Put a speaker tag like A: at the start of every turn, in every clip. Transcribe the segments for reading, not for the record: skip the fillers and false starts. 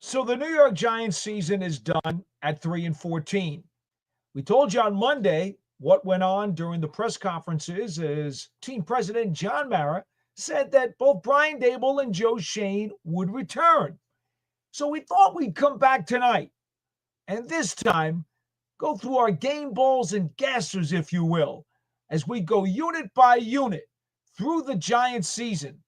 A: So the New York Giants season is done at 3-14. We told you on Monday what went on during the press conferences as team president John Mara said that both Brian Dable and Joe Shane would return. So we thought we'd come back tonight and this time go through our game balls and gassers, if you will, as we go unit by unit through the Giants season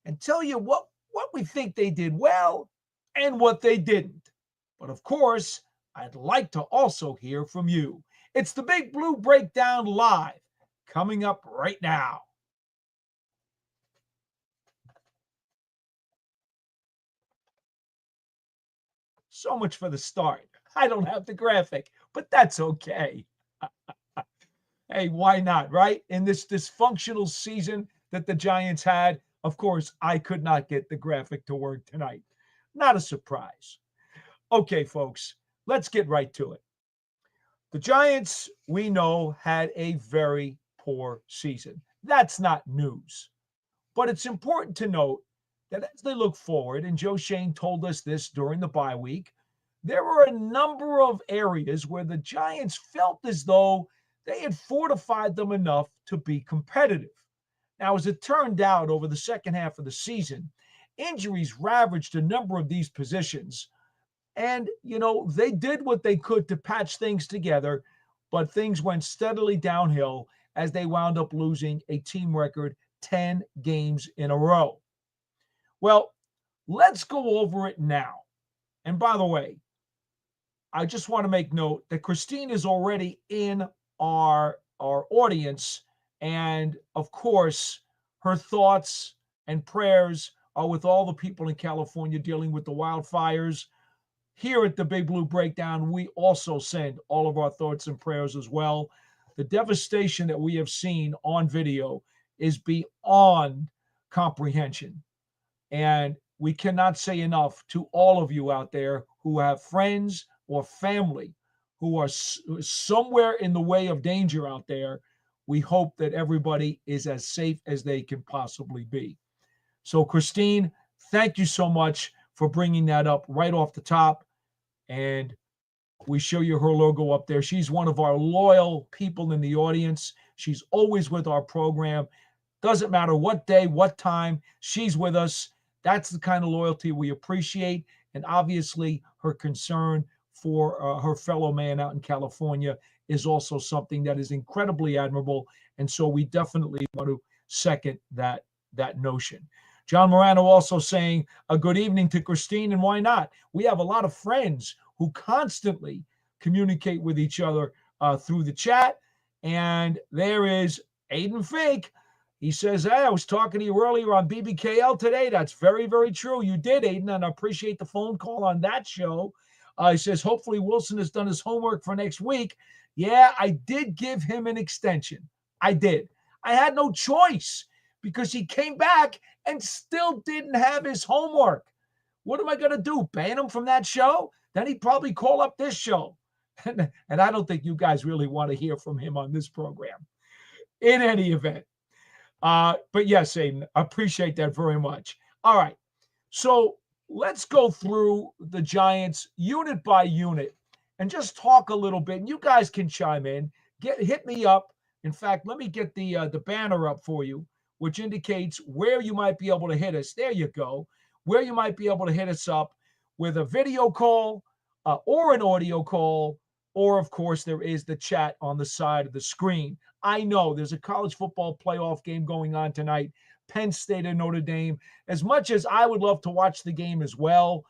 A: and tell you what we think they did well and what they didn't. But of course, I'd like to also hear from you. It's the Big Blue Breakdown Live coming up right now. So much for the start. I don't have the graphic, but that's okay. Hey, why not, right? In this dysfunctional season that the Giants had, of course, I could not get the graphic to work tonight. Not a surprise. Okay, folks, let's get right to it. The Giants, we know, had a very poor season. That's not news. But it's important to note that as they look forward, and Joe Shane told us this during the bye week, there were a number of areas where the Giants felt as though they had fortified them enough to be competitive. Now, as it turned out over the second half of the season, injuries ravaged a number of these positions. And, they did what they could to patch things together, but things went steadily downhill as they wound up losing a team record 10 games in a row. Well, let's go over it now. And by the way, I just want to make note that Christine is already in our audience. And of course, her thoughts and prayers are with all the people in California dealing with the wildfires. Here at the Big Blue Breakdown, we also send all of our thoughts and prayers as well. The devastation that we have seen on video is beyond comprehension. And we cannot say enough to all of you out there who have friends or family who are somewhere in the way of danger out there. We hope that everybody is as safe as they can possibly be. So, Christine, thank you so much for bringing that up right off the top. And we show you her logo up there. She's one of our loyal people in the audience. She's always with our program. Doesn't matter what day, what time, she's with us. That's the kind of loyalty we appreciate. And obviously, her concern for her fellow man out in California is also something that is incredibly admirable. And so we definitely want to second that notion. John Morano also saying a good evening to Christine, and why not? We have a lot of friends who constantly communicate with each other through the chat. And there is Aiden Fink. He says, hey, I was talking to you earlier on BBKL today. That's very, very true. You did, Aiden, and I appreciate the phone call on that show. He says, hopefully Wilson has done his homework for next week. Yeah, I did give him an extension. I did. I had no choice because he came back and still didn't have his homework. What am I going to do? Ban him from that show? Then he'd probably call up this show. And I don't think you guys really want to hear from him on this program. In any event. But yes, Aiden, I appreciate that very much. All right. So let's go through the Giants unit by unit and just talk a little bit. And you guys can chime in. Hit me up. In fact, let me get the banner up for you, which indicates where you might be able to hit us. There you go. Where you might be able to hit us up with a video call or an audio call, or, of course, there is the chat on the side of the screen. I know there's a college football playoff game going on tonight, Penn State and Notre Dame. As much as I would love to watch the game as well,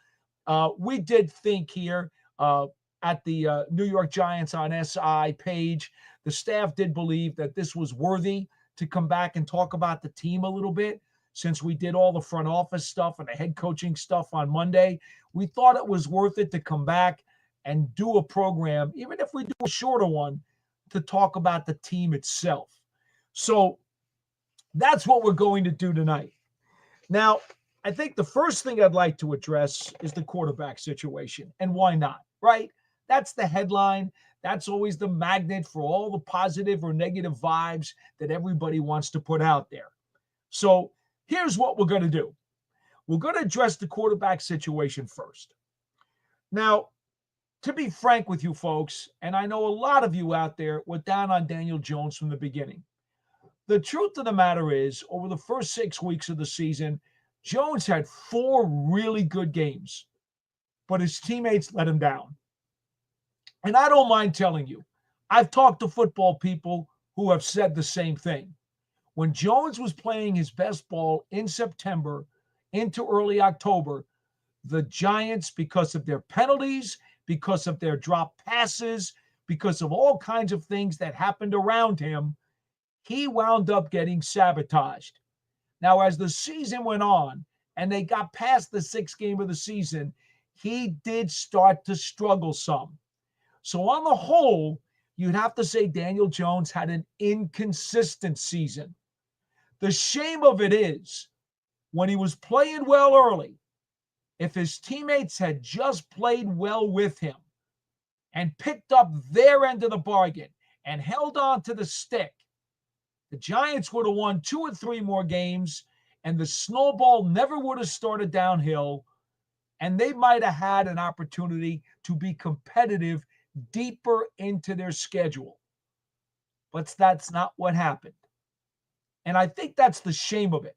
A: we did think here at the New York Giants on SI page, the staff did believe that this was worthy to come back and talk about the team a little bit. Since we did all the front office stuff and the head coaching stuff on Monday, we thought it was worth it to come back and do a program, even if we do a shorter one, to talk about the team itself. So that's what we're going to do tonight. Now, I think the first thing I'd like to address is the quarterback situation. And why not, right? That's the headline. That's always the magnet for all the positive or negative vibes that everybody wants to put out there. So here's what we're going to do. We're going to address the quarterback situation first. Now, to be frank with you folks, and I know a lot of you out there were down on Daniel Jones from the beginning. The truth of the matter is, over the first 6 weeks of the season, Jones had 4 really good games, but his teammates let him down. And I don't mind telling you, I've talked to football people who have said the same thing. When Jones was playing his best ball in September into early October, the Giants, because of their penalties, because of their drop passes, because of all kinds of things that happened around him, he wound up getting sabotaged. Now, as the season went on and they got past the 6th game of the season, he did start to struggle some. So on the whole, you'd have to say Daniel Jones had an inconsistent season. The shame of it is, when he was playing well early, if his teammates had just played well with him and picked up their end of the bargain and held on to the stick, the Giants would have won 2 or 3 more games, and the snowball never would have started downhill, and they might have had an opportunity to be competitive deeper into their schedule. But that's not what happened. And I think that's the shame of it,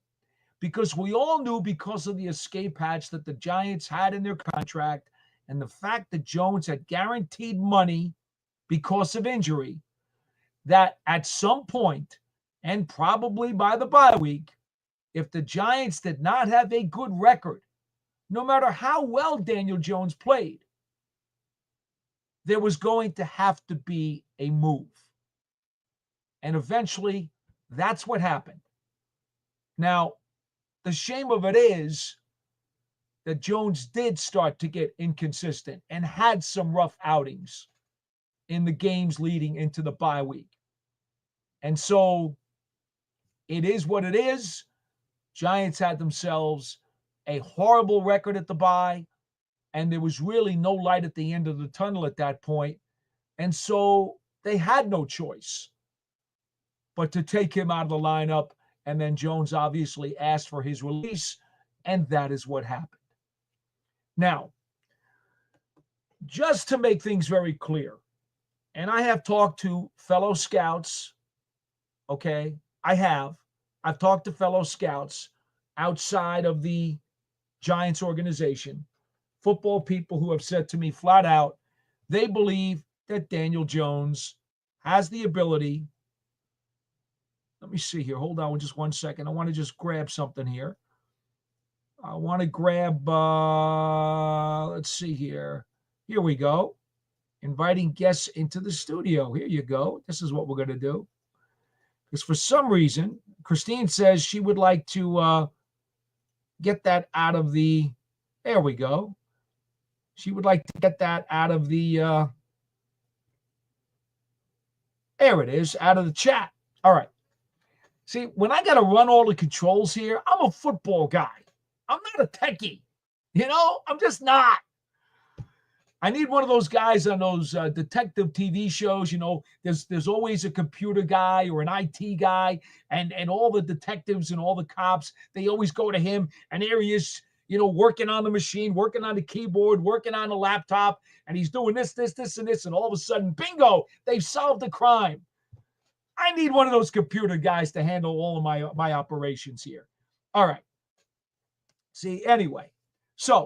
A: because we all knew, because of the escape hatch that the Giants had in their contract and the fact that Jones had guaranteed money because of injury, that at some point, and probably by the bye week, if the Giants did not have a good record, no matter how well Daniel Jones played, there was going to have to be a move. And eventually, that's what happened. Now, the shame of it is that Jones did start to get inconsistent and had some rough outings in the games leading into the bye week. And so it is what it is. Giants had themselves a horrible record at the bye, and there was really no light at the end of the tunnel at that point. And so they had no choice but to take him out of the lineup. And then Jones obviously asked for his release, and that is what happened. Now, just to make things very clear, and I have talked to fellow scouts, okay? I've talked to fellow scouts outside of the Giants organization, football people who have said to me flat out, they believe that Daniel Jones has the ability. Let me see here. Hold on just 1 second. I want to just grab something here. I want to grab, let's see here. Here we go. Inviting guests into the studio. Here you go. This is what we're going to do. Because for some reason, Christine says she would like to get that out of the, there we go. She would like to get that out of the, there it is, out of the chat. All right. See, when I got to run all the controls here, I'm a football guy. I'm not a techie. I'm just not. I need one of those guys on those detective TV shows. There's always a computer guy or an IT guy, and all the detectives and all the cops, they always go to him, and there he is, working on the machine, working on the keyboard, working on the laptop, and he's doing this, and this, and all of a sudden, bingo, they've solved the crime. I need one of those computer guys to handle all of my operations here. All right. See, anyway, so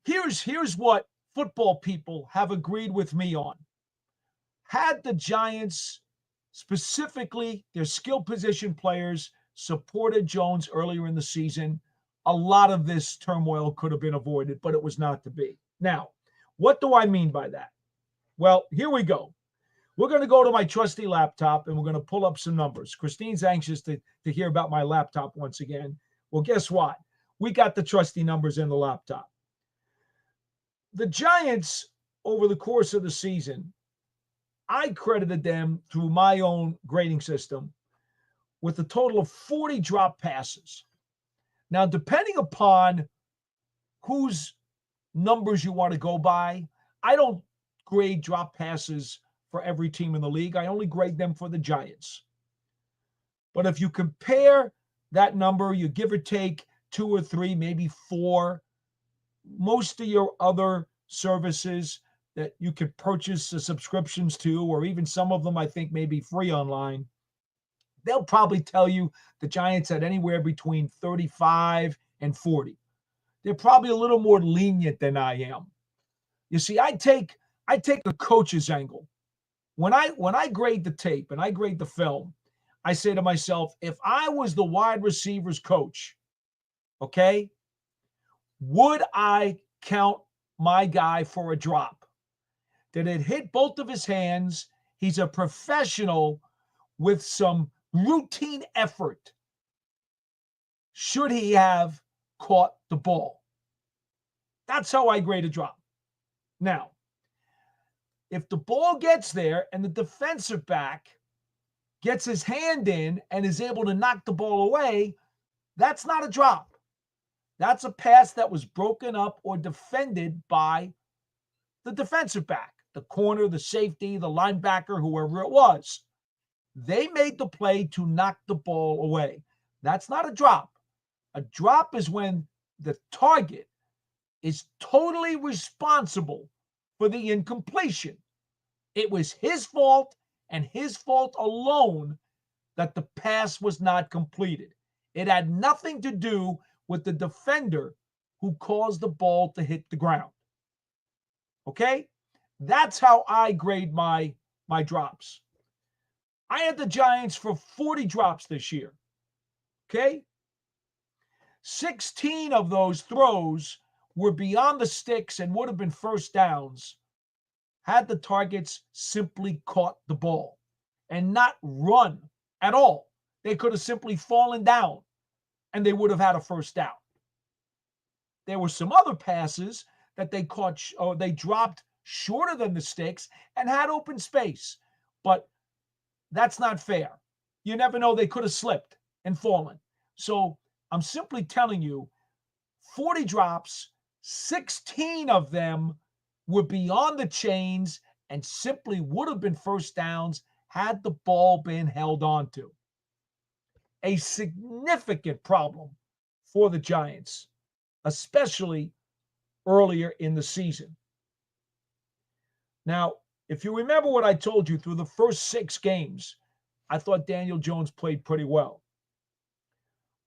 A: here's what football people have agreed with me on. Had the Giants, specifically their skill position players, supported Jones earlier in the season, a lot of this turmoil could have been avoided, but it was not to be. Now, what do I mean by that? Well, here we go. We're going to go to my trusty laptop, and we're going to pull up some numbers. Christine's anxious to hear about my laptop once again. Well, guess what? We got the trusty numbers in the laptop. The Giants, over the course of the season, I credited them through my own grading system with a total of 40 drop passes. Now, depending upon whose numbers you want to go by, I don't grade drop passes for every team in the league. I only grade them for the Giants. But if you compare that number, you give or take 2 or 3, maybe 4 most of your other services that you could purchase the subscriptions to, or even some of them I think may be free online, they'll probably tell you the Giants had anywhere between 35 and 40. They're probably a little more lenient than I am. You see, I take a coach's angle. When I grade the tape and I grade the film, I say to myself, if I was the wide receivers coach, okay, would I count my guy for a drop? Did it hit both of his hands? He's a professional with some routine effort. Should he have caught the ball? That's how I grade a drop. Now, if the ball gets there and the defensive back gets his hand in and is able to knock the ball away, that's not a drop. That's a pass that was broken up or defended by the defensive back, the corner, the safety, the linebacker, whoever it was. They made the play to knock the ball away. That's not a drop. A drop is when the target is totally responsible for the incompletion. It was his fault and his fault alone that the pass was not completed. It had nothing to do with the defender who caused the ball to hit the ground. Okay? That's how I grade my drops. I had the Giants for 40 drops this year. Okay? 16 of those throws were beyond the sticks and would have been first downs had the targets simply caught the ball and not run at all. They could have simply fallen down and they would have had a first down. There were some other passes that they caught or they dropped shorter than the sticks and had open space, but that's not fair. You never know, they could have slipped and fallen. So I'm simply telling you, 40 drops, 16 of them were beyond the chains and simply would have been first downs had the ball been held on to. A significant problem for the Giants, especially earlier in the season. Now, if you remember what I told you through the first 6 games, I thought Daniel Jones played pretty well.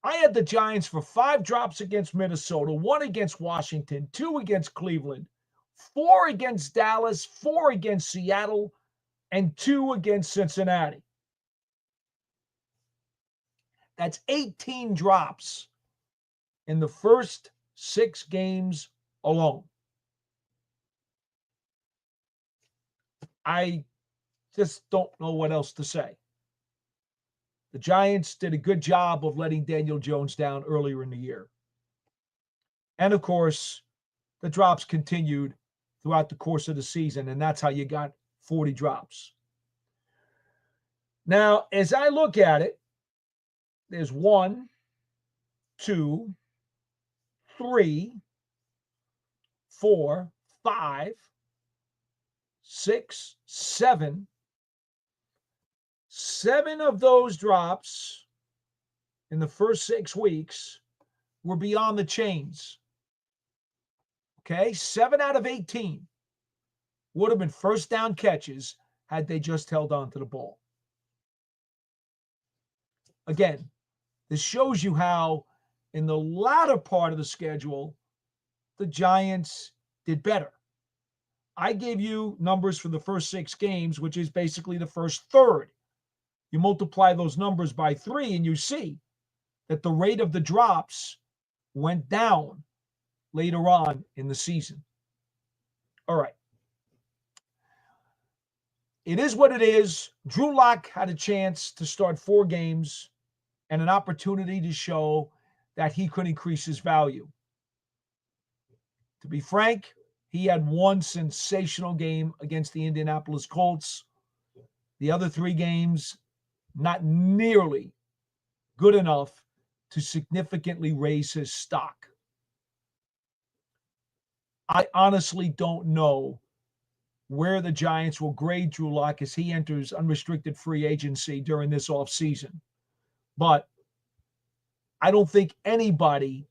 A: I had the Giants for 5 drops against Minnesota, 1 against Washington, 2 against Cleveland, 4 against Dallas, 4 against Seattle, and 2 against Cincinnati. That's 18 drops in the first 6 games alone. I just don't know what else to say. The Giants did a good job of letting Daniel Jones down earlier in the year. And of course, the drops continued throughout the course of the season, and that's how you got 40 drops. Now, as I look at it, there's 1, 2, 3, 4, 5, 6, 7. 7 of those drops in the first 6 weeks were beyond the chains. Okay, 7 out of 18 would have been first down catches had they just held on to the ball. Again, this shows you how in the latter part of the schedule, the Giants did better. I gave you numbers for the first 6 games, which is basically the first third. You multiply those numbers by 3 and you see that the rate of the drops went down later on in the season. All right. It is what it is. Drew Lock had a chance to start 4 games and an opportunity to show that he could increase his value. To be frank, he had 1 sensational game against the Indianapolis Colts. The other 3 games, not nearly good enough to significantly raise his stock. I honestly don't know where the Giants will grade Drew Lock as he enters unrestricted free agency during this offseason. But I don't think anybody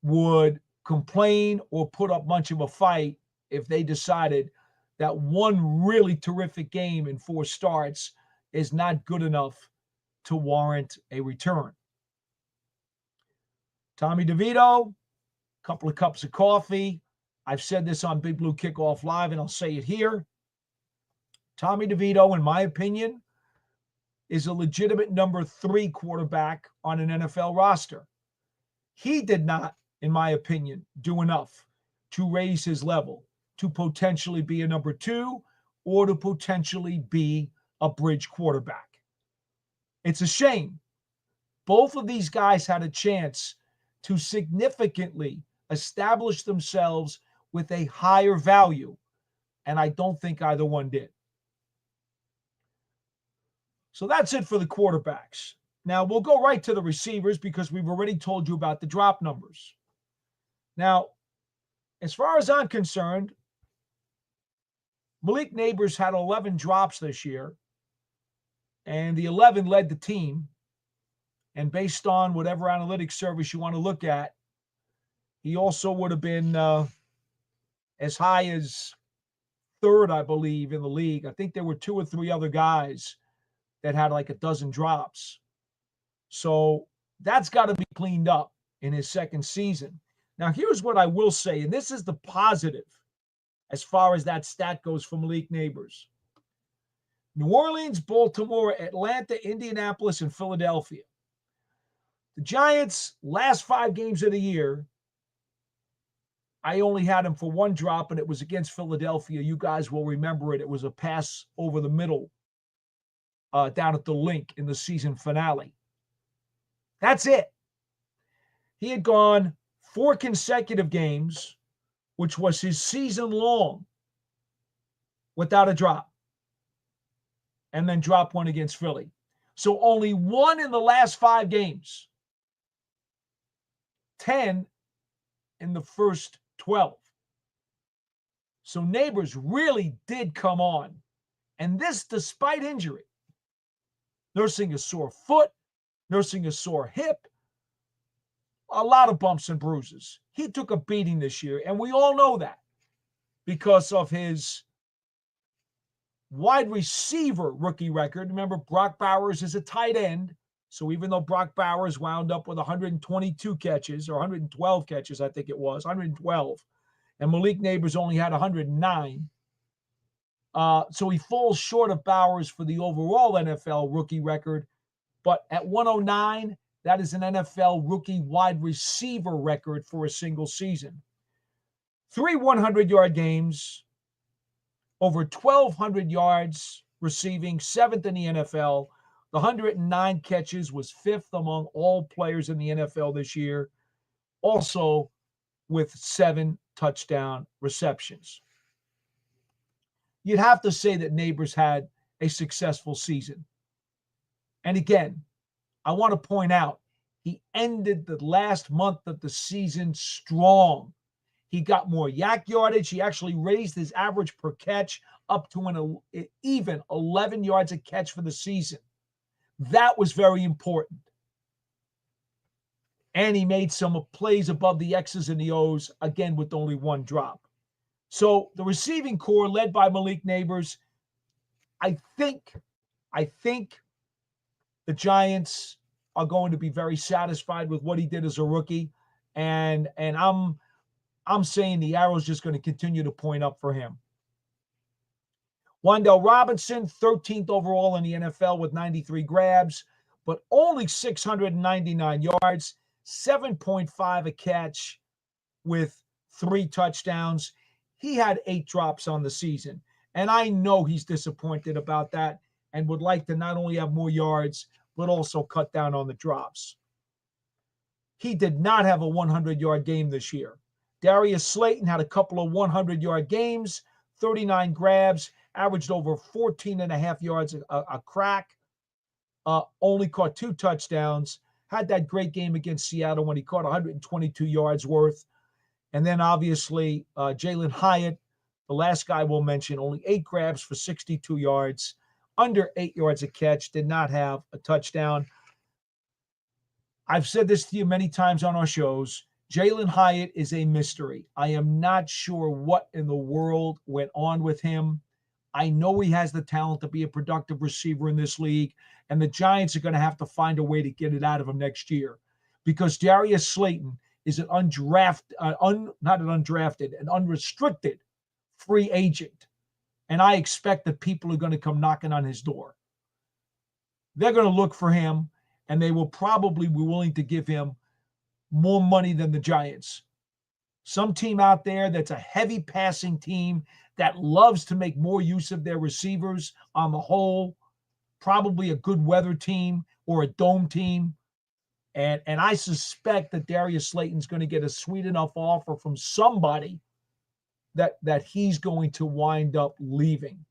A: would complain or put up much of a fight if they decided that one really terrific game in 4 starts is not good enough to warrant a return. Tommy DeVito, a couple of cups of coffee. I've said this on Big Blue Kickoff Live, and I'll say it here. Tommy DeVito, in my opinion, is a legitimate number 3 quarterback on an NFL roster. He did not, in my opinion, do enough to raise his level to potentially be a number 2 or to potentially be a bridge quarterback. It's a shame. Both of these guys had a chance to significantly establish themselves with a higher value, and I don't think either one did. So that's it for the quarterbacks. Now, we'll go right to the receivers because we've already told you about the drop numbers. Now, as far as I'm concerned, Malik Neighbors had 11 drops this year, and the 11 led the team. And based on whatever analytics service you want to look at, he also would have been as high as 3rd, I believe, in the league. I think there were 2 or 3 other guys that had like a dozen drops. So that's got to be cleaned up in his 2nd season. Now, here's what I will say, and this is the positive as far as that stat goes for Malik Neighbors. New Orleans, Baltimore, Atlanta, Indianapolis, and Philadelphia. The Giants' last 5 games of the year, I only had him for 1 drop, and it was against Philadelphia. You guys will remember it. It was a pass over the middle down at the Link in the season finale. That's it. He had gone 4 consecutive games, which was his season long, without a drop, and then dropped 1 against Philly. So only 1 in the last 5 games. 10 in the first 12. So Neighbors really did come on. And this despite injury. Nursing a sore foot, nursing a sore hip, a lot of bumps and bruises. He took a beating this year, and we all know that because of his wide receiver rookie record. Remember, Brock Bowers is a tight end. So even though Brock Bowers wound up with 122 catches, or 112 catches, I think it was, 112, and Malik Neighbors only had 109. So he falls short of Bowers for the overall NFL rookie record. But at 109, that is an NFL rookie wide receiver record for a single season. 3 100-yard games, over 1,200 yards receiving, 7th in the NFL. The 109 catches was 5th among all players in the NFL this year, also with 7 touchdown receptions. You'd have to say that Neighbors had a successful season. And again, I want to point out, he ended the last month of the season strong. He got more yak yardage. He actually raised his average per catch up to an even 11 yards a catch for the season. That was very important. And he made some plays above the X's and the O's, again, with only 1 drop. So the receiving core led by Malik Neighbors, I think the Giants are going to be very satisfied with what he did as a rookie. And I'm saying the arrow's just going to continue to point up for him. Wan'Dale Robinson, 13th overall in the NFL with 93 grabs, but only 699 yards, 7.5 a catch with 3 touchdowns. He had 8 drops on the season. And I know he's disappointed about that and would like to not only have more yards, but also cut down on the drops. He did not have a 100-yard game this year. Darius Slayton had a couple of 100-yard games, 39 grabs, averaged over 14 and a half yards a crack, only caught 2 touchdowns, had that great game against Seattle when he caught 122 yards worth. And then obviously Jalen Hyatt, the last guy we'll mention, only 8 grabs for 62 yards, under 8 yards a catch, did not have a touchdown. I've said this to you many times on our shows. Jalen Hyatt is a mystery. I am not sure what in the world went on with him. I know he has the talent to be a productive receiver in this league, and the Giants are going to have to find a way to get it out of him next year because Darius Slayton is an not an undrafted, an unrestricted free agent. And I expect that people are going to come knocking on his door. They're going to look for him, and they will probably be willing to give him more money than the Giants. Some team out there that's a heavy passing team that loves to make more use of their receivers on the whole, probably a good weather team or a dome team. And I suspect that Darius Slayton's going to get a sweet enough offer from somebody that he's going to wind up leaving,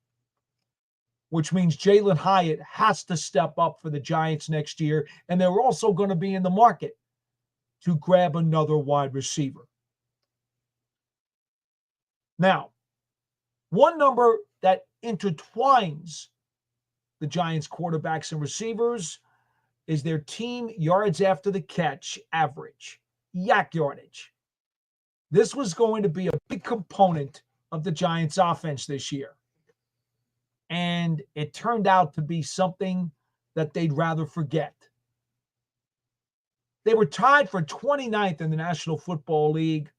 A: which means Jalen Hyatt has to step up for the Giants next year. And they're also going to be in the market to grab another wide receiver. Now, one number that intertwines the Giants quarterbacks and receivers is their team yards after the catch average, yak yardage. This was going to be a big component of the Giants offense this year. And it turned out to be something that they'd rather forget. They were tied for 29th in the National Football League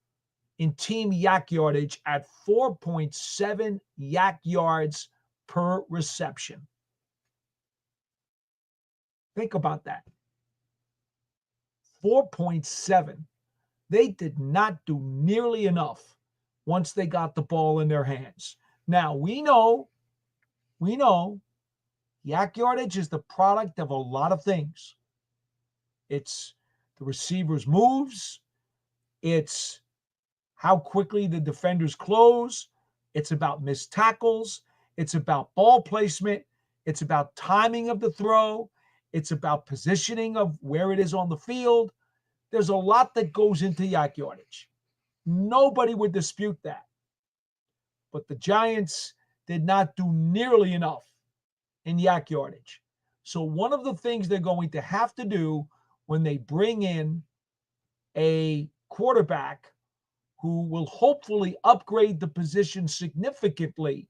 A: in team yak yardage at 4.7 yak yards per reception. Think about that. 4.7. They did not do nearly enough once they got the ball in their hands. Now, we know yak yardage is the product of a lot of things. It's the receiver's moves. It's how quickly the defenders close. It's about missed tackles. It's about ball placement. It's about timing of the throw. It's about positioning of where it is on the field. There's a lot that goes into yak yardage. Nobody would dispute that. But the Giants did not do nearly enough in yak yardage. So one of the things they're going to have to do when they bring in a quarterback who will hopefully upgrade the position significantly,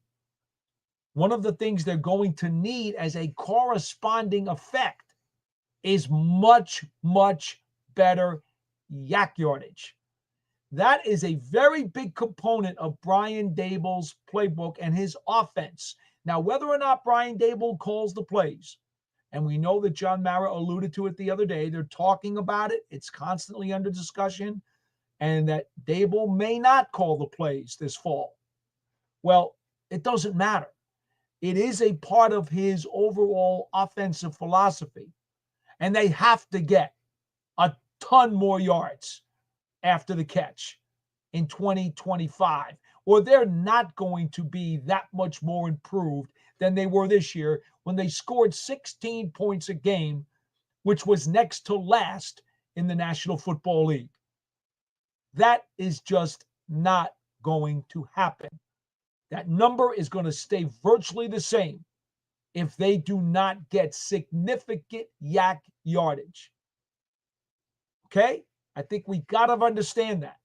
A: one of the things they're going to need as a corresponding effect is much, much better yak yardage. That is a very big component of Brian Daboll's playbook and his offense. Now, whether or not Brian Daboll calls the plays, and we know that John Mara alluded to it the other day, they're talking about it. It's constantly under discussion, and that Daboll may not call the plays this fall. Well, it doesn't matter. It is a part of his overall offensive philosophy, and they have to get a ton more yards after the catch in 2025, or they're not going to be that much more improved than they were this year when they scored 16 points a game, which was next to last in the National Football League. That is just not going to happen. That number is going to stay virtually the same if they do not get significant yak yardage. Okay? I think we got to understand that,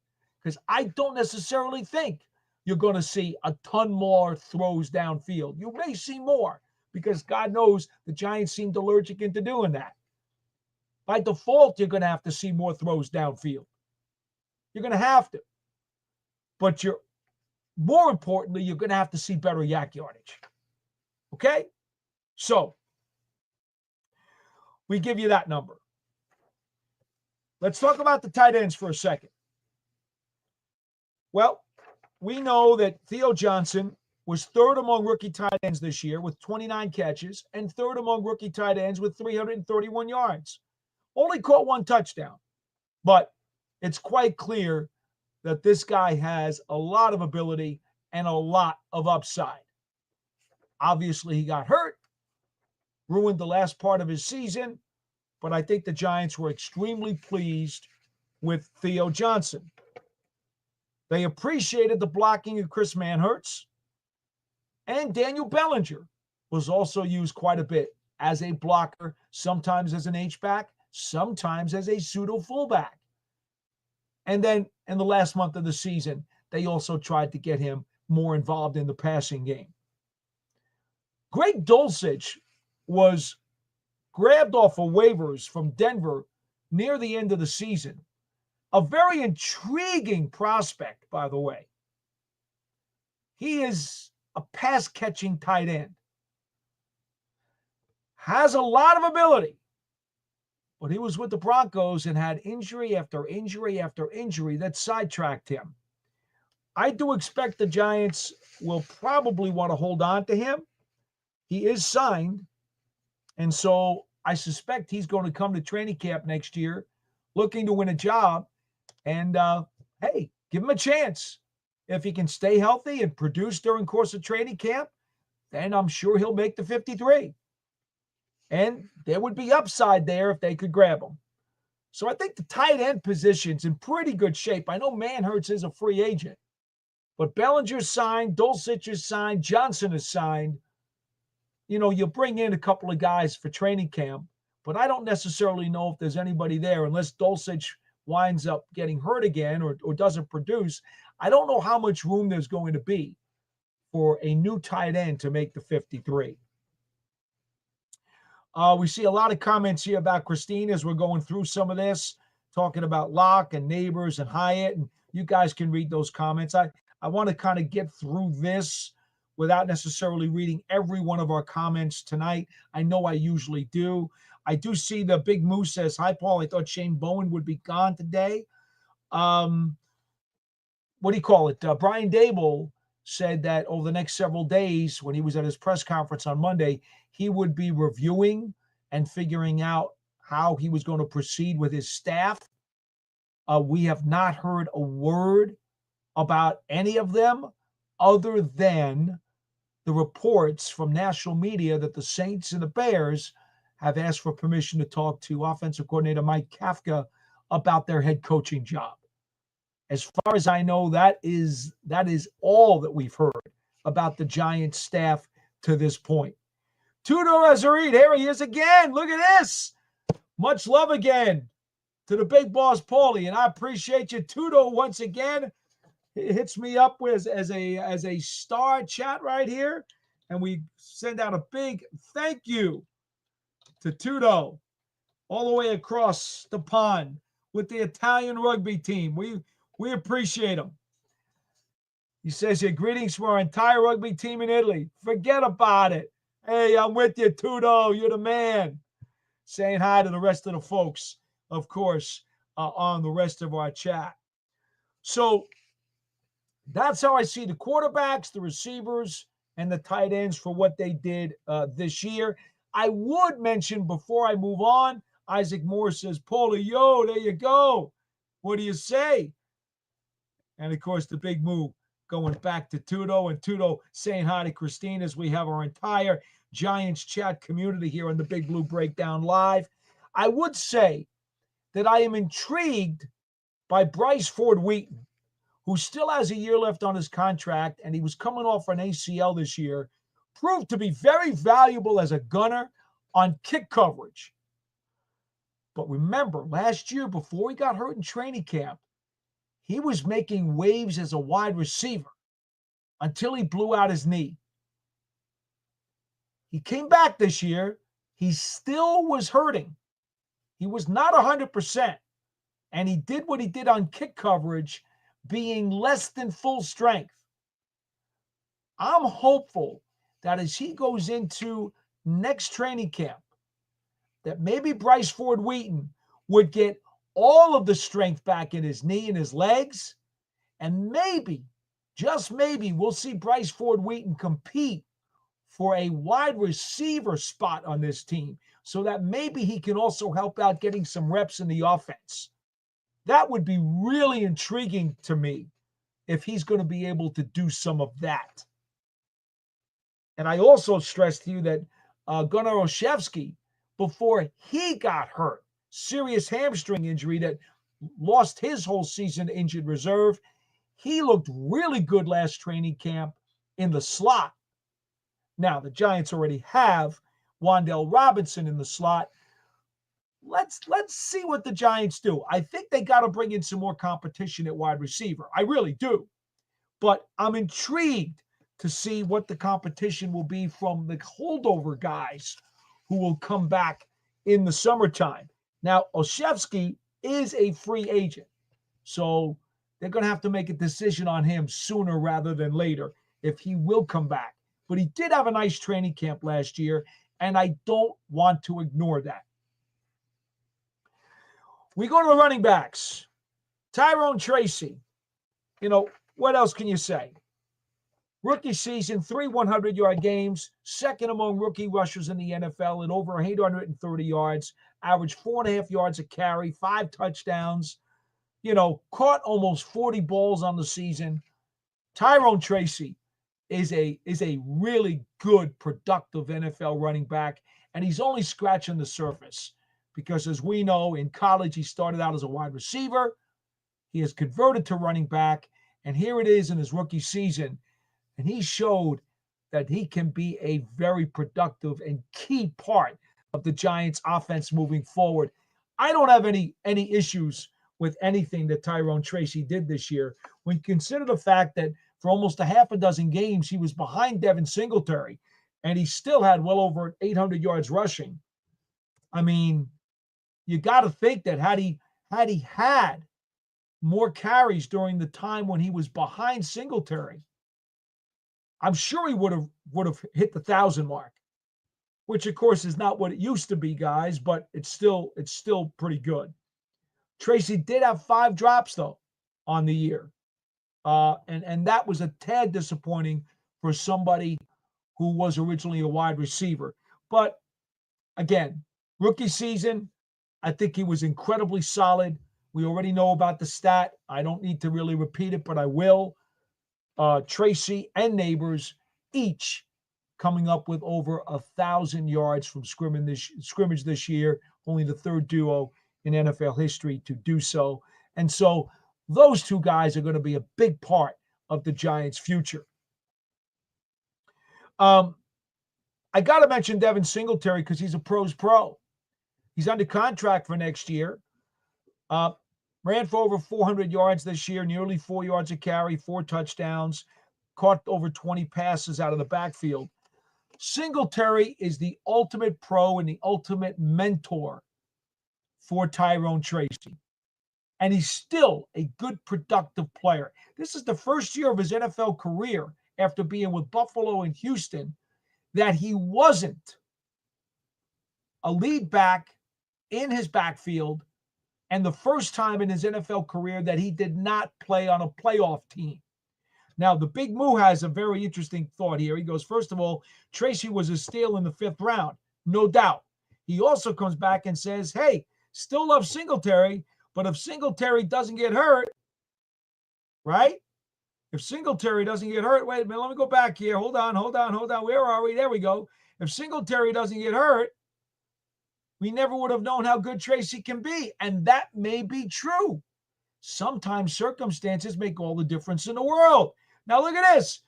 A: because I don't necessarily think you're going to see a ton more throws downfield. You may see more because God knows the Giants seemed allergic into doing that. By default, you're going to have to see more throws downfield. You're going to have to. But more importantly, you're going to have to see better yak yardage. Okay? So, we give you that number. Let's talk about the tight ends for a second. Well, we know that Theo Johnson was third among rookie tight ends this year with 29 catches and third among rookie tight ends with 331 yards. Only caught one touchdown, but it's quite clear that this guy has a lot of ability and a lot of upside. Obviously, he got hurt, ruined the last part of his season, but I think the Giants were extremely pleased with Theo Johnson. They appreciated the blocking of Chris Manhertz, and Daniel Bellinger was also used quite a bit as a blocker, sometimes as an H-back, sometimes as a pseudo fullback. And then in the last month of the season, they also tried to get him more involved in the passing game. Greg Dulcich was grabbed off of waivers from Denver near the end of the season. A very intriguing prospect, by the way. He is a pass-catching tight end. Has a lot of ability, but he was with the Broncos and had injury after injury after injury that sidetracked him. I do expect the Giants will probably want to hold on to him. He is signed, and so I suspect he's going to come to training camp next year looking to win a job. And, hey, give him a chance. If he can stay healthy and produce during course of training camp, then I'm sure he'll make the 53. And there would be upside there if they could grab him. So I think the tight end position's in pretty good shape. I know Manhurts is a free agent, but Bellinger's signed, Dulcich is signed, Johnson is signed. You know, you'll bring in a couple of guys for training camp, but I don't necessarily know if there's anybody there unless Dulcich winds up getting hurt again or doesn't produce. I don't know how much room there's going to be for a new tight end to make the 53. We see a lot of comments here about Christine as we're going through some of this, talking about Locke and Neighbors and Hyatt, and you guys can read those comments. I want to kind of get through this without necessarily reading every one of our comments tonight. I know I usually do. I do see the Big Moose says, hi, Paul. I thought Shane Bowen would be gone today. What do you call it? Brian Dable said that over the next several days, when he was at his press conference on Monday, he would be reviewing and figuring out how he was going to proceed with his staff. We have not heard a word about any of them other than the reports from national media that the Saints and the Bears have asked for permission to talk to offensive coordinator Mike Kafka about their head coaching job. As far as I know, that is all that we've heard about the Giants staff to this point. Tudor Azarid, here he is again. Look at this. Much love again to the big boss Paulie, and I appreciate you, Tudo, once again. It hits me up with as a star chat right here, and we send out a big thank you to Tudo all the way across the pond with the Italian rugby team. We appreciate him. He says here, greetings from our entire rugby team in Italy. Forget about it. Hey, I'm with you, Tudo. You're the man. Saying hi to the rest of the folks, of course, on the rest of our chat. So that's how I see the quarterbacks, the receivers, and the tight ends for what they did this year. I would mention before I move on, Isaac Moore says, Paulie, yo, there you go. What do you say? And, of course, the big move going back to Tudo, and Tudo saying hi to Christine as we have our entire Giants chat community here on the Big Blue Breakdown Live. I would say that I am intrigued by Bryce Ford Wheaton, who still has a year left on his contract, and he was coming off an ACL this year, proved to be very valuable as a gunner on kick coverage. But remember, last year, before he got hurt in training camp, he was making waves as a wide receiver until he blew out his knee. He came back this year. He still was hurting. He was not 100%. And he did what he did on kick coverage, being less than full strength. I'm hopeful that as he goes into next training camp, that maybe Bryce Ford Wheaton would get all of the strength back in his knee and his legs. And maybe, just maybe, we'll see Bryce Ford Wheaton compete for a wide receiver spot on this team so that maybe he can also help out getting some reps in the offense. That would be really intriguing to me if he's going to be able to do some of that. And I also stressed to you that Gunnar Olszewski, before he got hurt, serious hamstring injury that lost his whole season injured reserve, he looked really good last training camp in the slot. Now, the Giants already have Wan'Dale Robinson in the slot, let's see what the Giants do. I think they got to bring in some more competition at wide receiver. I really do. But I'm intrigued to see what the competition will be from the holdover guys who will come back in the summertime. Now, Olszewski is a free agent, so they're going to have to make a decision on him sooner rather than later if he will come back. But he did have a nice training camp last year, and I don't want to ignore that. We go to the running backs. Tyrone Tracy. What else can you say? Rookie season, 3 100-yard games, second among rookie rushers in the NFL at over 830 yards, averaged 4.5 yards a carry, 5 touchdowns, caught almost 40 balls on the season. Tyrone Tracy is a really good, productive NFL running back, and he's only scratching the surface because, as we know, in college he started out as a wide receiver. He has converted to running back, and here it is in his rookie season, and he showed that he can be a very productive and key part of the Giants' offense moving forward. I don't have any issues with anything that Tyrone Tracy did this year when you consider the fact that for almost a half a dozen games, he was behind Devin Singletary, and he still had well over 800 yards rushing. I mean, you got to think that had he had more carries during the time when he was behind Singletary, I'm sure he would have hit the 1,000 mark, which of course is not what it used to be, guys, but it's still pretty good. Tracy did have 5 drops though on the year. And that was a tad disappointing for somebody who was originally a wide receiver. But again, rookie season, I think he was incredibly solid. We already know about the stat. I don't need to really repeat it, but I will. Tracy and Neighbors each coming up with over 1,000 yards from scrimmage this year, only the third duo in NFL history to do so. And so those two guys are going to be a big part of the Giants' future. I got to mention Devin Singletary because he's a pro's pro. He's under contract for next year. Ran for over 400 yards this year, nearly 4 yards a carry, 4 touchdowns, caught over 20 passes out of the backfield. Singletary is the ultimate pro and the ultimate mentor for Tyrone Tracy. And he's still a good, productive player. This is the first year of his NFL career after being with Buffalo and Houston that he wasn't a lead back in his backfield, and the first time in his NFL career that he did not play on a playoff team. Now, the Big Moo has a very interesting thought here. He goes, first of all, Tracy was a steal in the 5th round, no doubt. He also comes back and says, hey, still love Singletary, but if Singletary doesn't get hurt, right? If Singletary doesn't get hurt, wait a minute, let me go back here. Hold on. Where are we? There we go. If Singletary doesn't get hurt, we never would have known how good Tracy can be. And that may be true. Sometimes circumstances make all the difference in the world. Now look at this.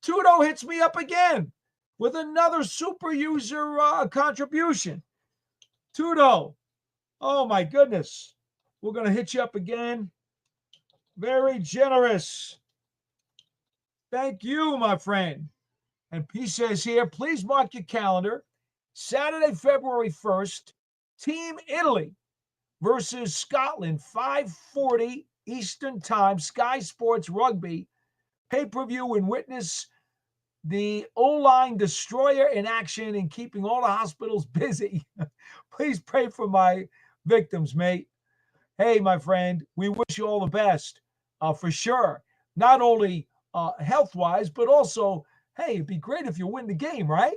A: Tudo hits me up again with another super user contribution. Tudo, oh my goodness. We're going to hit you up again. Very generous. Thank you, my friend. And he says here, please mark your calendar. Saturday, February 1st, Team Italy versus Scotland, 5:40 Eastern Time, Sky Sports Rugby, pay-per-view, and witness the O-line destroyer in action and keeping all the hospitals busy. Please pray for my victims, mate. Hey, my friend, we wish you all the best, for sure. Not only health-wise, but also, hey, it'd be great if you win the game, right?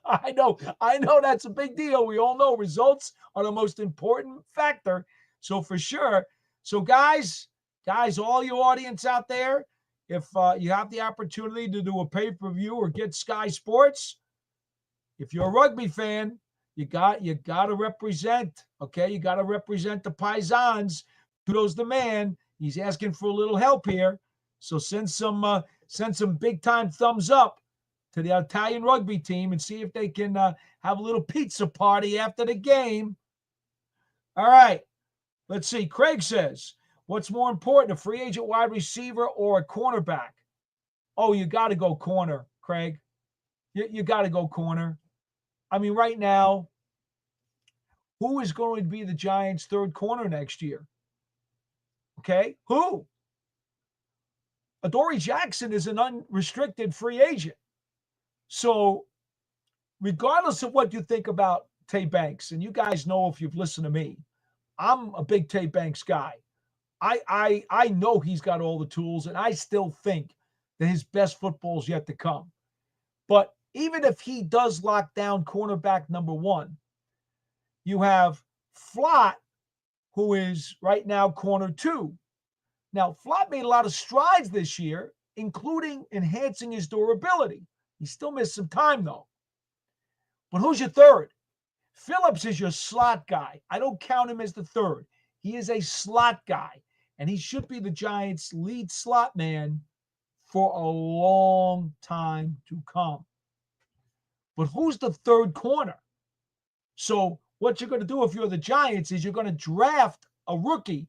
A: I know that's a big deal. We all know results are the most important factor. So for sure. So guys, all you audience out there, if you have the opportunity to do a pay-per-view or get Sky Sports, if you're a rugby fan, you got to represent, okay? You got to represent the Paisans. Kudos the man. He's asking for a little help here. So send some big time thumbs up to the Italian rugby team and see if they can have a little pizza party after the game. All right. Let's see. Craig says, what's more important, a free agent wide receiver or a cornerback? Oh, you got to go corner, Craig. You got to go corner. I mean, right now, who is going to be the Giants' third corner next year? Okay. Who? Adoree Jackson is an unrestricted free agent. So, regardless of what you think about Tay Banks, and you guys know if you've listened to me, I'm a big Tay Banks guy. I know he's got all the tools, and I still think that his best football is yet to come. But even if he does lock down cornerback number one, you have Flott, who is right now corner two. Now, Flott made a lot of strides this year, including enhancing his durability. He still missed some time, though. But who's your third? Phillips is your slot guy. I don't count him as the third. He is a slot guy, and he should be the Giants' lead slot man for a long time to come. But who's the third corner? So what you're going to do if you're the Giants is you're going to draft a rookie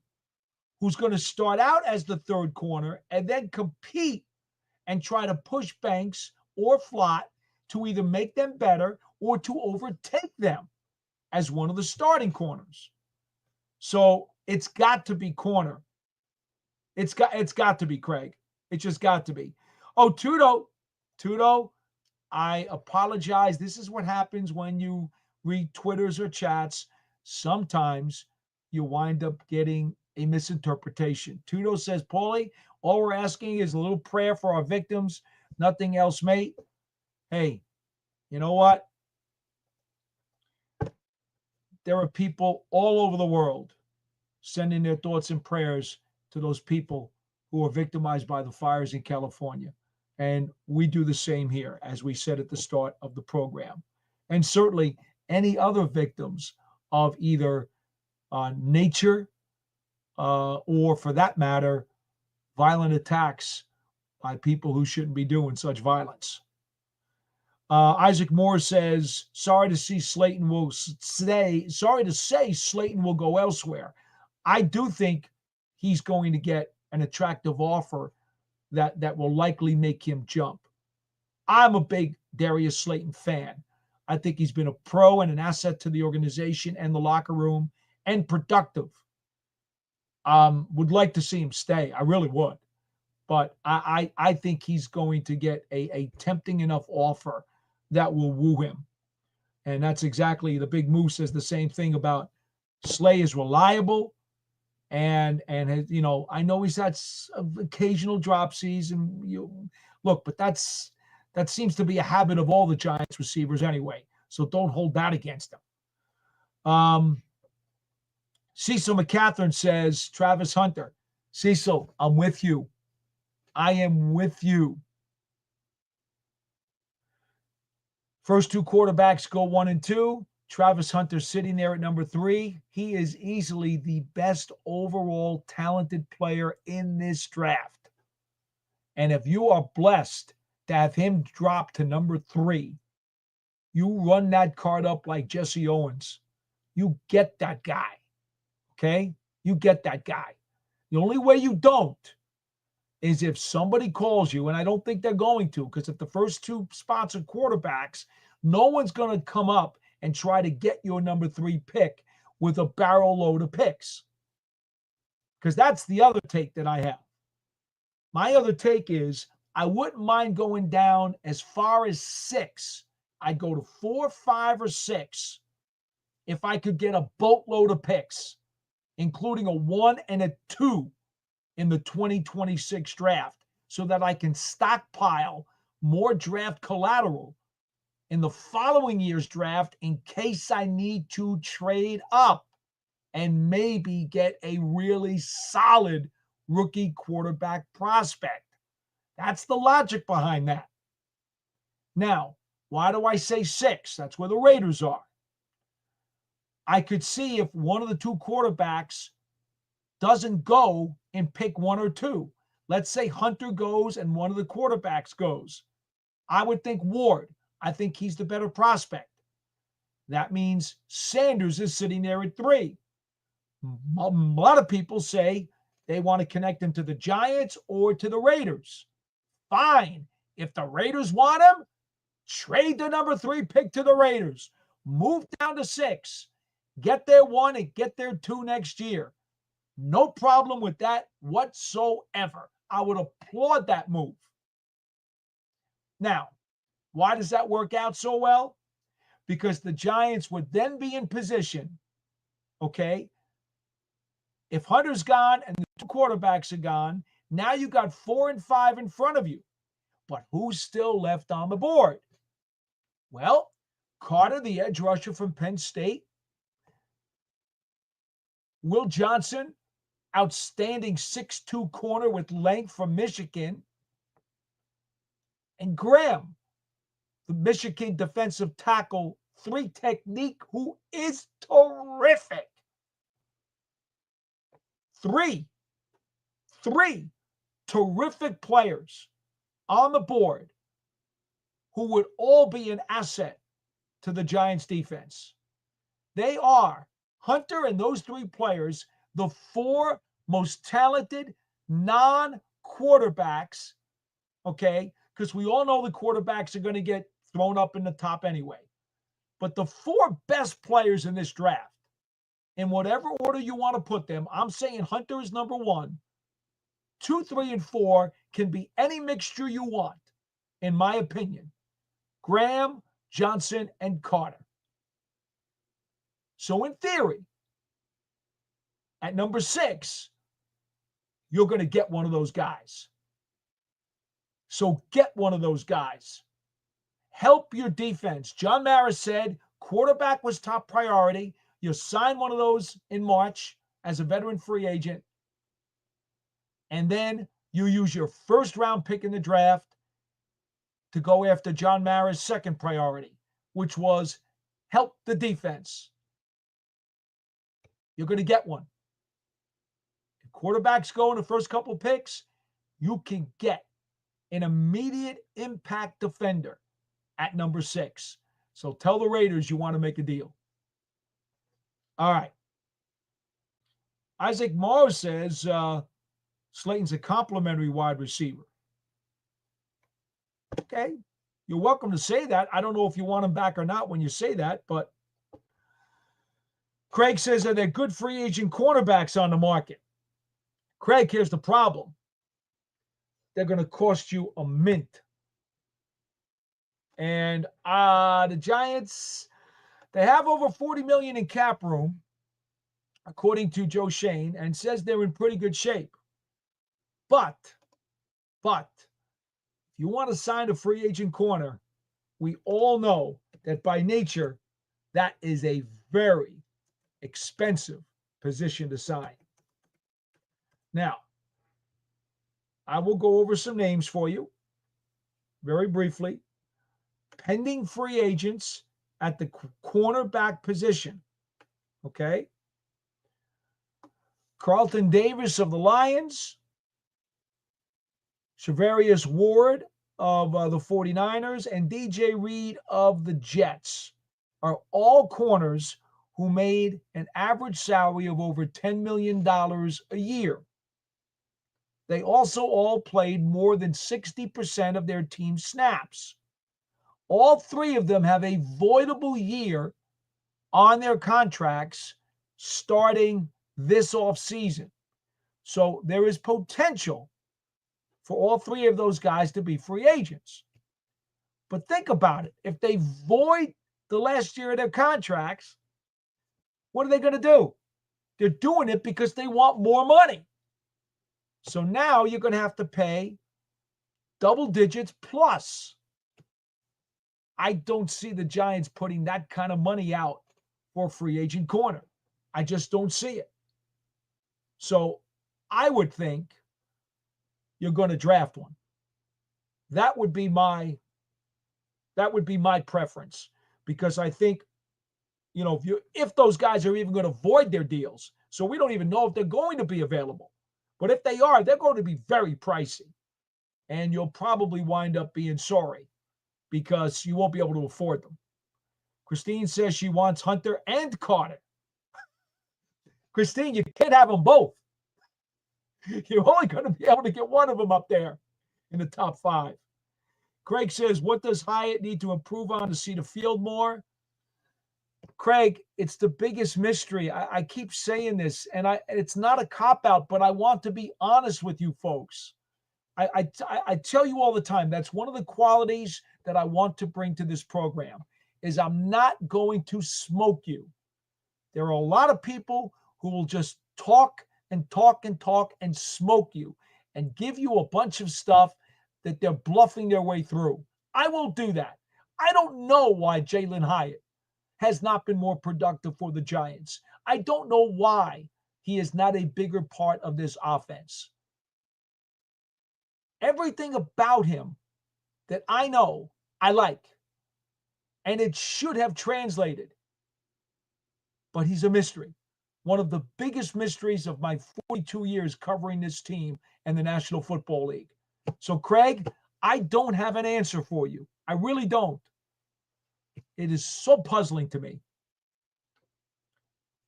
A: who's going to start out as the third corner and then compete and try to push Banks or Flott to either make them better or to overtake them as one of the starting corners. So it's got to be corner. It's got to be, Craig. It just got to be. Oh, Tudo, I apologize. This is what happens when you read Twitters or chats. Sometimes you wind up getting a misinterpretation. Tudo says, Paulie, all we're asking is a little prayer for our victims. Nothing else, mate. Hey, you know what? There are people all over the world sending their thoughts and prayers to those people who are victimized by the fires in California. And we do the same here, as we said at the start of the program. And certainly any other victims of either nature or, for that matter, violent attacks by people who shouldn't be doing such violence. Isaac Moore says, sorry to say Slayton will go elsewhere. I do think he's going to get an attractive offer that will likely make him jump. I'm a big Darius Slayton fan. I think he's been a pro and an asset to the organization and the locker room and productive. Would like to see him stay. I really would. But I think he's going to get a tempting enough offer that will woo him. And that's exactly, the Big Moose says the same thing about Slay is reliable. And has, I know he's had occasional dropsies, and but that seems to be a habit of all the Giants receivers anyway. So don't hold that against him. Cecil McCatherine says, Travis Hunter. Cecil, I'm with you. I am with you. First two quarterbacks go 1 and 2. Travis Hunter sitting there at number 3. He is easily the best overall talented player in this draft. And if you are blessed to have him drop to number 3, you run that card up like Jesse Owens. You get that guy. Okay? You get that guy. The only way you don't is if somebody calls you, and I don't think they're going to, because if the first two spots are quarterbacks, no one's going to come up and try to get your number 3 pick with a barrel load of picks. Because that's the other take that I have. My other take is I wouldn't mind going down as far as 6. I'd go to 4, 5, or 6 if I could get a boatload of picks, including a 1 and a 2 in the 2026 draft, so that I can stockpile more draft collateral in the following year's draft in case I need to trade up and maybe get a really solid rookie quarterback prospect. That's the logic behind that. Now, why do I say 6? That's where the Raiders are. I could see if one of the two quarterbacks doesn't go in pick 1 or 2. Let's say Hunter goes and one of the quarterbacks goes. I would think Ward. I think he's the better prospect. That means Sanders is sitting there at 3. A lot of people say they want to connect him to the Giants or to the Raiders. Fine. If the Raiders want him, trade the number 3 pick to the Raiders. Move down to 6. Get their 1 and get their 2 next year. No problem with that whatsoever. I would applaud that move. Now, why does that work out so well? Because the Giants would then be in position, okay? If Hunter's gone and the 2 quarterbacks are gone, now you got 4 and 5 in front of you. But who's still left on the board? Well, Carter, the edge rusher from Penn State. Will Johnson, outstanding 6'2" corner with length from Michigan. And Graham, the Michigan defensive tackle, 3 technique, who is terrific. Three terrific players on the board who would all be an asset to the Giants defense. They are, Hunter and those 3 players, the 4 most talented non-quarterbacks, okay? Because we all know the quarterbacks are going to get thrown up in the top anyway. But the 4 best players in this draft, in whatever order you want to put them, I'm saying Hunter is number 1. 2, 3, and 4 can be any mixture you want, in my opinion. Graham, Johnson, and Carter. So in theory, at number 6, you're going to get one of those guys. So get one of those guys. Help your defense. John Mara said quarterback was top priority. You sign one of those in March as a veteran free agent. And then you use your first-round pick in the draft to go after John Mara's second priority, which was help the defense. You're going to get one. If quarterbacks go in the first couple of picks, you can get an immediate impact defender at number 6. So tell the Raiders you want to make a deal. All right. Isaac Morrow says Slayton's a complimentary wide receiver. Okay. You're welcome to say that. I don't know if you want him back or not when you say that, but Craig says, are there good free agent cornerbacks on the market? Craig, here's the problem. They're going to cost you a mint. And the Giants, they have over $40 million in cap room, according to Joe Shane, and says they're in pretty good shape. But, if you want to sign a free agent corner, we all know that by nature, that is a very expensive position to sign. Now, I will go over some names for you very briefly. Pending free agents at the cornerback position. Okay. Carlton Davis of the Lions. Shavarius Ward of the 49ers and DJ Reed of the Jets are all corners who made an average salary of over $10 million a year. They also all played more than 60% of their team snaps. All 3 of them have a voidable year on their contracts starting this offseason. So there is potential for all 3 of those guys to be free agents. But think about it. If they void the last year of their contracts, what are they going to do? They're doing it because they want more money. So now you're going to have to pay double digits plus. I don't see the Giants putting that kind of money out for a free agent corner. I just don't see it. So I would think you're going to draft one. That would be my preference, because I think, if those guys are even going to void their deals, so we don't even know if they're going to be available. But if they are, they're going to be very pricey. And you'll probably wind up being sorry because you won't be able to afford them. Christine says she wants Hunter and Carter. Christine, you can't have them both. You're only going to be able to get one of them up there in the top 5. Craig says, what does Hyatt need to improve on to see the field more? Craig, it's the biggest mystery. I keep saying this, and it's not a cop-out, but I want to be honest with you folks. I tell you all the time, that's one of the qualities that I want to bring to this program, is I'm not going to smoke you. There are a lot of people who will just talk and talk and talk and smoke you and give you a bunch of stuff that they're bluffing their way through. I won't do that. I don't know why Jalen Hyatt has not been more productive for the Giants. I don't know why he is not a bigger part of this offense. Everything about him that I know, I like. And it should have translated. But he's a mystery. One of the biggest mysteries of my 42 years covering this team and the National Football League. So, Craig, I don't have an answer for you. I really don't. It is so puzzling to me.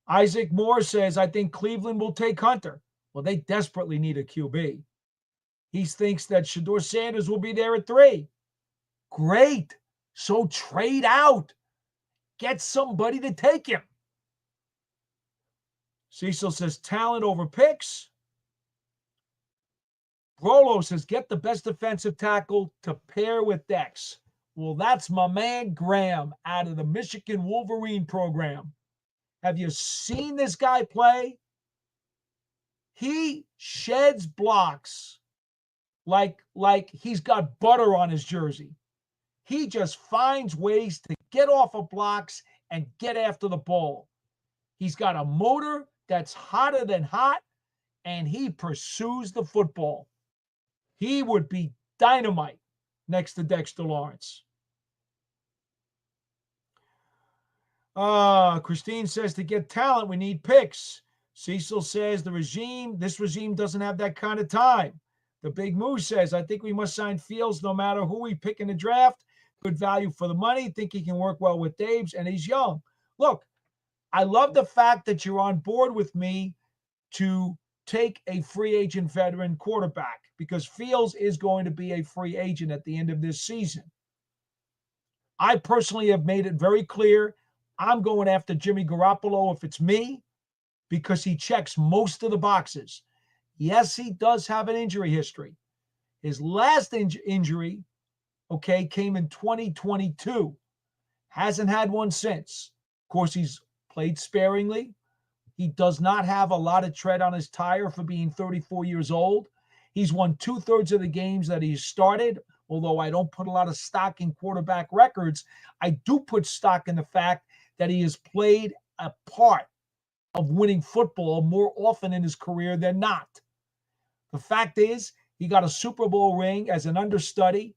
A: Isaac Moore says, I think Cleveland will take Hunter. Well, they desperately need a QB. He thinks that Shedeur Sanders will be there at 3. Great. So trade out. Get somebody to take him. Cecil says, talent over picks. Rolo says, get the best defensive tackle to pair with Dex. Well, that's my man Graham out of the Michigan Wolverine program. Have you seen this guy play? He sheds blocks like he's got butter on his jersey. He just finds ways to get off of blocks and get after the ball. He's got a motor that's hotter than hot, and he pursues the football. He would be dynamite next to Dexter Lawrence. Christine says, to get talent, we need picks. Cecil says, this regime doesn't have that kind of time. The Big Moose says, I think we must sign Fields no matter who we pick in the draft. Good value for the money. Think he can work well with Daves, and he's young. Look, I love the fact that you're on board with me to take a free agent veteran quarterback, because Fields is going to be a free agent at the end of this season. I personally have made it very clear I'm going after Jimmy Garoppolo if it's me, because he checks most of the boxes. Yes, he does have an injury history. His last injury, came in 2022. Hasn't had one since. Of course, he's played sparingly. He does not have a lot of tread on his tire for being 34 years old. He's won 2/3 of the games that he's started, although I don't put a lot of stock in quarterback records. I do put stock in the fact that he has played a part of winning football more often in his career than not. The fact is, he got a Super Bowl ring as an understudy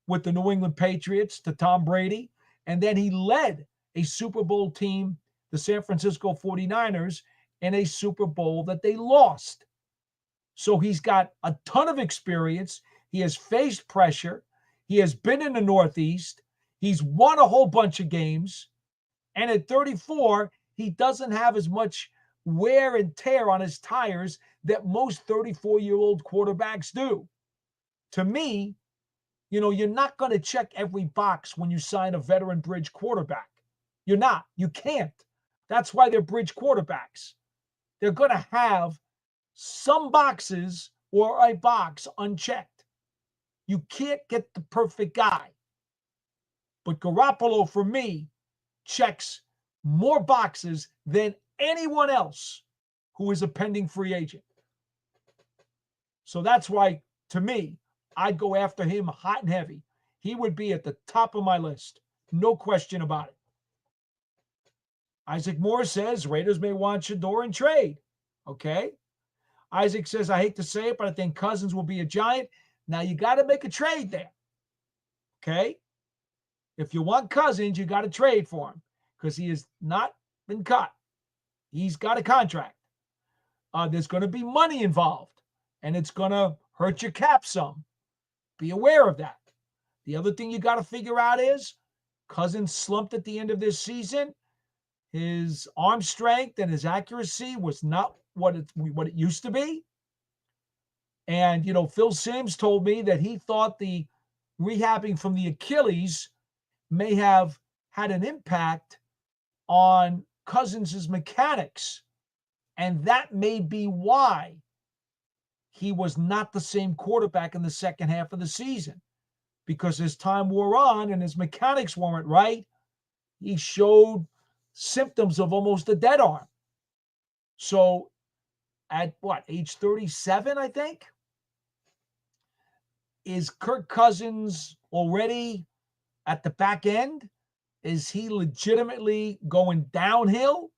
A: with the New England Patriots to Tom Brady, and then he led a Super Bowl team, the San Francisco 49ers, in a Super Bowl that they lost. So he's got a ton of experience. He has faced pressure. He has been in the Northeast. He's won a whole bunch of games. And at 34, he doesn't have as much wear and tear on his tires that most 34-year-old quarterbacks do. To me, you're not going to check every box when you sign a veteran bridge quarterback. You're not. You can't. That's why they're bridge quarterbacks. They're going to have some boxes or a box unchecked. You can't get the perfect guy. But Garoppolo, for me, checks more boxes than anyone else who is a pending free agent. So that's why, to me, I'd go after him hot and heavy. He would be at the top of my list. No question about it. Isaac Moore says Raiders may want Shedeur in trade. Okay. Isaac says, I hate to say it, but I think Cousins will be a Giant. Now you got to make a trade there. Okay. If you want Cousins, you got to trade for him because he has not been cut. He's got a contract. There's going to be money involved, and it's going to hurt your cap some. Be aware of that. The other thing you got to figure out is Cousins slumped at the end of this season. His arm strength and his accuracy was not what it used to be. And, Phil Simms told me that he thought the rehabbing from the Achilles may have had an impact on Cousins' mechanics. And that may be why he was not the same quarterback in the second half of the season, because as time wore on and his mechanics weren't right, he showed symptoms of almost a dead arm. So at age 37, I think? Is Kirk Cousins already at the back end? Is he legitimately going downhill?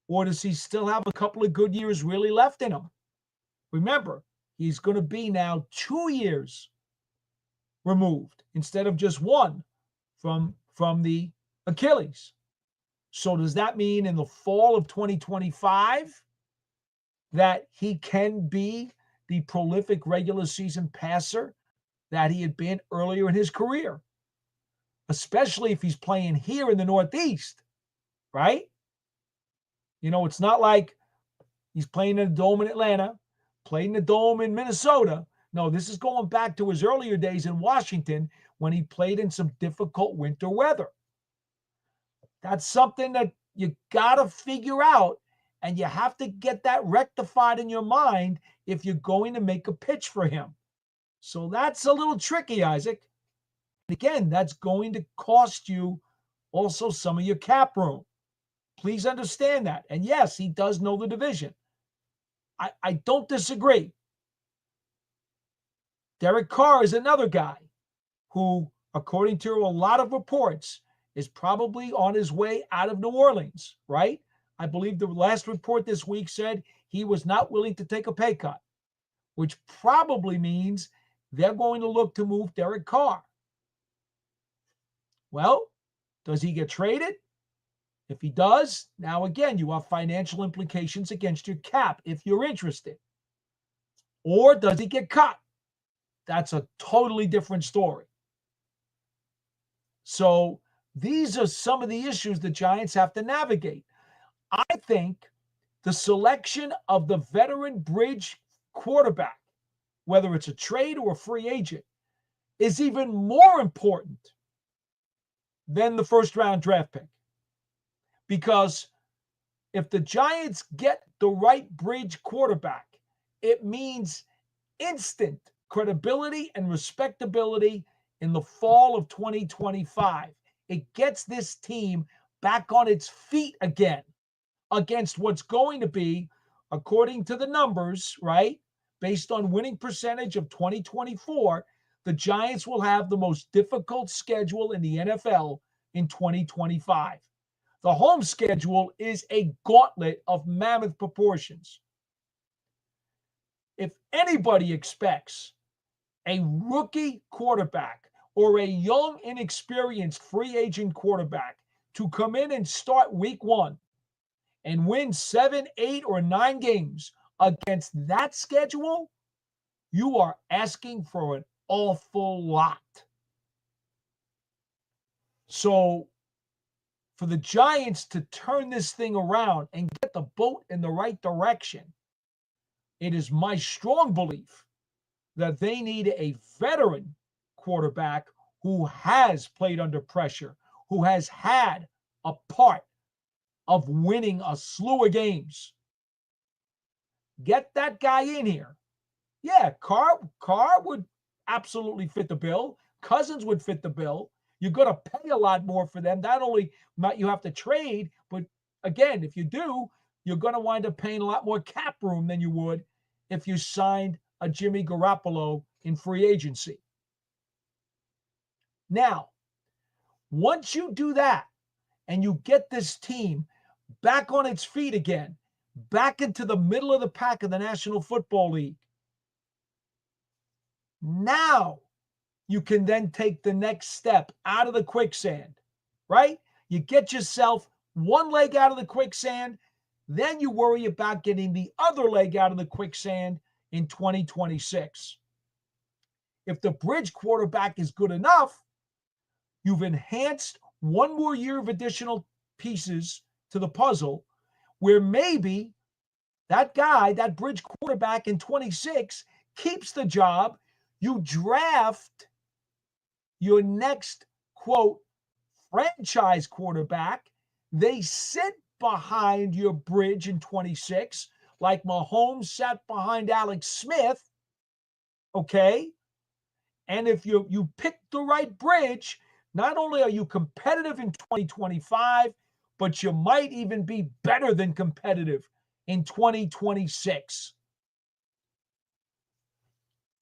A: Or does he still have a couple of good years really left in him? Remember, he's going to be now 2 years removed instead of just one from the Achilles. So does that mean in the fall of 2025 that he can be the prolific regular season passer that he had been earlier in his career? Especially if he's playing here in the Northeast, right? It's not like he's playing in a dome in Atlanta, playing in the dome in Minnesota. No, this is going back to his earlier days in Washington when he played in some difficult winter weather. That's something that you got to figure out, and you have to get that rectified in your mind if you're going to make a pitch for him. So that's a little tricky, Isaac. Again, that's going to cost you also some of your cap room. Please understand that. And yes, he does know the division. I don't disagree. Derek Carr is another guy who, according to a lot of reports, is probably on his way out of New Orleans, right? I believe the last report this week said he was not willing to take a pay cut, which probably means they're going to look to move Derek Carr. Well, does he get traded? If he does, now again, you have financial implications against your cap if you're interested. Or does he get cut? That's a totally different story. So these are some of the issues the Giants have to navigate. I think the selection of the veteran bridge quarterback, whether it's a trade or a free agent, is even more important than the first round draft pick. Because if the Giants get the right bridge quarterback, it means instant credibility and respectability in the fall of 2025. It gets this team back on its feet again against what's going to be, according to the numbers, right, based on winning percentage of 2024, the Giants will have the most difficult schedule in the NFL in 2025. The home schedule is a gauntlet of mammoth proportions. If anybody expects a rookie quarterback or a young, inexperienced free agent quarterback to come in and start week one and win 7, 8, or 9 games against that schedule, you are asking for an awful lot. So for the Giants to turn this thing around and get the boat in the right direction, it is my strong belief that they need a veteran quarterback who has played under pressure, who has had a part of winning a slew of games. Get that guy in here. Yeah, Carr would absolutely fit the bill. Cousins would fit the bill. You're going to pay a lot more for them. Not only might you have to trade, but again, if you do, you're going to wind up paying a lot more cap room than you would if you signed a Jimmy Garoppolo in free agency. Now, once you do that and you get this team back on its feet again, back into the middle of the pack of the National Football League, now you can then take the next step out of the quicksand, right? You get yourself one leg out of the quicksand, then you worry about getting the other leg out of the quicksand in 2026. If the bridge quarterback is good enough, you've enhanced one more year of additional pieces to the puzzle where maybe that guy, that bridge quarterback in 26, keeps the job. You draft your next, quote, franchise quarterback. They sit behind your bridge in 26, like Mahomes sat behind Alex Smith. Okay. And if you pick the right bridge, not only are you competitive in 2025, but you might even be better than competitive in 2026.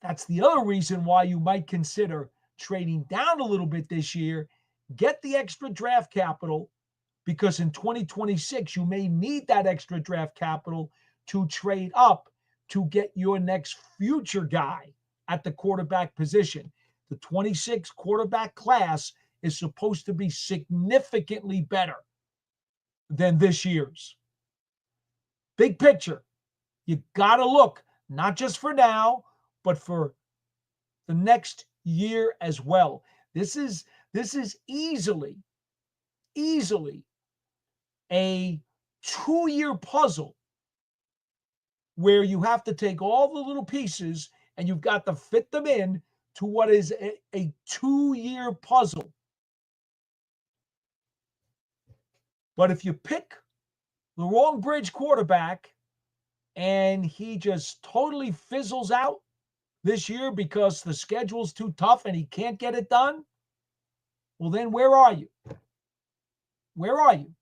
A: That's the other reason why you might consider trading down a little bit this year, get the extra draft capital, because in 2026, you may need that extra draft capital to trade up to get your next future guy at the quarterback position. The 26 quarterback class is supposed to be significantly better than this year's. Big picture, you got to look not just for now, but for the next year as well. This is easily a 2-year puzzle where you have to take all the little pieces and you've got to fit them in to what is a 2-year puzzle. But if you pick the wrong bridge quarterback and he just totally fizzles out this year because the schedule's too tough and he can't get it done, well, then where are you? Where are you?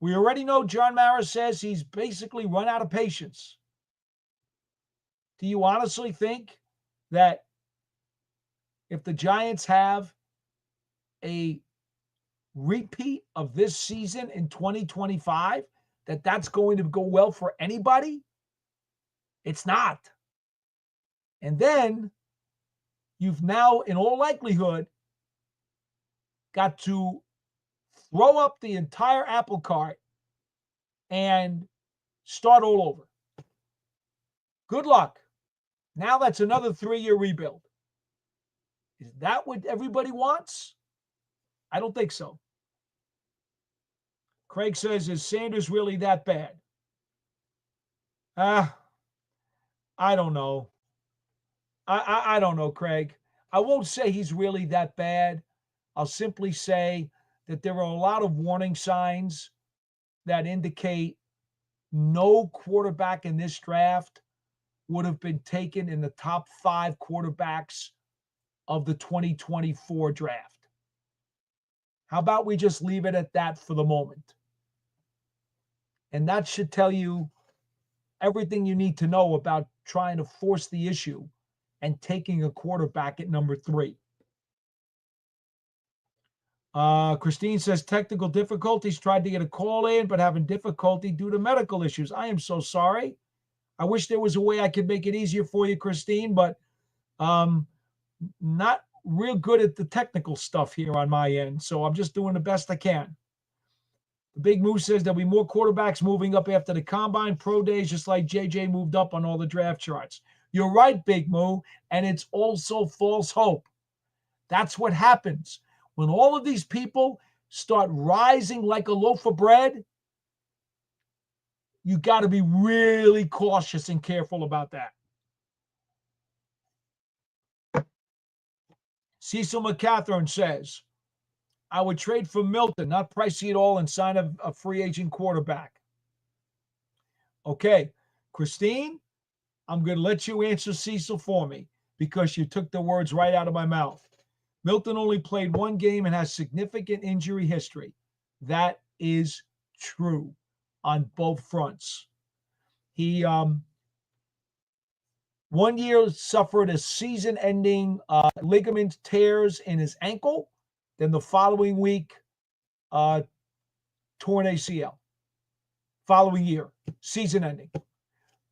A: We already know John Mara says he's basically run out of patience. Do you honestly think that if the Giants have a repeat of this season in 2025, that that's going to go well for anybody? It's not. And then you've now, in all likelihood, got to throw up the entire apple cart and start all over. Good luck. Now that's another 3-year rebuild. Is that what everybody wants? I don't think so. Craig says, is Sanders really that bad? I don't know. I don't know, Craig. I won't say he's really that bad. I'll simply say that there are a lot of warning signs that indicate no quarterback in this draft would have been taken in the top 5 quarterbacks of the 2024 draft. How about we just leave it at that for the moment? And that should tell you everything you need to know about trying to force the issue and taking a quarterback at number 3. Christine says technical difficulties, tried to get a call in, but having difficulty due to medical issues. I am so sorry. I wish there was a way I could make it easier for you, Christine, but not real good at the technical stuff here on my end. So I'm just doing the best I can. The Big Moose says there'll be more quarterbacks moving up after the combine pro days, just like JJ moved up on all the draft charts. You're right, Big Moo, and it's also false hope. That's what happens. When all of these people start rising like a loaf of bread, you got to be really cautious and careful about that. Cecil McCatherine says, I would trade for Milton, not pricey at all, and sign a free agent quarterback. Okay, Christine, I'm going to let you answer Cecil for me because you took the words right out of my mouth. Milton only played 1 game and has significant injury history. That is true on both fronts. He 1 year suffered a season-ending ligament tears in his ankle. Then the following week, torn ACL. Following year, season-ending.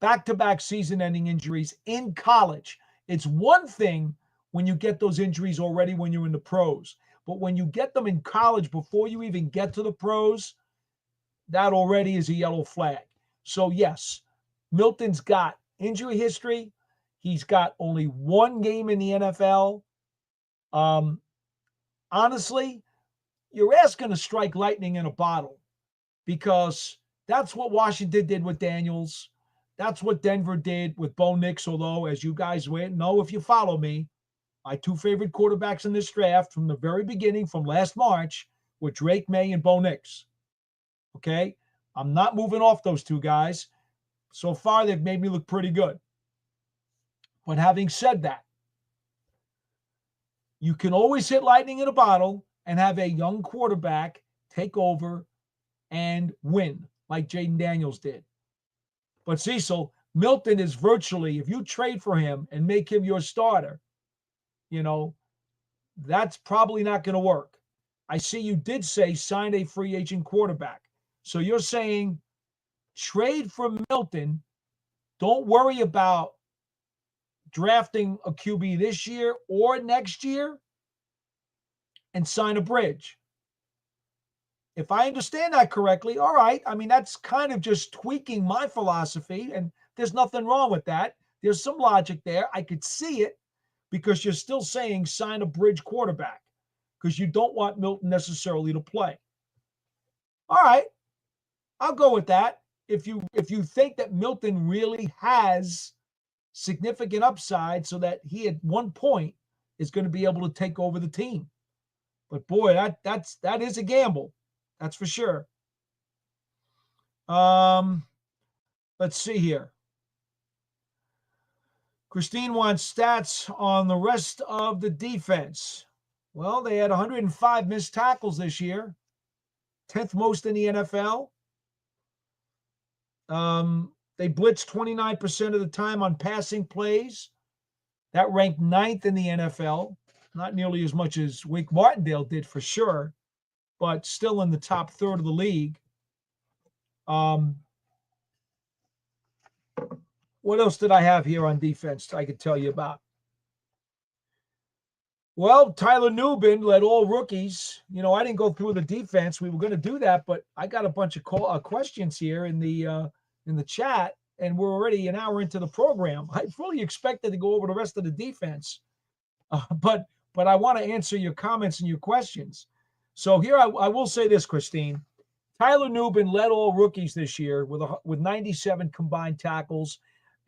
A: Back-to-back season-ending injuries in college. It's one thing when you get those injuries already when you're in the pros. But when you get them in college before you even get to the pros, that already is a yellow flag. So, yes, Milton's got injury history. He's got only 1 game in the NFL. Honestly, you're asking to strike lightning in a bottle because that's what Washington did with Daniels. That's what Denver did with Bo Nix, although, as you guys know, if you follow me, my two favorite quarterbacks in this draft from the very beginning, from last March, were Drake May and Bo Nix. Okay? I'm not moving off those two guys. So far, they've made me look pretty good. But having said that, you can always hit lightning in a bottle and have a young quarterback take over and win like Jaden Daniels did. But Cecil, Milton is virtually, if you trade for him and make him your starter, that's probably not going to work. I see you did say sign a free agent quarterback. So you're saying trade for Milton. Don't worry about drafting a QB this year or next year and sign a bridge. If I understand that correctly, all right. I mean, that's kind of just tweaking my philosophy, and there's nothing wrong with that. There's some logic there. I could see it because you're still saying sign a bridge quarterback because you don't want Milton necessarily to play. All right. I'll go with that. If you think that Milton really has significant upside so that he at one point is going to be able to take over the team. But boy, that is a gamble. That's for sure. Let's see here. Christine wants stats on the rest of the defense. Well, they had 105 missed tackles this year, 10th most in the NFL. They blitzed 29% of the time on passing plays. That ranked 9th in the NFL. Not nearly as much as Wake Martindale did for sure, but still in the top third of the league. What else did I have here on defense I could tell you about? Well, Tyler Nubin led all rookies. I didn't go through the defense. We were going to do that, but I got a bunch of questions here in the chat, and we're already an hour into the program. I fully expected to go over the rest of the defense, but I want to answer your comments and your questions. So here I will say this, Christine. Tyler Nubin led all rookies this year with 97 combined tackles,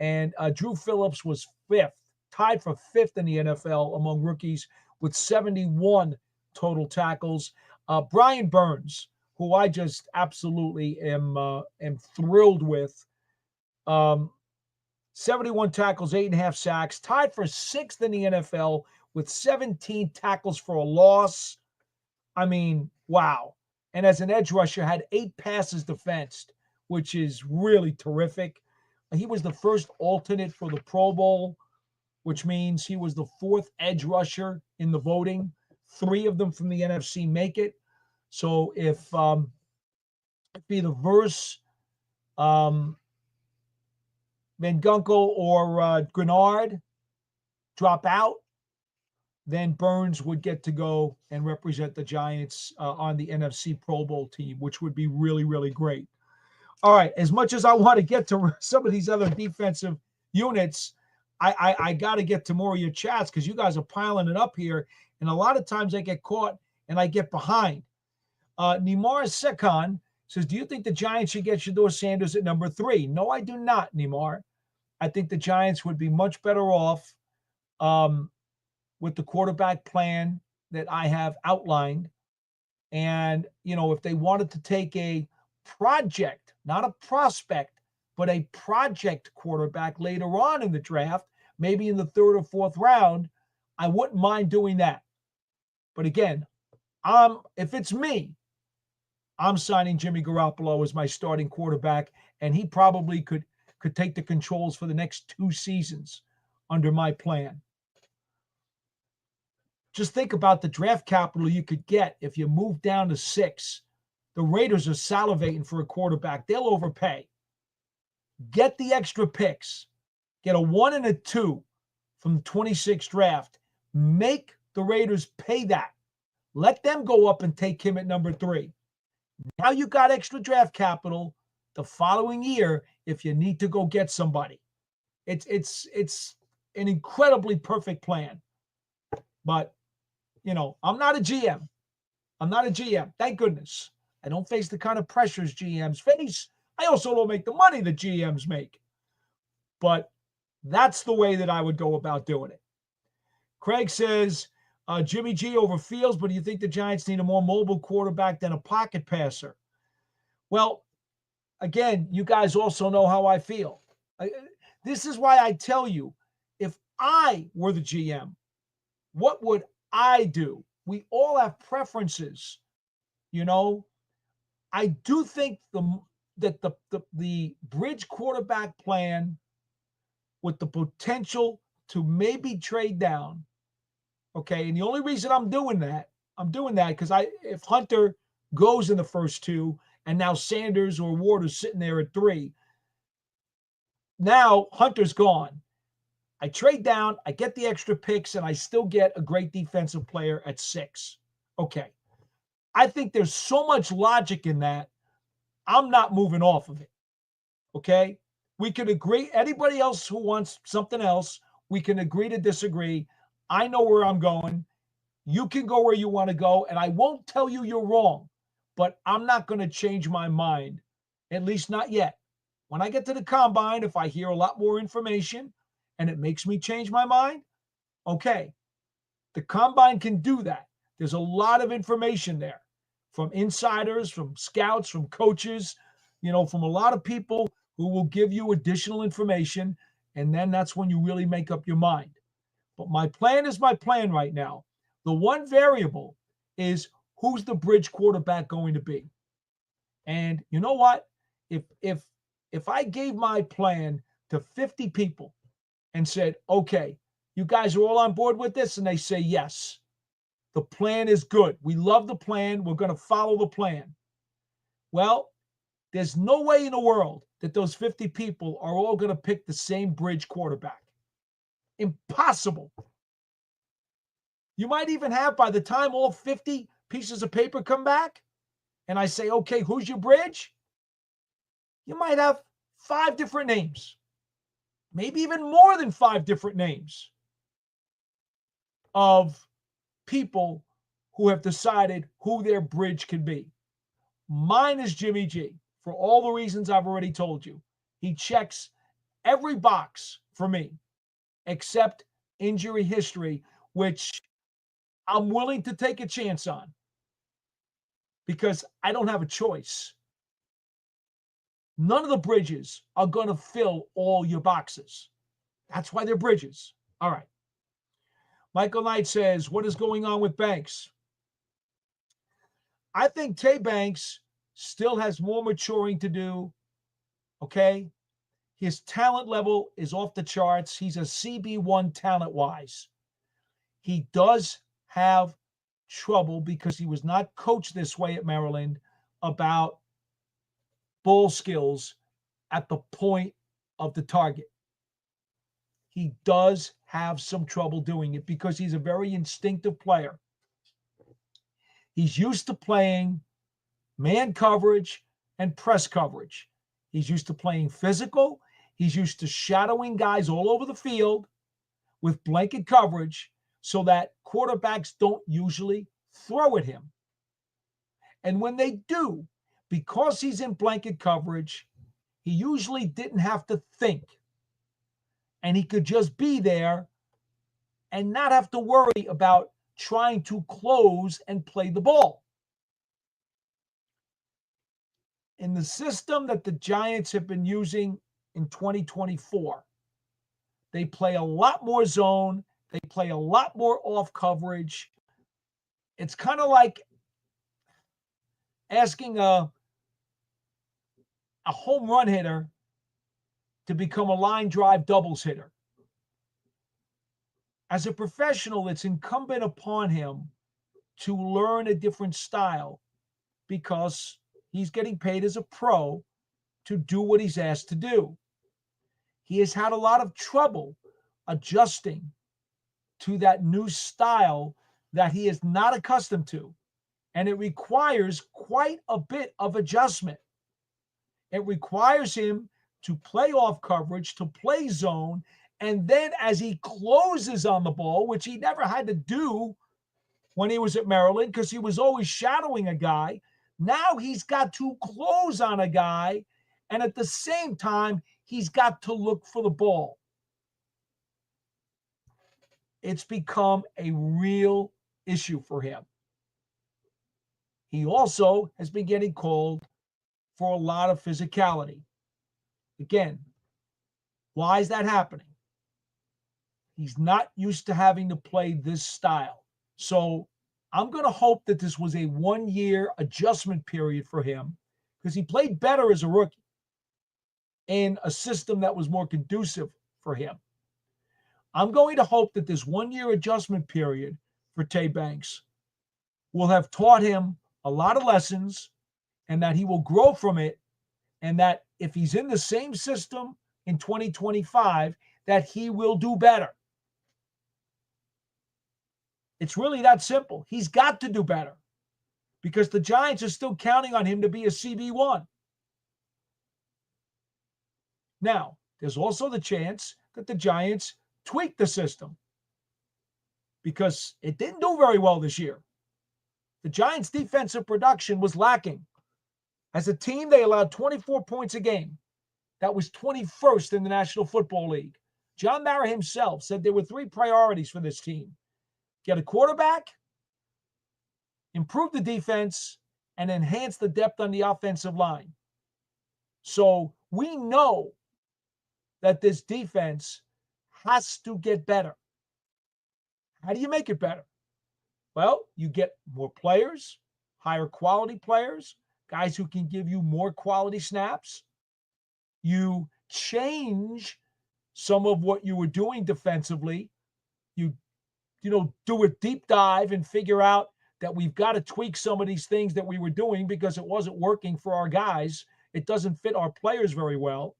A: and Drew Phillips was 5th, tied for 5th in the NFL among rookies with 71 total tackles. Brian Burns, who I just absolutely am thrilled with, 71 tackles, 8.5 sacks, tied for 6th in the NFL with 17 tackles for a loss. I mean, wow. And as an edge rusher, had 8 passes defensed, which is really terrific. He was the first alternate for the Pro Bowl, which means he was the 4th edge rusher in the voting. 3 of them from the NFC make it. So if either Verse, Van Gunkel, or Grenard drop out, then Burns would get to go and represent the Giants on the NFC Pro Bowl team, which would be really, really great. All right, as much as I want to get to some of these other defensive units, I got to get to more of your chats because you guys are piling it up here, and a lot of times I get caught and I get behind. Nimar Sekhan says, do you think the Giants should get Shedeur Sanders at number 3? No, I do not, Nimar. I think the Giants would be much better off with the quarterback plan that I have outlined. And, if they wanted to take a project, not a prospect, but a project quarterback later on in the draft, maybe in the 3rd or 4th round, I wouldn't mind doing that. But again, if it's me, I'm signing Jimmy Garoppolo as my starting quarterback, and he probably could take the controls for the next 2 seasons under my plan. Just think about the draft capital you could get if you move down to 6. The Raiders are salivating for a quarterback. They'll overpay. Get the extra picks. Get a 1 and a 2 from the 26th draft. Make the Raiders pay that. Let them go up and take him at number 3. Now you got extra draft capital the following year if you need to go get somebody. It's an incredibly perfect plan. But, I'm not a GM. I'm not a GM. Thank goodness. I don't face the kind of pressures GMs face. I also don't make the money that GMs make. But that's the way that I would go about doing it. Craig says, Jimmy G over Fields, but do you think the Giants need a more mobile quarterback than a pocket passer? Well, again, you guys also know how I feel. This is why I tell you, if I were the GM, what would I do? We all have preferences. You know, I do think the bridge quarterback plan with the potential to maybe trade down. Okay. And the only reason I'm doing that because if Hunter goes in the first two and now Sanders or Ward are sitting there at 3, now Hunter's gone. I trade down, I get the extra picks, and I still get a great defensive player at 6. Okay. I think there's so much logic in that. I'm not moving off of it. Okay. We can agree. Anybody else who wants something else, we can agree to disagree. I know where I'm going. You can go where you want to go, and I won't tell you you're wrong, but I'm not going to change my mind, at least not yet. When I get to the combine, if I hear a lot more information and it makes me change my mind, okay, the combine can do that. There's a lot of information there from insiders, from scouts, from coaches, from a lot of people who will give you additional information, and then that's when you really make up your mind. But my plan is my plan right now. The one variable is who's the bridge quarterback going to be. And you know what? If I gave my plan to 50 people and said, okay, you guys are all on board with this, and they say yes, the plan is good. We love the plan. We're going to follow the plan. Well, there's no way in the world that those 50 people are all going to pick the same bridge quarterback. Impossible. You might even have, by the time all 50 pieces of paper come back and I say, okay, who's your bridge? You might have 5 different names, maybe even more than 5 different names of people who have decided who their bridge can be. Mine is Jimmy G, for all the reasons I've already told you. He checks every box for me except injury history, which I'm willing to take a chance on because I don't have a choice. None of the bridges are going to fill all your boxes. That's why they're bridges. All right. Michael Knight says, what is going on with Banks? I think Tay Banks still has more maturing to do. Okay. His talent level is off the charts. He's a CB1 talent-wise. He does have trouble because he was not coached this way at Maryland about ball skills at the point of the target. He does have some trouble doing it because he's a very instinctive player. He's used to playing man coverage and press coverage. He's used to playing physical. He's used to shadowing guys all over the field with blanket coverage so that quarterbacks don't usually throw at him. And when they do, because he's in blanket coverage, he usually didn't have to think. And he could just be there and not have to worry about trying to close and play the ball. In the system that the Giants have been using in 2024, they play a lot more zone. They play a lot more off coverage. It's kind of like asking a home run hitter to become a line drive doubles hitter. As a professional, it's incumbent upon him to learn a different style because he's getting paid as a pro to do what he's asked to do. He has had a lot of trouble adjusting to that new style that he is not accustomed to. And it requires quite a bit of adjustment. It requires him to play off coverage, to play zone, and then as he closes on the ball, which he never had to do when he was at Maryland because he was always shadowing a guy. Now he's got to close on a guy, and at the same time, he's got to look for the ball. It's become a real issue for him. He also has been getting called for a lot of physicality. Again, why is that happening? He's not used to having to play this style. So I'm going to hope that this was a 1-year adjustment period for him because he played better as a rookie in a system that was more conducive for him. I'm going to hope that this 1-year adjustment period for Tay Banks will have taught him a lot of lessons and that he will grow from it, and that if he's in the same system in 2025, that he will do better. It's really that simple. He's got to do better because the Giants are still counting on him to be a CB1. Now, there's also the chance that the Giants tweak the system because it didn't do very well this year. The Giants' defensive production was lacking. As a team, they allowed 24 points a game. That was 21st in the National Football League. John Mara himself said there were 3 priorities for this team: get a quarterback, improve the defense, and enhance the depth on the offensive line. So we know that this defense has to get better. How do you make it better? Well, you get more players, higher quality players, guys who can give you more quality snaps. You change some of what you were doing defensively. You do a deep dive and figure out that we've got to tweak some of these things that we were doing because it wasn't working for our guys. It doesn't fit our players very well.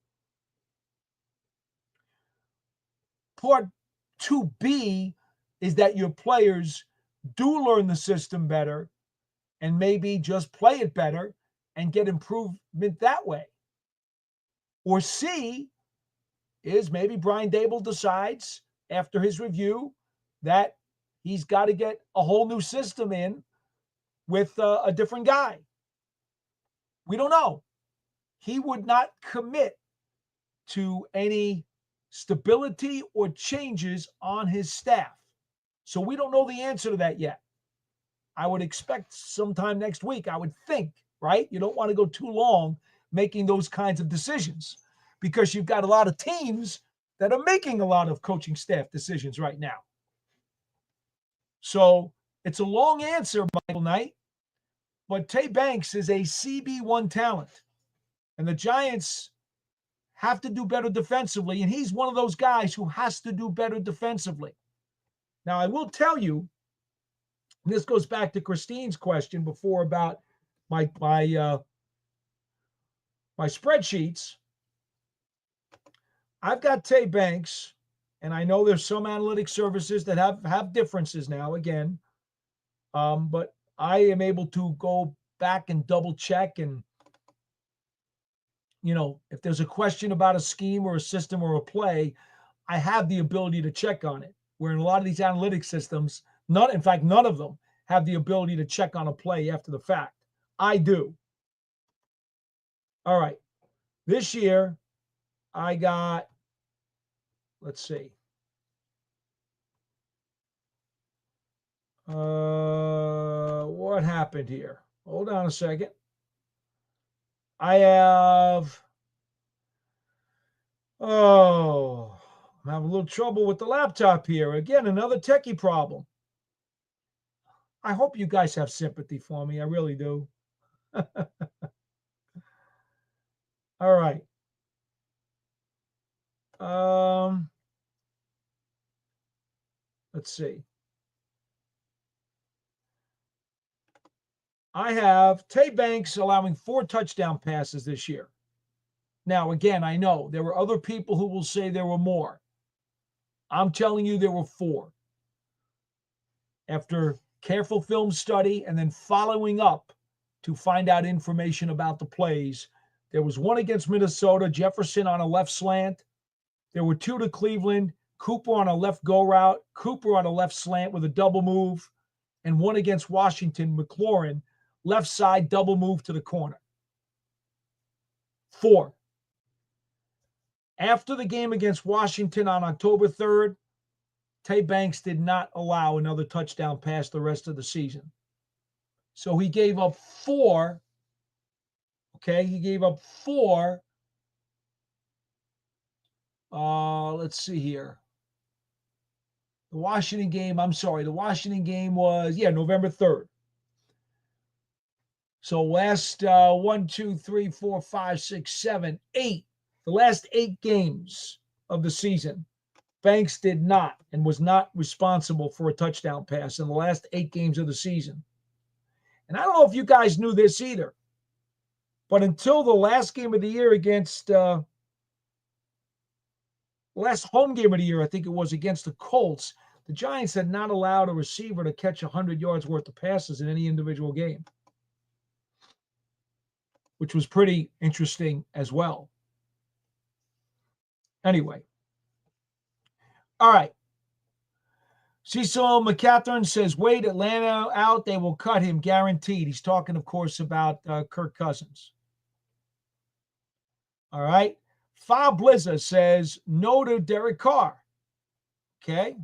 A: Part 2B is that your players do learn the system better and maybe just play it better and get improvement that way. Or C is maybe Brian Daboll decides after his review that he's got to get a whole new system in with a different guy. We don't know. He would not commit to any stability or changes on his staff. So we don't know the answer to that yet. I would expect sometime next week, I would think, right? You don't want to go too long making those kinds of decisions because you've got a lot of teams that are making a lot of coaching staff decisions right now. So it's a long answer, Michael Knight, but Tay Banks is a CB1 talent, and the Giants have to do better defensively, and he's one of those guys who has to do better defensively. Now, I will tell you, this goes back to Christine's question before about my spreadsheets. I've got Tay Banks, and I know there's some analytic services that have differences now again, but I am able to go back and double check, and if there's a question about a scheme or a system or a play, I have the ability to check on it. Where in a lot of these analytic systems, none of them have the ability to check on a play after the fact. I do. All right. This year, I got, let's see. What happened here? Hold on a second. I have, I'm having a little trouble with the laptop here. Again, another techie problem. I hope you guys have sympathy for me. I really do. All right. Let's see. I have Tay Banks allowing 4 touchdown passes this year. Now, again, I know there were other people who will say there were more. I'm telling you there were 4. After careful film study and then following up to find out information about the plays, there was 1 against Minnesota, Jefferson on a left slant. There were 2 to Cleveland, Cooper on a left go route, Cooper on a left slant with a double move. and one against Washington, McLaurin, left side double move to the corner. 4. After the game against Washington on October 3rd, Tay Banks did not allow another touchdown pass the rest of the season. So he gave up 4. Okay, he gave up 4. Let's see here. The Washington game was, November 3rd. So last 1, 2, 3, 4, 5, 6, 7, 8. The last 8 games of the season, Banks did not and was not responsible for a touchdown pass in the last 8 games of the season. And I don't know if you guys knew this either, but until the last game of the year against last home game of the year, I think it was against the Colts, the Giants had not allowed a receiver to catch 100 yards worth of passes in any individual game, which was pretty interesting as well. Anyway. All right. Cecil McCatherine says, wait, Atlanta out. They will cut him, guaranteed. He's talking, of course, about Kirk Cousins. All right. Fa Blizza says, no to Derek Carr. Okay.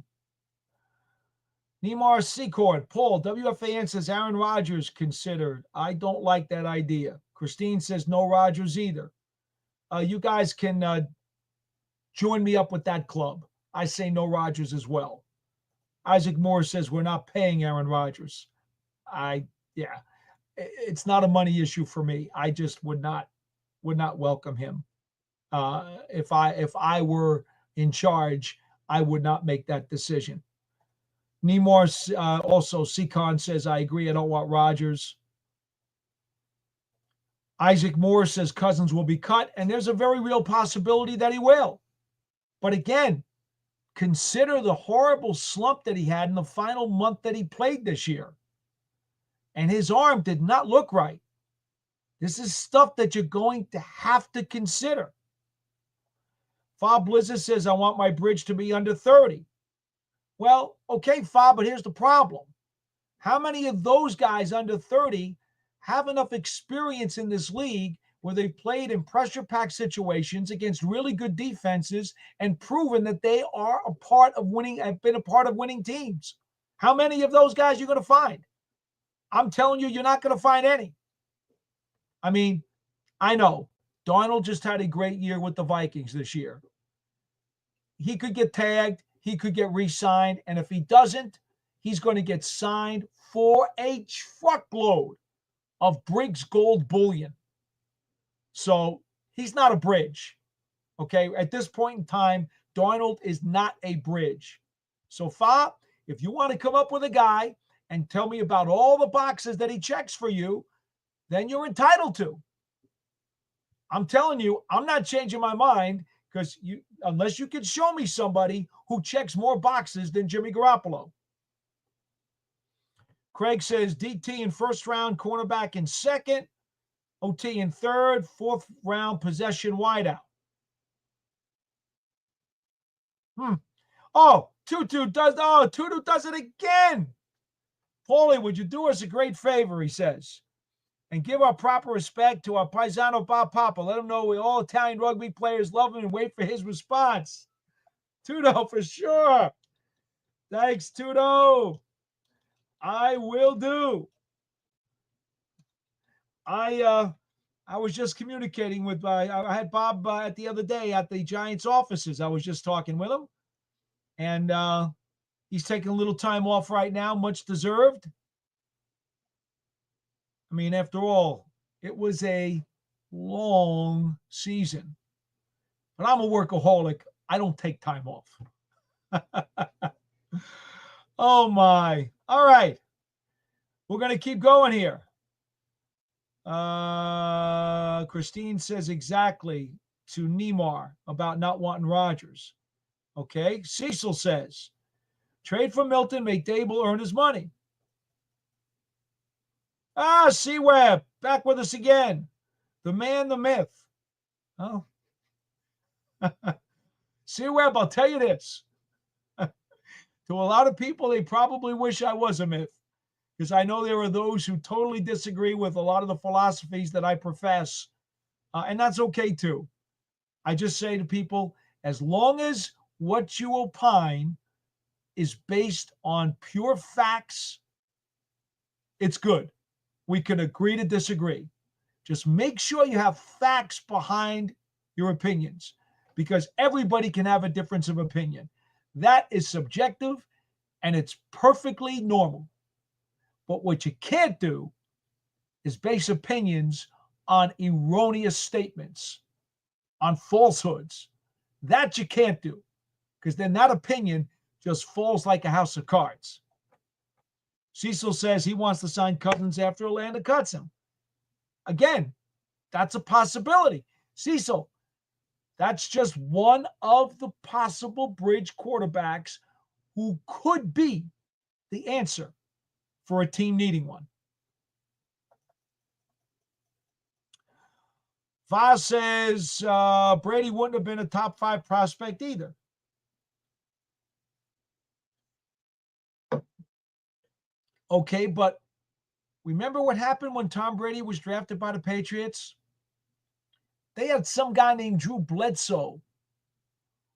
A: Neymar Secord, Paul, WFAN says Aaron Rodgers considered. I don't like that idea. Christine says no Rodgers either. You guys can join me up with that club. I say no Rodgers as well. Isaac Moore says we're not paying Aaron Rodgers. It's not a money issue for me. I just would not welcome him. If I were in charge, I would not make that decision. Neymar also, Seacon says, I agree. I don't want Rodgers. Isaac Moore says Cousins will be cut, and there's a very real possibility that he will. But again, consider the horrible slump that he had in the final month that he played this year. And his arm did not look right. This is stuff that you're going to have to consider. Fob Blizzard says, I want my bridge to be under 30. Well, okay, Fob, but here's the problem. How many of those guys under 30 have enough experience in this league where they've played in pressure-packed situations against really good defenses and proven that they are a part of winning, have been a part of winning teams? How many of those guys you're going to find? I'm telling you, you're not going to find any. I mean, I know Darnold just had a great year with the Vikings this year. He could get tagged. He could get re-signed. And if he doesn't, he's going to get signed for a truckload of Briggs gold bullion. So he's not a bridge. Okay. At this point in time, Darnold is not a bridge. So Fa, if you want to come up with a guy and tell me about all the boxes that he checks for you, then you're entitled to. I'm telling you, I'm not changing my mind because unless you can show me somebody who checks more boxes than Jimmy Garoppolo. Craig says DT in first round, cornerback in second, OT in third, fourth round possession wideout. Tutu does it again. Paulie, would you do us a great favor, he says, and give our proper respect to our paisano Bob Papa. Let him know we all Italian rugby players love him and wait for his response. Tudo, for sure. Thanks, Tudo. I will do. I was just communicating with I had Bob at the other day at the Giants offices. I was just talking with him, and he's taking a little time off right now, much deserved. I mean, after all, it was a long season, but I'm a workaholic. I don't take time off. Oh my. All right. We're going to keep going here. Christine says exactly to Neymar about not wanting Rodgers. Okay. Cecil says, trade for Milton, make Dable earn his money. C-Web, back with us again. The man, the myth. Oh. C-Web, I'll tell you this. To a lot of people, they probably wish I was a myth. because I know there are those who totally disagree with a lot of the philosophies that I profess, and that's okay too. I just say to people, as long as what you opine is based on pure facts, it's good. We can agree to disagree. Just make sure you have facts behind your opinions, because everybody can have a difference of opinion. That is subjective and it's perfectly normal. But what you can't do is base opinions on erroneous statements, on falsehoods. That you can't do, because then that opinion just falls like a house of cards. Cecil says he wants to sign Cousins after Atlanta cuts him. Again, that's a possibility. Cecil, that's just one of the possible bridge quarterbacks who could be the answer for a team needing one. Voss says Brady wouldn't have been a top 5 prospect either. Okay, but remember what happened when Tom Brady was drafted by the Patriots? They had some guy named Drew Bledsoe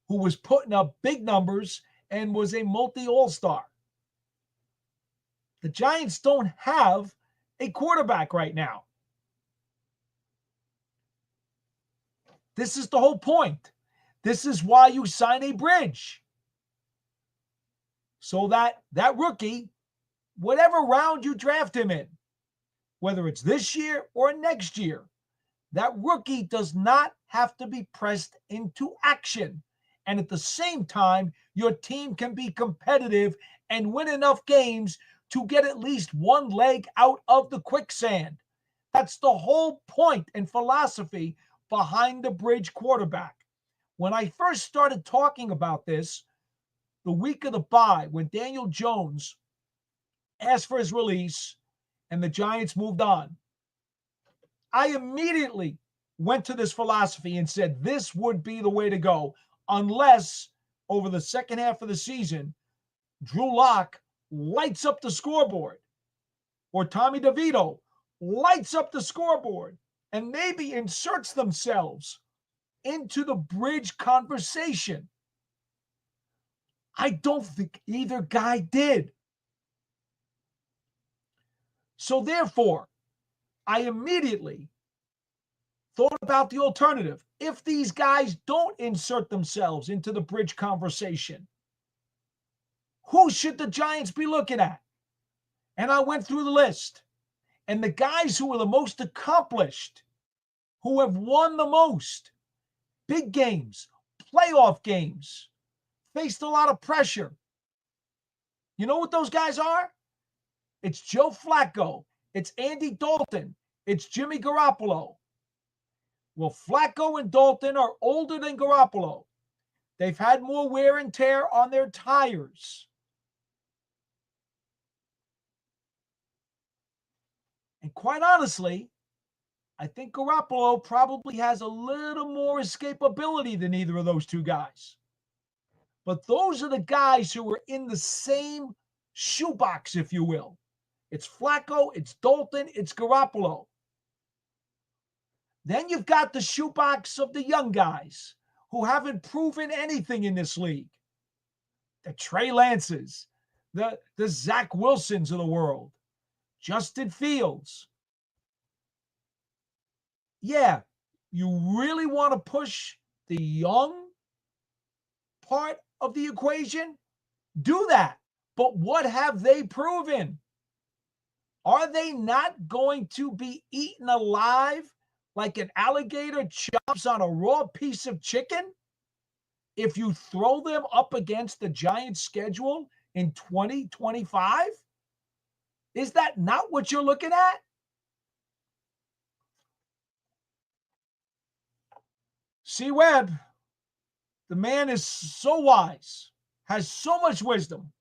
A: who was putting up big numbers and was a multi-all-star. The Giants don't have a quarterback right now. This is the whole point. This is why you sign a bridge. So that rookie, whatever round you draft him in, whether it's this year or next year, that rookie does not have to be pressed into action. And at the same time, your team can be competitive and win enough games to get at least one leg out of the quicksand. That's the whole point and philosophy behind the bridge quarterback. When I first started talking about this, the week of the bye, when Daniel Jones asked for his release and the Giants moved on, I immediately went to this philosophy and said this would be the way to go, unless over the second half of the season, Drew Lock lights up the scoreboard, or Tommy DeVito lights up the scoreboard and maybe inserts themselves into the bridge conversation. I don't think either guy did. So therefore, I immediately thought about the alternative. If these guys don't insert themselves into the bridge conversation, who should the Giants be looking at? And I went through the list. And the guys who are the most accomplished, who have won the most, big games, playoff games, faced a lot of pressure. You know what those guys are? It's Joe Flacco. It's Andy Dalton. It's Jimmy Garoppolo. Well, Flacco and Dalton are older than Garoppolo. They've had more wear and tear on their tires. And quite honestly, I think Garoppolo probably has a little more escapability than either of those two guys. But those are the guys who are in the same shoebox, if you will. It's Flacco, it's Dalton, it's Garoppolo. Then you've got the shoebox of the young guys who haven't proven anything in this league. The Trey Lances, the Zach Wilsons of the world, Justin Fields. Yeah, you really want to push the young part of the equation? Do that. But what have they proven? Are they not going to be eaten alive like an alligator chops on a raw piece of chicken if you throw them up against the Giants' schedule in 2025? Is that not what you're looking at? C. Webb, the man is so wise, has so much wisdom.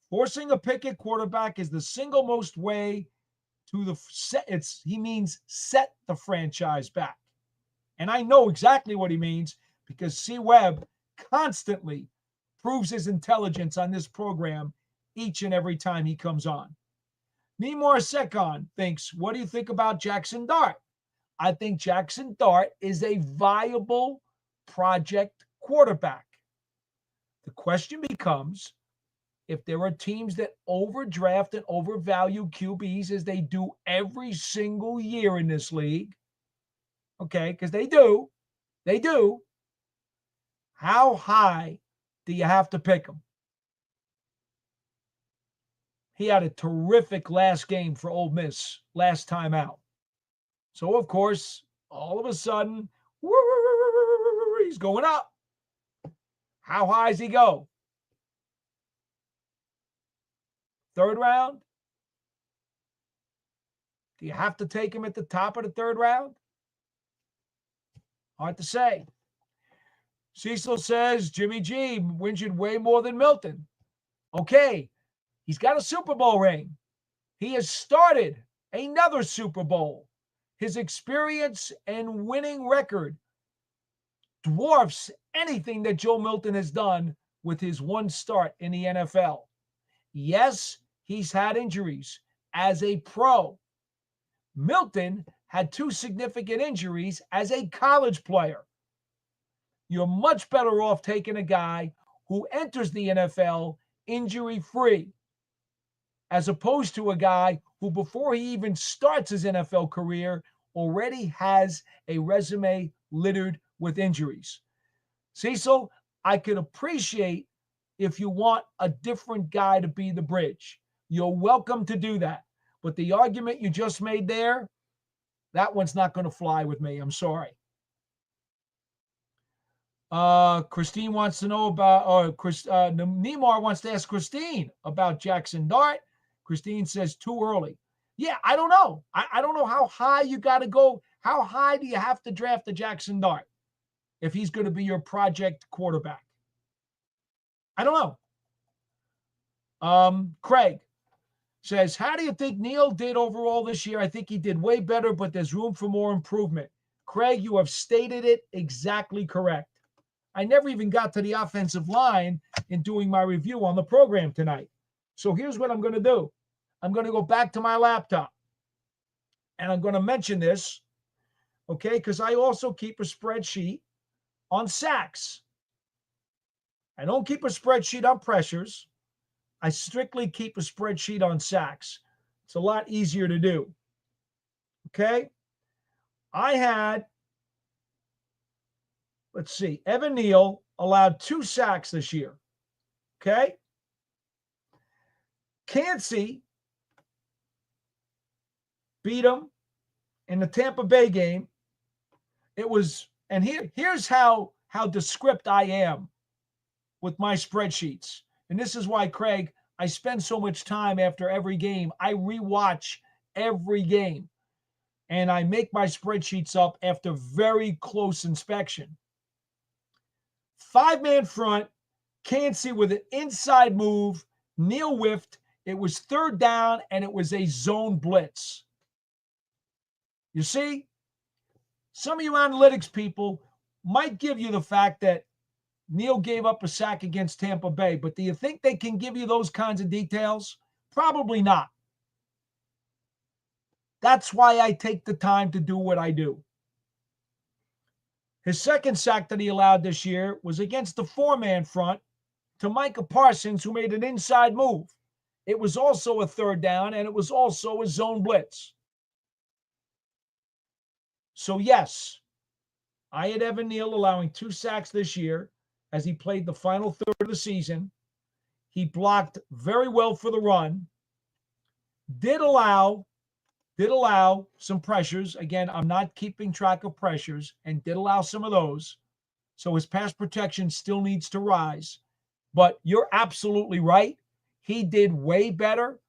A: Forcing a pick at quarterback is the single most way to the set. He means set the franchise back. And I know exactly what he means because C. Webb constantly proves his intelligence on this program each and every time he comes on. Nemar Sekon thinks, what do you think about Jackson Dart? I think Jackson Dart is a viable project quarterback. The question becomes, if there are teams that overdraft and overvalue QBs as they do every single year in this league, okay, because they do, how high do you have to pick them? He had a terrific last game for Ole Miss last time out. So, of course, all of a sudden, he's going up. How high does he go? Third round? Do you have to take him at the top of the third round? Hard to say. Cecil says Jimmy G wins you way more than Milton. Okay, he's got a Super Bowl ring. He has started another Super Bowl. His experience and winning record dwarfs anything that Joe Milton has done with his one start in the NFL. Yes, he's had injuries as a pro. Milton had 2 significant injuries as a college player. You're much better off taking a guy who enters the NFL injury-free as opposed to a guy who, before he even starts his NFL career, already has a resume littered with injuries. Cecil, I could appreciate if you want a different guy to be the bridge. You're welcome to do that. But the argument you just made there, that one's not going to fly with me. I'm sorry. Christine wants to know about, Nemar wants to ask Christine about Jackson Dart. Christine says too early. Yeah, I don't know. I don't know how high you got to go. How high do you have to draft the Jackson Dart if he's going to be your project quarterback? I don't know. Craig says, how do you think Neil did overall this year? I think he did way better, but there's room for more improvement. Craig, you have stated it exactly correct. I never even got to the offensive line in doing my review on the program tonight. So here's what I'm going to do. I'm going to go back to my laptop, and I'm going to mention this, okay, because I also keep a spreadsheet on sacks. I don't keep a spreadsheet on pressures. I strictly keep a spreadsheet on sacks. It's a lot easier to do. Okay? I had, let's see, Evan Neal allowed 2 sacks this year. Okay? Cansey beat him in the Tampa Bay game. It was, and here's how descript I am with my spreadsheets. And this is why, Craig, I spend so much time after every game. I rewatch every game. And I make my spreadsheets up after very close inspection. 5-man front, Cansey with an inside move. Neal whiffed. It was third down, and it was a zone blitz. You see, some of you analytics people might give you the fact that Neal gave up a sack against Tampa Bay, but do you think they can give you those kinds of details? Probably not. That's why I take the time to do what I do. His second sack that he allowed this year was against the 4-man front to Micah Parsons, who made an inside move. It was also a third down, and it was also a zone blitz. So, yes, I had Evan Neal allowing 2 sacks this year as he played the final third of the season. He blocked very well for the run. Did allow some pressures. Again, I'm not keeping track of pressures, and did allow some of those. So his pass protection still needs to rise. But you're absolutely right. He did way better.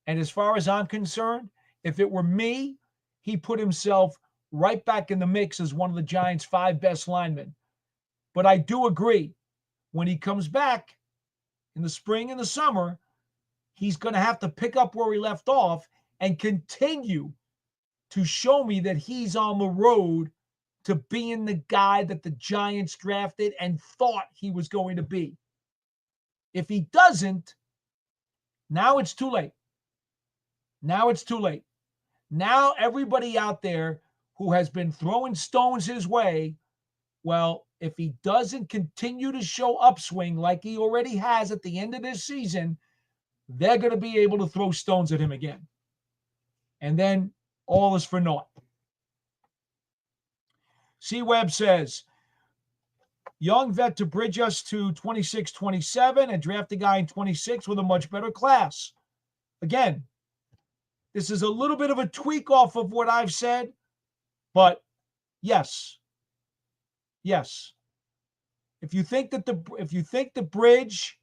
A: And as far as I'm concerned, if it were me, he put himself right back in the mix as one of the Giants' 5 best linemen. But I do agree, when he comes back in the spring and the summer, he's going to have to pick up where he left off and continue to show me that he's on the road to being the guy that the Giants drafted and thought he was going to be. If he doesn't, now it's too late. Now it's too late. Now everybody out there who has been throwing stones his way, well, if he doesn't continue to show upswing like he already has at the end of this season, they're going to be able to throw stones at him again. And then all is for naught. C. Webb says, young vet to bridge us to 26, 27 and draft a guy in 26 with a much better class. Again, this is a little bit of a tweak off of what I've said, but yes. If you think the bridge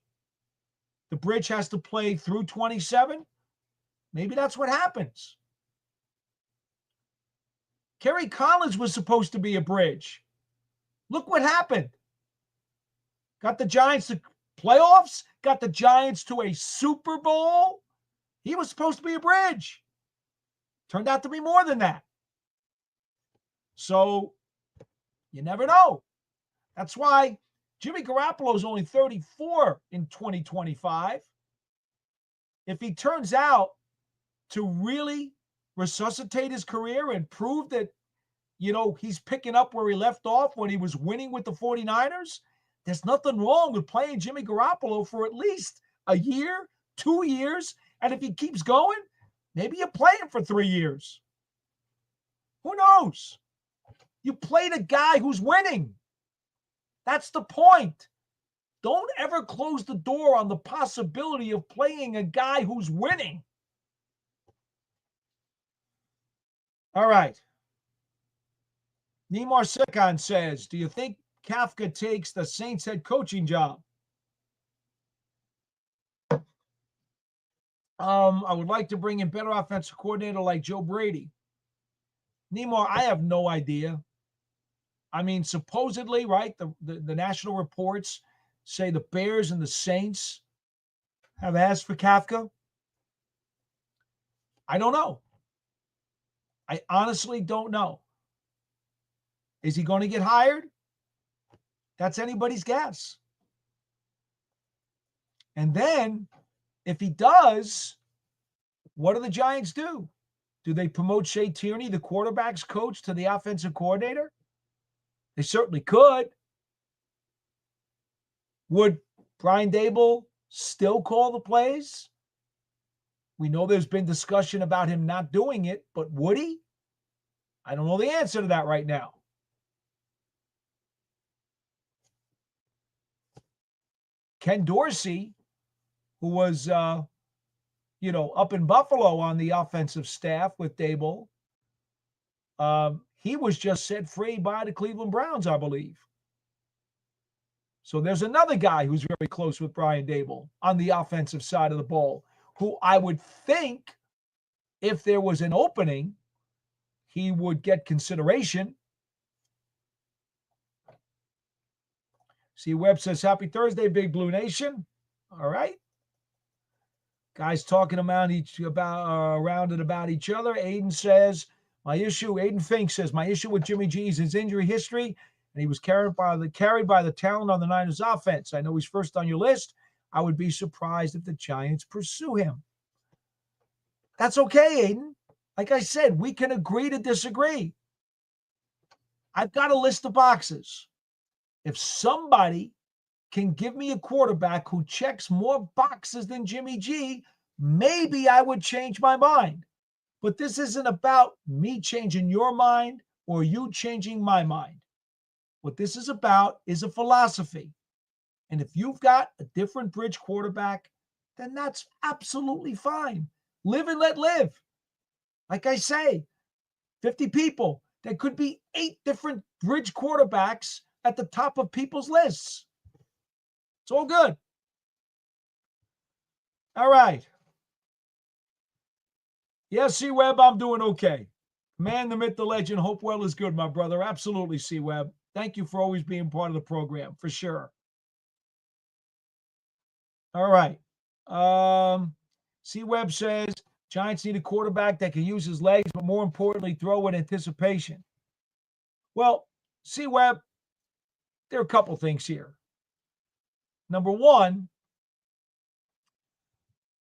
A: has to play through 27, maybe that's what happens. Kerry Collins was supposed to be a bridge. Look what happened. Got the Giants to playoffs, got the Giants to a Super Bowl. He was supposed to be a bridge. Turned out to be more than that. So you never know. That's why Jimmy Garoppolo is only 34 in 2025. If he turns out to really resuscitate his career and prove that, he's picking up where he left off when he was winning with the 49ers, there's nothing wrong with playing Jimmy Garoppolo for at least a year, 2 years. And if he keeps going, maybe you play him for 3 years. Who knows? You played a guy who's winning. That's the point. Don't ever close the door on the possibility of playing a guy who's winning. All right. Nemar Sekhan says, do you think Kafka takes the Saints head coaching job? I would like to bring in better offensive coordinator like Joe Brady. Nemar, I have no idea. I mean, supposedly, right, the national reports say the Bears and the Saints have asked for Kafka. I don't know. I honestly don't know. Is he going to get hired? That's anybody's guess. And then, if he does, what do the Giants do? Do they promote Shea Tierney, the quarterback's coach, to the offensive coordinator? They certainly could. Would Brian Daboll still call the plays? We know there's been discussion about him not doing it, but would he? I don't know the answer to that right now. Ken Dorsey, who was, up in Buffalo on the offensive staff with Daboll, he was just set free by the Cleveland Browns, I believe. So there's another guy who's very close with Brian Daboll on the offensive side of the ball, who I would think, if there was an opening, he would get consideration. See, Webb says, happy Thursday, Big Blue Nation. All right. Guys talking around each other. Aiden says, Aiden Fink says, my issue with Jimmy G is his injury history, and he was carried by the talent on the Niners offense. I know he's first on your list. I would be surprised if the Giants pursue him. That's okay, Aiden. Like I said, we can agree to disagree. I've got a list of boxes. If somebody can give me a quarterback who checks more boxes than Jimmy G, maybe I would change my mind. But this isn't about me changing your mind or you changing my mind. What this is about is a philosophy. And if you've got a different bridge quarterback, then that's absolutely fine. Live and let live. Like I say, 50 people. There could be 8 different bridge quarterbacks at the top of people's lists. It's all good. All right. Yeah, C-Web, I'm doing okay. Man, the myth, the legend, Hopewell is good, my brother. Absolutely, C-Web. Thank you for always being part of the program, for sure. All right. C-Web says, Giants need a quarterback that can use his legs, but more importantly, throw with anticipation. Well, C-Web, there are a couple things here. Number one,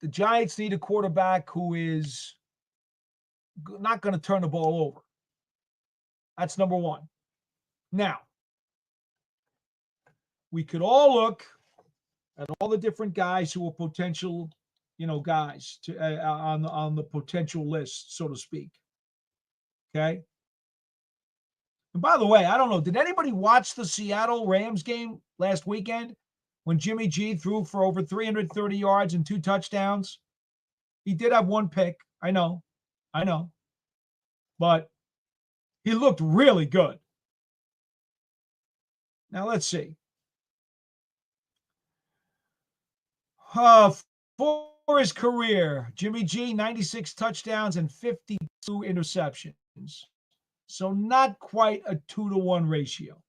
A: the Giants need a quarterback who is not going to turn the ball over. That's number one. Now, we could all look at all the different guys who are potential, guys to on the potential list, so to speak. Okay. And by the way, I don't know, did anybody watch the Seattle Rams game last weekend when Jimmy G threw for over 330 yards and 2 touchdowns? He did have 1 pick. I know. But he looked really good. Now let's see. For his career, Jimmy G, 96 touchdowns and 52 interceptions. So not quite a 2-to-1 ratio.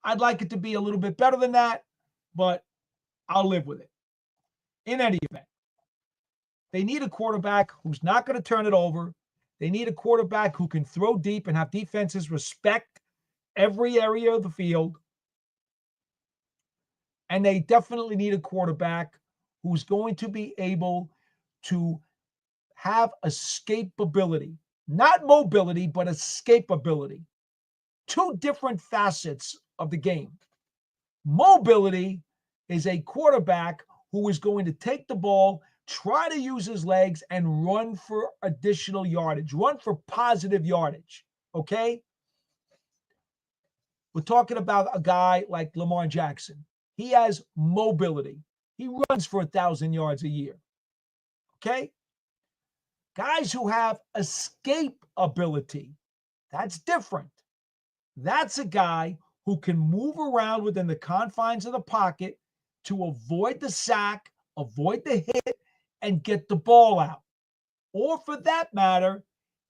A: I'd like it to be a little bit better than that, but I'll live with it. In any event, they need a quarterback who's not going to turn it over. They need a quarterback who can throw deep and have defenses respect every area of the field. And they definitely need a quarterback who's going to be able to have escapability, not mobility, but escapability. 2 different facets of the game. Mobility is a quarterback who is going to take the ball, try to use his legs, and run for additional yardage, run for positive yardage. Okay? We're talking about a guy like Lamar Jackson. He has mobility. He runs for 1,000 yards a year. Okay? Guys who have escape ability, that's different. That's a guy who can move around within the confines of the pocket to avoid the sack, avoid the hit, and get the ball out. Or for that matter,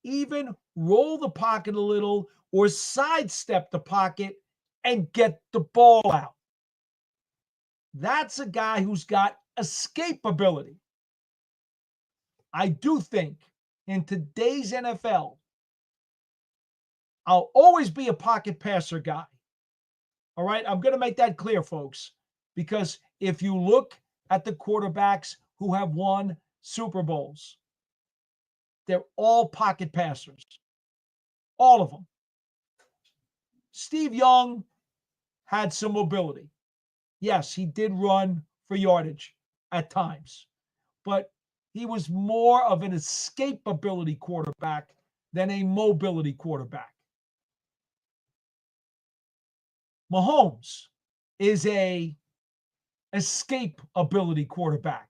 A: even roll the pocket a little or sidestep the pocket and get the ball out. That's a guy who's got escapability. I do think in today's NFL, I'll always be a pocket passer guy. All right? I'm going to make that clear, folks, because if you look at the quarterbacks who have won Super Bowls, they're all pocket passers. All of them. Steve Young had some mobility. Yes, he did run for yardage at times, but he was more of an escapability quarterback than a mobility quarterback. Mahomes is a escapability quarterback.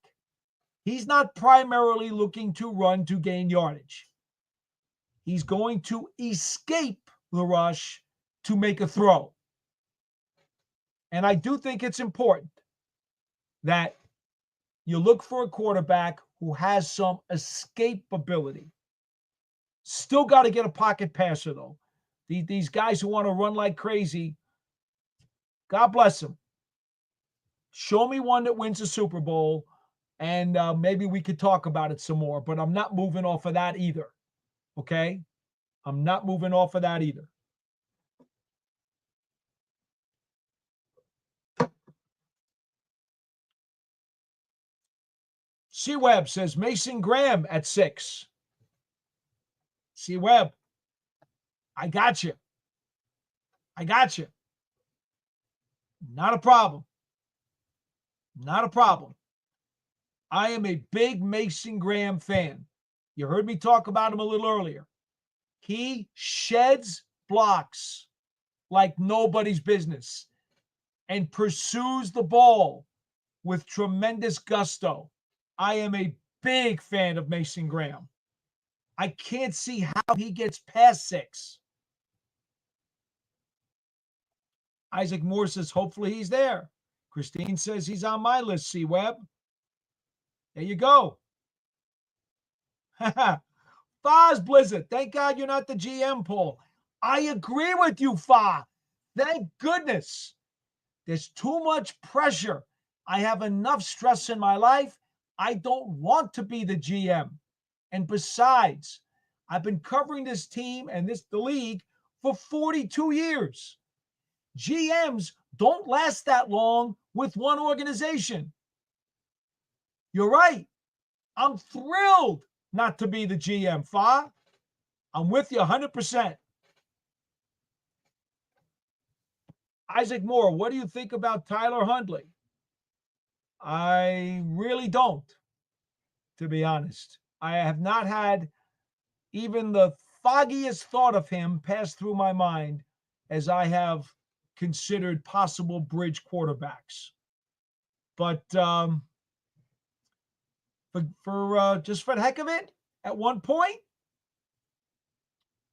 A: He's not primarily looking to run to gain yardage. He's going to escape the rush to make a throw. And I do think it's important that you look for a quarterback who has some escapability. Still got to get a pocket passer, though. These guys who want to run like crazy, God bless them. Show me one that wins a Super Bowl, and maybe we could talk about it some more. But I'm not moving off of that either. Okay? I'm not moving off of that either. C. Webb says Mason Graham at 6. C. Webb, I got you. Not a problem. Not a problem. I am a big Mason Graham fan. You heard me talk about him a little earlier. He sheds blocks like nobody's business and pursues the ball with tremendous gusto. I am a big fan of Mason Graham. I can't see how he gets past 6. Isaac Moore says, hopefully he's there. Christine says he's on my list, C. Webb. There you go. Faz Blizzard. Thank God you're not the GM, Paul. I agree with you, Fa. Thank goodness. There's too much pressure. I have enough stress in my life. I don't want to be the GM. And besides, I've been covering this team and the league for 42 years. GMs don't last that long with one organization. You're right. I'm thrilled not to be the GM. Fa, I'm with you 100%. Isaac Moore, what do you think about Tyler Huntley? I really don't, to be honest. I have not had even the foggiest thought of him pass through my mind as I have considered possible bridge quarterbacks. But for just for the heck of it, at one point,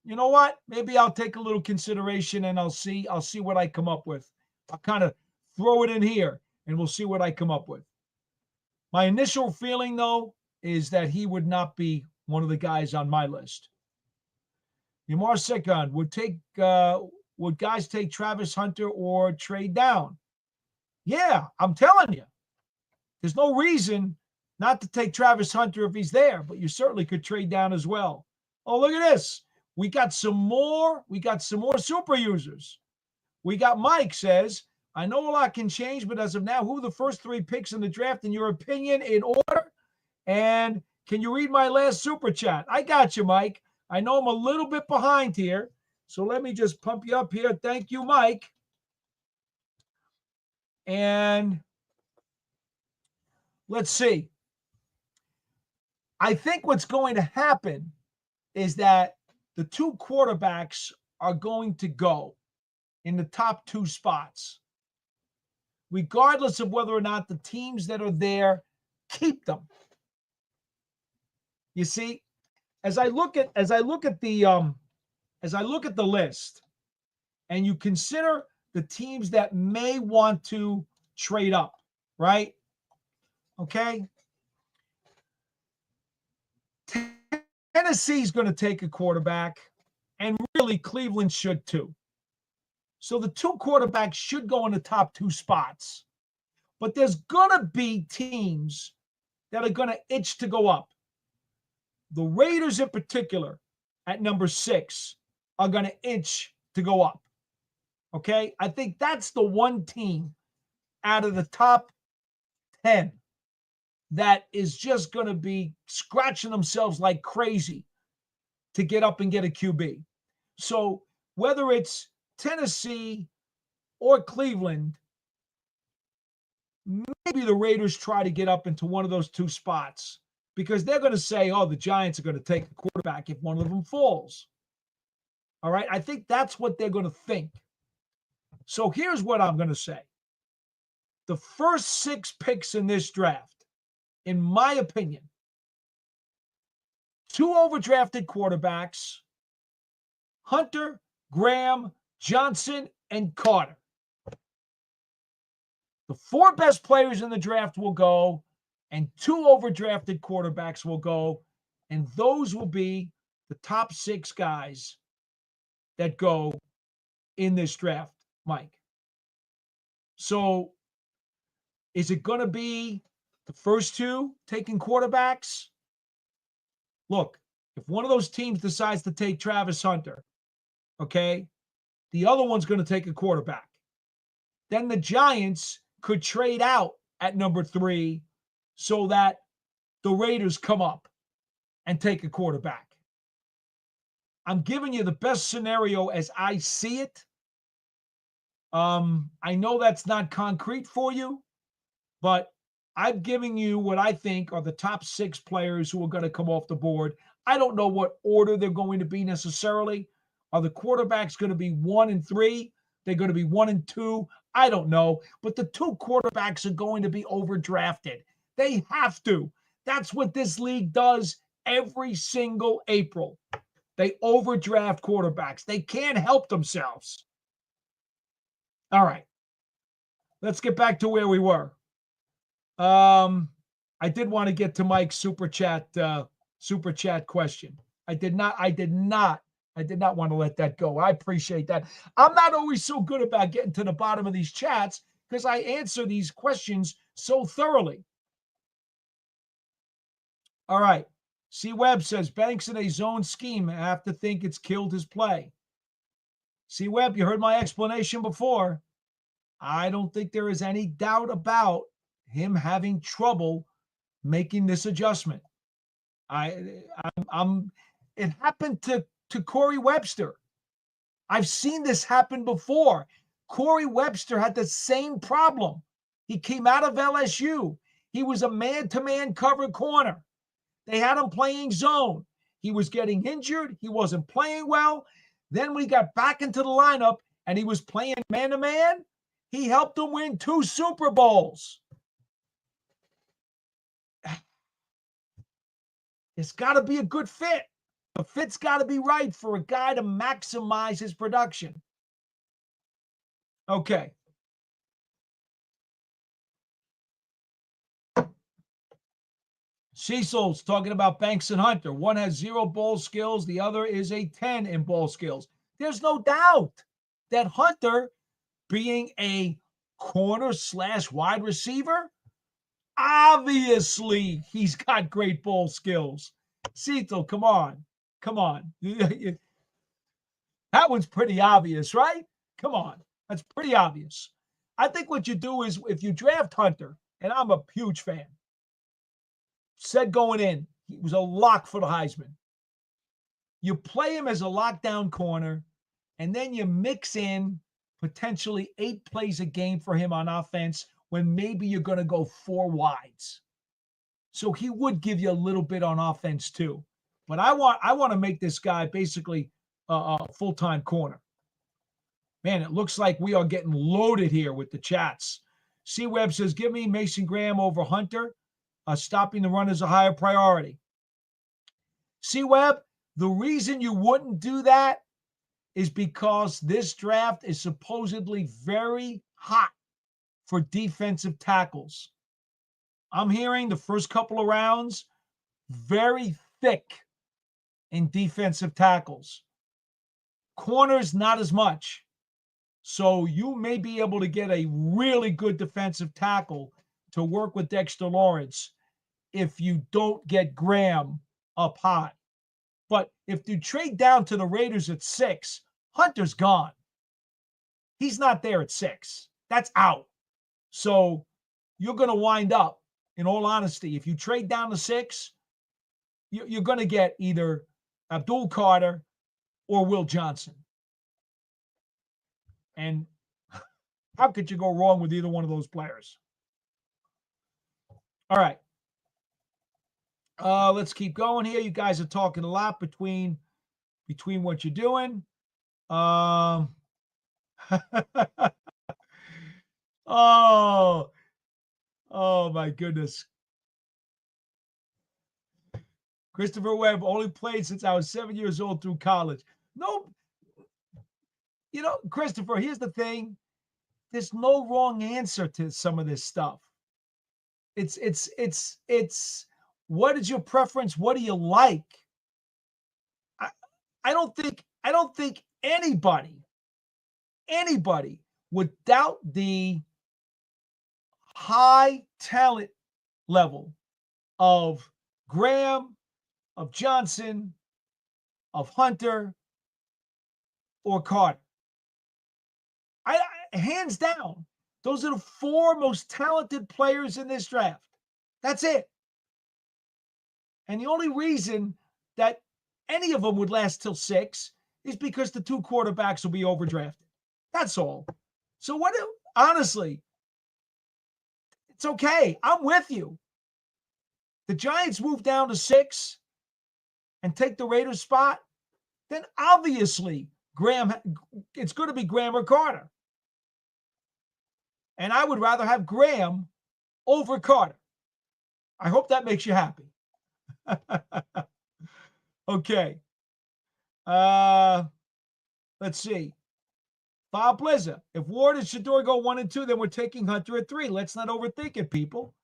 A: you know what? Maybe I'll take a little consideration and I'll see what I come up with. I'll kind of throw it in here and we'll see what I come up with. My initial feeling, though, is that he would not be one of the guys on my list. Yamar Sekon, would guys take Travis Hunter or trade down? Yeah, I'm telling you. There's no reason not to take Travis Hunter if he's there, but you certainly could trade down as well. Oh, look at this. We got some more super users. We got Mike says, I know a lot can change, but as of now, who are the first 3 picks in the draft in your opinion in order? And can you read my last super chat? I got you, Mike. I know I'm a little bit behind here, so let me just pump you up here. Thank you, Mike. And let's see. I think what's going to happen is that the 2 quarterbacks are going to go in the top 2 spots, regardless of whether or not the teams that are there keep them. You see, as I look at the list, and you consider the teams that may want to trade up, right? Okay. Tennessee's going to take a quarterback, and really Cleveland should too. So the 2 quarterbacks should go in the top 2 spots. But there's going to be teams that are going to itch to go up. The Raiders in particular at number 6 are going to itch to go up. Okay? I think that's the one team out of the top 10 that is just going to be scratching themselves like crazy to get up and get a QB. So whether it's Tennessee or Cleveland, maybe the Raiders try to get up into one of those 2 spots because they're going to say, oh, the Giants are going to take a quarterback if one of them falls. All right? I think that's what they're going to think. So here's what I'm going to say. The first 6 picks in this draft, in my opinion, 2 overdrafted quarterbacks, Hunter, Graham, Johnson, and Carter. The 4 best players in the draft will go, and 2 overdrafted quarterbacks will go, and those will be the top 6 guys that go in this draft, Mike. So is it going to be the first 2 taking quarterbacks? Look, if one of those teams decides to take Travis Hunter, okay, the other one's going to take a quarterback. Then the Giants could trade out at number 3 so that the Raiders come up and take a quarterback. I'm giving you the best scenario as I see it. I know that's not concrete for you, but I'm giving you what I think are the top 6 players who are going to come off the board. I don't know what order they're going to be necessarily. Are the quarterbacks going to be 1 and 3? They're going to be 1 and 2? I don't know. But the 2 quarterbacks are going to be overdrafted. They have to. That's what this league does every single April. They overdraft quarterbacks. They can't help themselves. All right. Let's get back to where we were. I did want to get to Mike's super chat question. I did not want to let that go. I appreciate that. I'm not always so good about getting to the bottom of these chats because I answer these questions so thoroughly. All right. C. Webb says, Banks in a zone scheme. I have to think it's killed his play. C. Webb, you heard my explanation before. I don't think there is any doubt about him having trouble making this adjustment. I'm it happened to Corey Webster. I've seen this happen before. Corey Webster had the same problem. He came out of LSU. He was a man-to-man cover corner. They had him playing zone. He was getting injured. He wasn't playing well. Then we got back into the lineup and he was playing man-to-man. He helped them win 2 Super Bowls. It's got to be a good fit. The fit's got to be right for a guy to maximize his production. Okay. Cecil's talking about Banks and Hunter. One has 0 ball skills. The other is a 10 in ball skills. There's no doubt that Hunter, being a corner / wide receiver, obviously he's got great ball skills. Cecil, come on. Come on. That one's pretty obvious, right? Come on. That's pretty obvious. I think what you do is if you draft Hunter, and I'm a huge fan, said going in, he was a lock for the Heisman. You play him as a lockdown corner, and then you mix in potentially 8 plays a game for him on offense when maybe you're going to go 4 wides. So he would give you a little bit on offense too. But I want to make this guy basically a full-time corner. Man, it looks like we are getting loaded here with the chats. C. Webb says, give me Mason Graham over Hunter. Stopping the run is a higher priority. C. Webb, the reason you wouldn't do that is because this draft is supposedly very hot for defensive tackles. I'm hearing the first couple of rounds, very thick in defensive tackles. Corners, not as much. So you may be able to get a really good defensive tackle to work with Dexter Lawrence if you don't get Graham up high. But if you trade down to the Raiders at 6, Hunter's gone. He's not there at 6. That's out. So you're going to wind up, in all honesty, if you trade down to 6, you're going to get either Abdul Carter or Will Johnson. And how could you go wrong with either one of those players? All right. Let's keep going here. You guys are talking a lot between what you're doing. Oh my goodness. Christopher Webb only played since I was 7 years old through college. No, Christopher, here's the thing. There's no wrong answer to some of this stuff. It's what is your preference? What do you like? I don't think anybody would doubt the high talent level of Graham, of Johnson, of Hunter, or Carter. I hands down, those are the 4 most talented players in this draft. That's it. And the only reason that any of them would last till 6 is because the 2 quarterbacks will be overdrafted. That's all. So honestly, it's okay. I'm with you. The Giants move down to 6 and take the Raiders spot, then obviously it's going to be Graham or Carter. And I would rather have Graham over Carter. I hope that makes you happy. Okay. Let's see. Bob Blizza. If Ward and Shador go 1 and 2, then we're taking Hunter at 3. Let's not overthink it, people.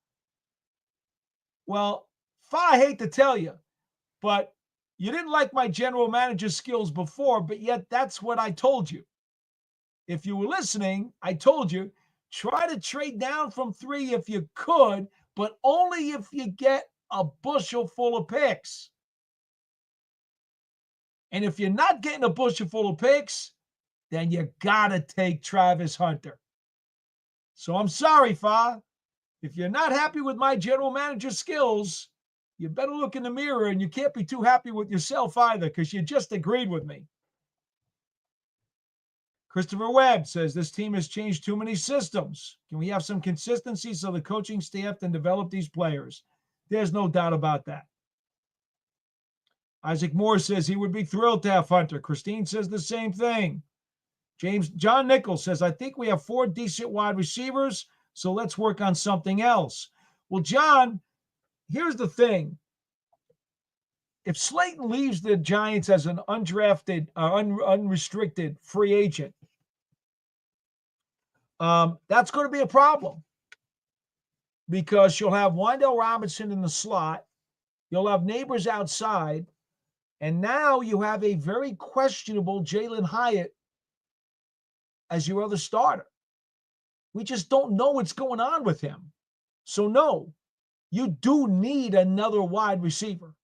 A: Well, I hate to tell you, but you didn't like my general manager skills before, but yet that's what I told you. If you were listening, I told you, try to trade down from 3 if you could, but only if you get a bushel full of picks. And if you're not getting a bushel full of picks, then you got to take Travis Hunter. So I'm sorry, Fa. If you're not happy with my general manager skills, you better look in the mirror, and you can't be too happy with yourself either, because you just agreed with me. Christopher Webb says this team has changed too many systems. Can we have some consistency so the coaching staff can develop these players? There's no doubt about that. Isaac Moore says he would be thrilled to have Hunter. Christine says the same thing. John Nichols says, I think we have 4 decent wide receivers, so let's work on something else. Well, John, here's the thing. If Slayton leaves the Giants as an undrafted, unrestricted free agent, that's going to be a problem, because you'll have Wan'Dale Robinson in the slot, you'll have Neighbors outside, and now you have a very questionable Jalen Hyatt as your other starter. We just don't know what's going on with him. So, no, you do need another wide receiver.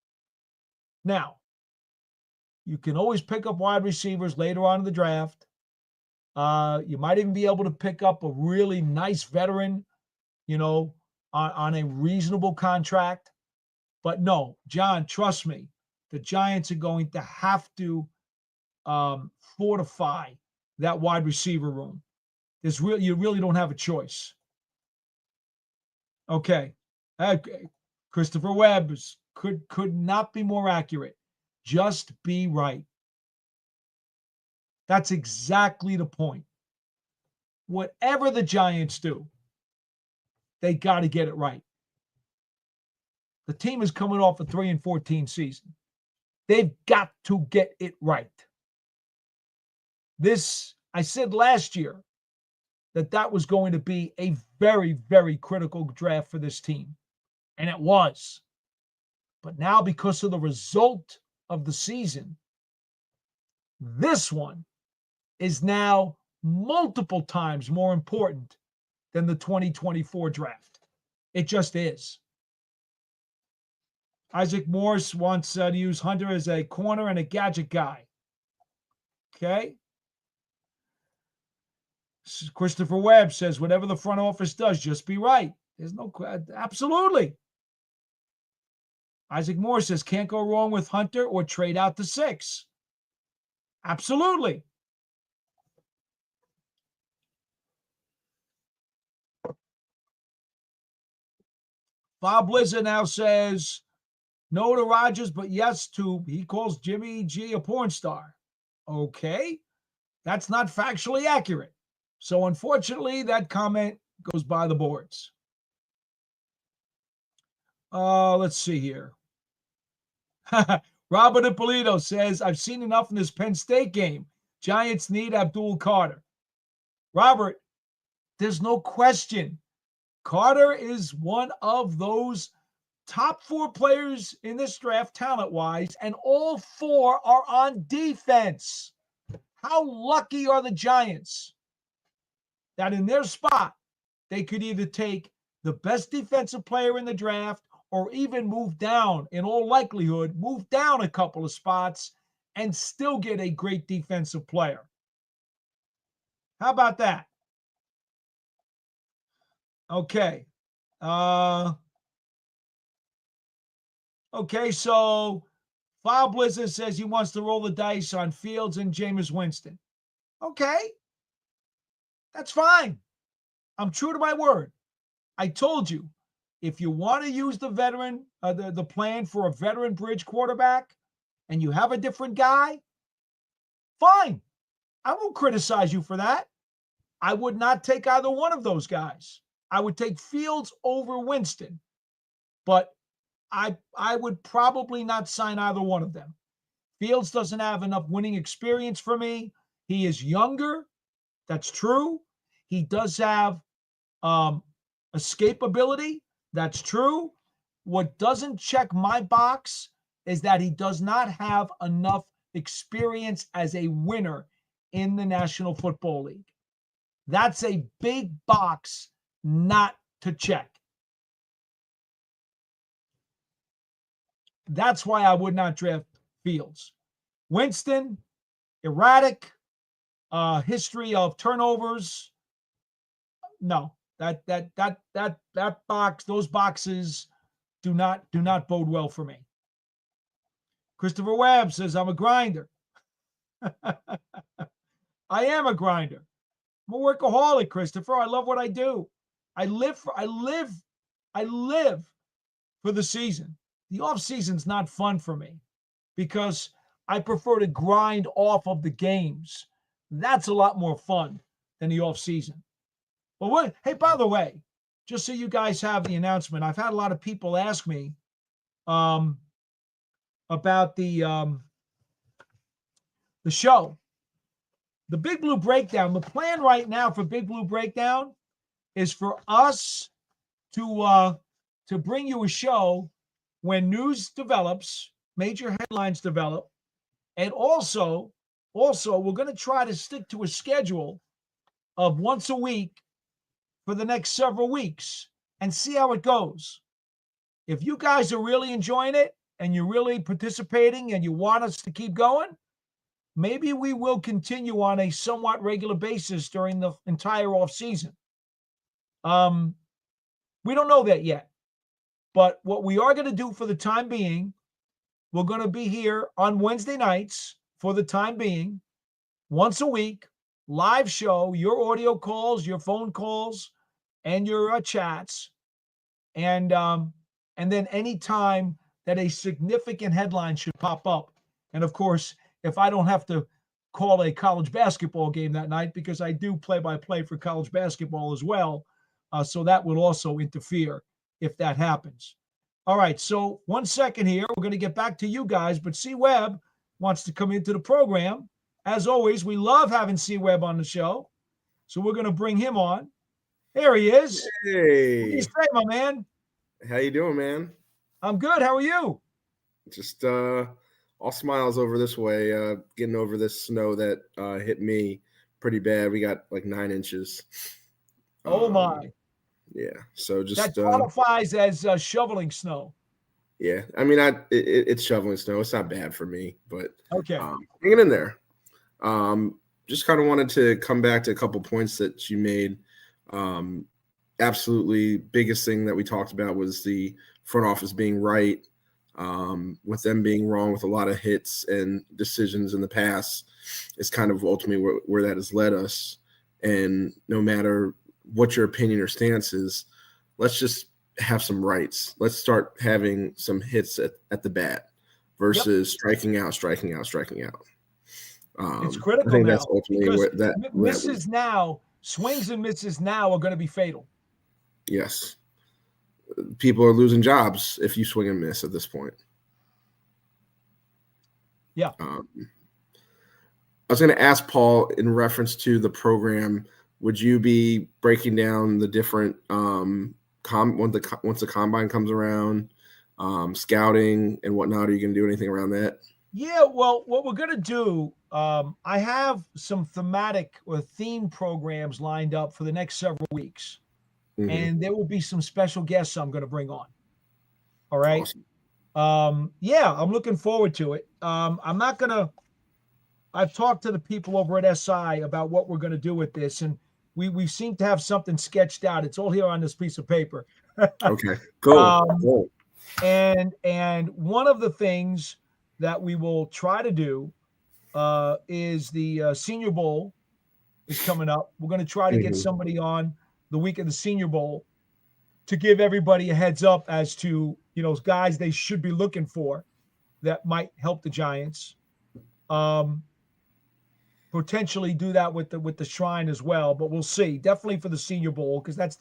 A: Now, you can always pick up wide receivers later on in the draft. You might even be able to pick up a really nice veteran, on a reasonable contract. But no, John, trust me, the Giants are going to have to fortify that wide receiver room. You really don't have a choice. Okay. Christopher Webb could not be more accurate. Just be right. That's exactly the point. Whatever the Giants do, they got to get it right. The team is coming off a 3-14 season. They've got to get it right. I said last year that was going to be a very, very critical draft for this team. And it was. But now, because of the result of the season, this one is now multiple times more important than the 2024 draft. It just is. Isaac Morse wants to use Hunter as a corner and a gadget guy. Okay. Christopher Webb says, whatever the front office does, just be right. There's no question. Absolutely. Isaac Moore says, can't go wrong with Hunter or trade out to 6. Absolutely. Bob Blizzard now says, no to Rodgers, but yes to, he calls Jimmy G a porn star. Okay. That's not factually accurate. So unfortunately, that comment goes by the boards. Let's see here. Robert Ippolito says, I've seen enough in this Penn State game. Giants need Abdul Carter. Robert, there's no question. Carter is one of those top 4 players in this draft, talent-wise, and all 4 are on defense. How lucky are the Giants that in their spot, they could either take the best defensive player in the draft or even move down, in all likelihood, move down a couple of spots and still get a great defensive player. How about that? Okay. Okay, so Bob Blizzard says he wants to roll the dice on Fields and Jameis Winston. Okay. That's fine. I'm true to my word. I told you, if you want to use the veteran, the plan for a veteran bridge quarterback, and you have a different guy, fine. I won't criticize you for that. I would not take either one of those guys. I would take Fields over Winston, but I would probably not sign either one of them. Fields doesn't have enough winning experience for me. He is younger. That's true. He does have escapability. That's true. What doesn't check my box is that he does not have enough experience as a winner in the National Football League. That's a big box not to check. That's why I would not draft Fields. Winston, erratic, history of turnovers. No, that box, those boxes do not bode well for me. Christopher Webb says, I'm a grinder. I am a grinder. I'm a workaholic, Christopher. I love what I do. I live for the season. The off season's not fun for me because I prefer to grind off of the games. That's a lot more fun than the off season. But hey, by the way, just so you guys have the announcement, I've had a lot of people ask me about the show. The Big Blue Breakdown, the plan right now for Big Blue Breakdown is for us to bring you a show when news develops, major headlines develop, and also we're going to try to stick to a schedule of once a week for the next several weeks and see how it goes. If you guys are really enjoying it and you're really participating and you want us to keep going, maybe we will continue on a somewhat regular basis during the entire off season. We don't know that yet, but what we are going to do for the time being, we're going to be here on Wednesday nights for the time being, once a week, live show, your audio calls, your phone calls, and your chats, and then any time that a significant headline should pop up, and of course, if I don't have to call a college basketball game that night, because I do play-by-play for college basketball as well, so that would also interfere if that happens. All right, so 1 second here. We're going to get back to you guys, but C. Webb wants to come into the program. As always, we love having C. Webb on the show, so we're going to bring him on. There he is.
B: Hey.
A: What do you say, my man?
B: How you doing, man?
A: I'm good. How are you?
B: Just all smiles over this way, getting over this snow that hit me pretty bad. We got like 9 inches.
A: Oh, my.
B: Yeah, so just
A: that qualifies as shoveling snow.
B: Yeah, I mean, it's shoveling snow. It's not bad for me, but
A: okay,
B: hanging in there. Just kind of wanted to come back to a couple points that you made. Absolutely, biggest thing that we talked about was the front office being right, with them being wrong with a lot of hits and decisions in the past. Is kind of ultimately where that has led us. And no matter what your opinion or stance is, let's just have some rights. Let's start having some hits at the bat versus striking out.
A: It's critical
B: I think
A: now
B: that's ultimately where that
A: swings and misses now are going to be fatal.
B: Yes. People are losing jobs if you swing and miss at this point.
A: Yeah.
B: I was going to ask Paul in reference to the program, would you be breaking down the different once the combine comes around, scouting and whatnot? Are you going to do anything around that?
A: Yeah, well, what we're going to do, I have some thematic or theme programs lined up for the next several weeks. Mm-hmm. And there will be some special guests I'm going to bring on. All right. Awesome. Yeah, I'm looking forward to it. I've talked to the people over at SI about what we're going to do with this, and we seem to have something sketched out. It's all here on this piece of paper.
B: Okay, cool.
A: Cool. And one of the things that we will try to do is the Senior Bowl is coming up. We're going to try to get somebody on the week of the Senior Bowl to give everybody a heads up as to, guys they should be looking for that might help the Giants. Potentially do that with the Shrine as well, but we'll see. Definitely for the Senior Bowl, because that's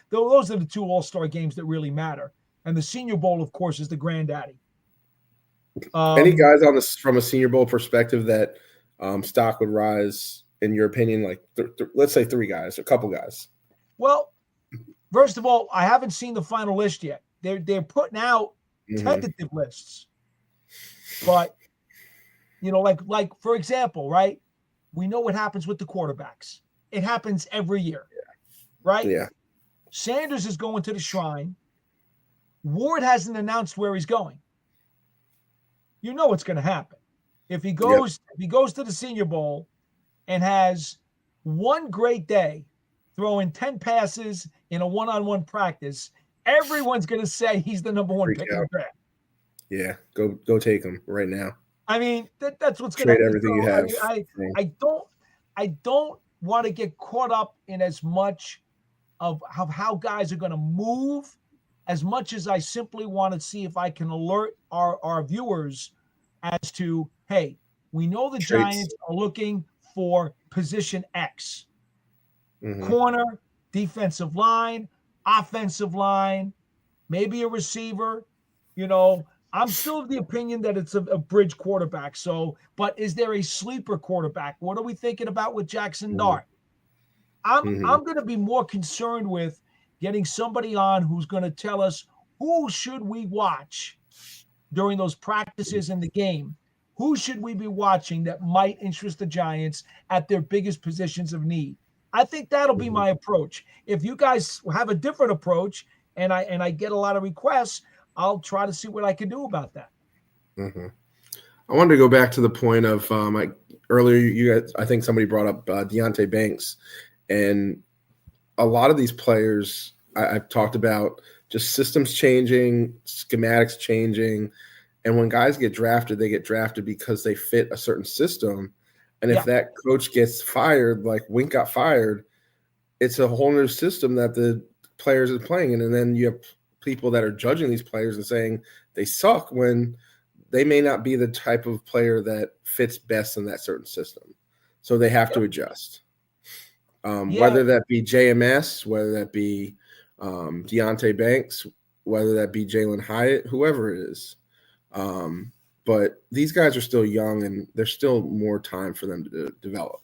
A: those are the two all-star games that really matter. And the Senior Bowl, of course, is the granddaddy.
B: Any guys on this from a Senior Bowl perspective that stock would rise, in your opinion? Like, let's say 3 guys, a couple guys.
A: Well, first of all, I haven't seen the final list yet. They're putting out tentative lists, but like for example, right? We know what happens with the quarterbacks. It happens every year, right?
B: Yeah.
A: Sanders is going to the Shrine. Ward hasn't announced where he's going. You know what's going to happen. If he goes to the Senior Bowl and has one great day, throwing 10 passes in a one-on-one practice, everyone's going to say he's the number one
B: Freak
A: pick in the
B: out.
A: draft.
B: Yeah, go take him right now.
A: I mean, that's what's going to
B: Trade
A: happen.
B: everything you
A: So, I
B: have.
A: mean,
B: Yeah.
A: I don't want to get caught up in as much of how guys are going to move, as much as I simply want to see if I can alert our viewers as to, hey, we know the
B: Traits.
A: Giants are looking for position X,
B: Mm-hmm.
A: corner, defensive line, offensive line, maybe a receiver. You know, I'm still of the opinion that it's a bridge quarterback. So, but is there a sleeper quarterback? What are we thinking about with Jackson
B: Mm-hmm.
A: Dart? I'm
B: Mm-hmm.
A: I'm going to be more concerned with getting somebody on who's going to tell us who should we watch during those practices in the game. Who should we be watching that might interest the Giants at their biggest positions of need? I think that'll be
B: Mm-hmm.
A: my approach. If you guys have a different approach and I get a lot of requests, I'll try to see what I can do about that.
B: Mm-hmm. I wanted to go back to the point of earlier. You guys, I think somebody brought up Deontay Banks, and a lot of these players I've talked about just systems changing, schematics changing, and when guys get drafted, they get drafted because they fit a certain system. And if
A: Yeah.
B: that coach gets fired, like Wink got fired, it's a whole new system that the players are playing in. And then you have people that are judging these players and saying they suck when they may not be the type of player that fits best in that certain system. So they have to adjust.
A: Yeah.
B: Whether that be JMS, whether that be Deontay Banks, whether that be Jalen Hyatt, whoever it is. But these guys are still young and there's still more time for them to develop.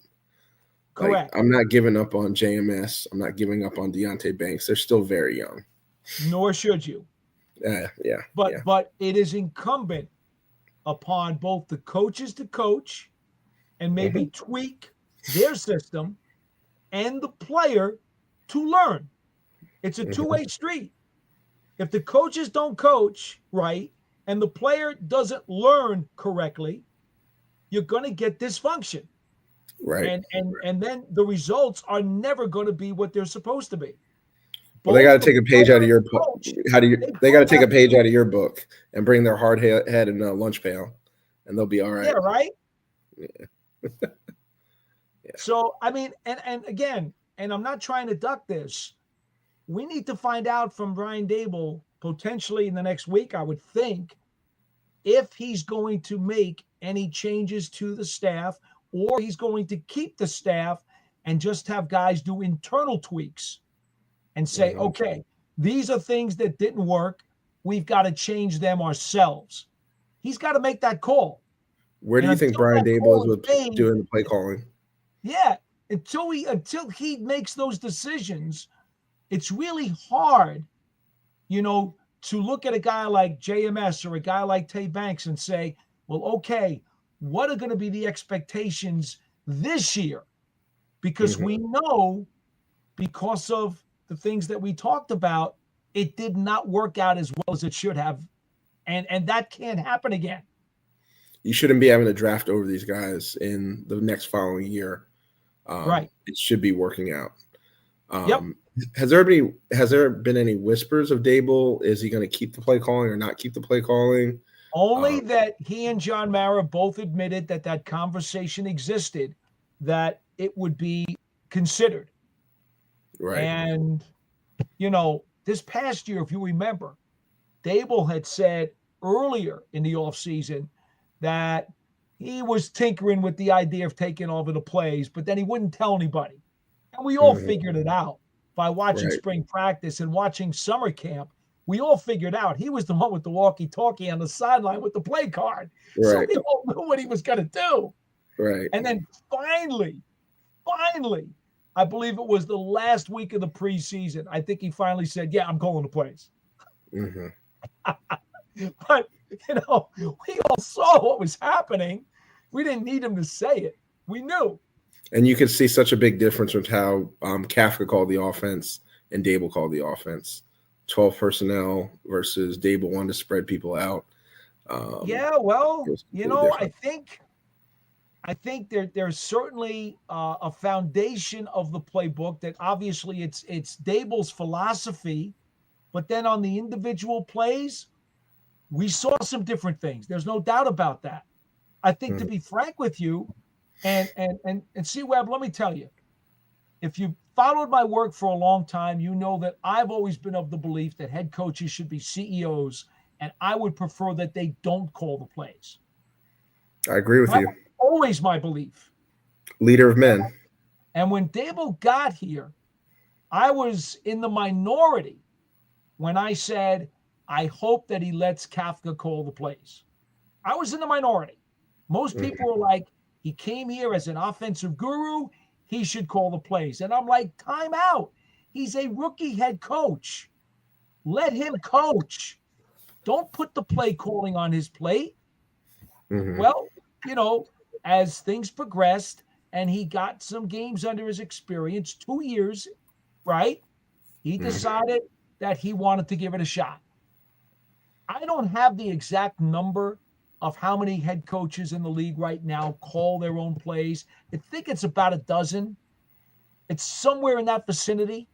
A: Correct.
B: Like, I'm not giving up on JMS. I'm not giving up on Deontay Banks. They're still very young.
A: Nor should you.
B: Yeah.
A: But it is incumbent upon both the coaches to coach and maybe tweak their system and the player to learn. It's a two-way street. If the coaches don't coach right and the player doesn't learn correctly, you're going to get dysfunction.
B: Right.
A: And then the results are never going to be what they're supposed to be.
B: Well, they got to
A: Both the
B: take a page out
A: player
B: of your
A: and the
B: book.
A: coach,
B: They got to
A: both
B: take a
A: have
B: page out of your book and bring their hard head in a lunch pail, and they'll be all right.
A: Yeah, right.
B: Yeah.
A: So I mean, and again, and I'm not trying to duck this. We need to find out from Brian Dable potentially in the next week, I would think, if he's going to make any changes to the staff or he's going to keep the staff and just have guys do internal tweaks and say, okay, these are things that didn't work. We've got to change them ourselves. He's got to make that call.
B: Where do
A: And
B: you think
A: until
B: Brian
A: that
B: Dable
A: call
B: is with
A: made,
B: doing the play calling?
A: yeah, until he makes those decisions, it's really hard, to look at a guy like JMS or a guy like Tay Banks and say, well, okay, what are going to be the expectations this year? Because we know, because of the things that we talked about, it did not work out as well as it should have. And that can't happen again.
B: You shouldn't be having to draft over these guys in the next following year.
A: Right.
B: It should be working out.
A: Yep.
B: Has there been any whispers of Dable? Is he going to keep the play calling or not keep the play calling?
A: Only that he and John Mara both admitted that conversation existed, that it would be considered.
B: Right.
A: And, this past year, if you remember, Dable had said earlier in the offseason that he was tinkering with the idea of taking over the plays, but then he wouldn't tell anybody. And we all figured it out by watching spring practice and watching summer camp. We all figured out he was the one with the walkie-talkie on the sideline with the play card.
B: Right.
A: So we all knew what he was going to do.
B: Right.
A: And then finally, I believe it was the last week of the preseason, I think he finally said, yeah, I'm calling the plays. But, we all saw what was happening. We didn't need him to say it. We knew.
B: And you could see such a big difference with how Kafka called the offense and Dable called the offense. 12 personnel versus Dable wanted to spread people out.
A: Yeah, well,
B: different.
A: I think there's certainly a foundation of the playbook that obviously it's Dable's philosophy But then on the individual plays, we saw some different things. There's no doubt about that. I think, to be frank with you, and C Webb, let me tell you, if you followed my work for a long time, you know that I've always been of the belief that head coaches should be CEOs, and I would prefer that they don't call the plays.
B: I agree with you.
A: Always my belief.
B: Leader of men.
A: And when Dable got here, I was in the minority when I said, I hope that he lets Kafka call the plays. I was in the minority. Most people were like, he came here as an offensive guru. He should call the plays. And I'm like, time out. He's a rookie head coach. Let him coach. Don't put the play calling on his plate. Well, as things progressed and he got some games under his experience, 2 years, right? He decided that he wanted to give it a shot. I don't have the exact number of how many head coaches in the league right now call their own plays. I think it's about a dozen. It's somewhere in that vicinity.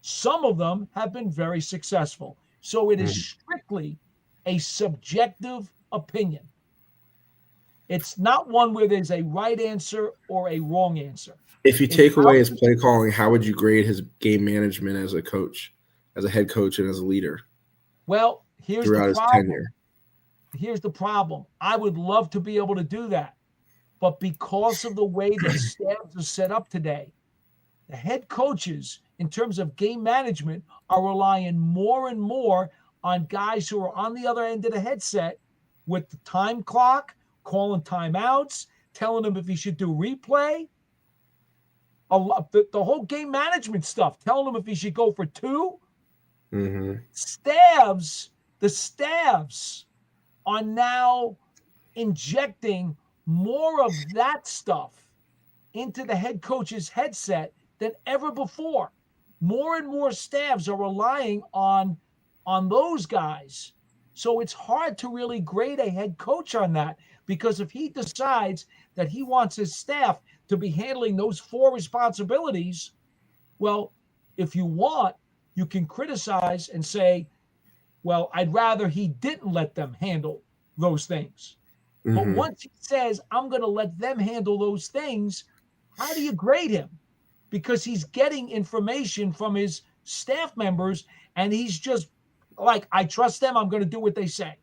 A: Some of them have been very successful. So it is strictly a subjective opinion. It's not one where there's a right answer or a wrong answer.
B: If you take away his play calling, how would you grade his game management as a coach, as a head coach, and as a leader?
A: Well, here's
B: throughout
A: the problem.
B: His tenure.
A: Here's the problem. I would love to be able to do that. But because of the way the staffs are set up today, the head coaches, in terms of game management, are relying more and more on guys who are on the other end of the headset with the time clock, calling timeouts, telling him if he should do replay. The whole game management stuff, telling him if he should go for two. The staffs are now injecting more of that stuff into the head coach's headset than ever before. More and more staffs are relying on those guys. So it's hard to really grade a head coach on that, because if he decides that he wants his staff to be handling those four responsibilities, well, if you want, you can criticize and say, well, I'd rather he didn't let them handle those things. But once he says, I'm going to let them handle those things, how do you grade him? Because he's getting information from his staff members, and he's just like, I trust them. I'm going to do what they say.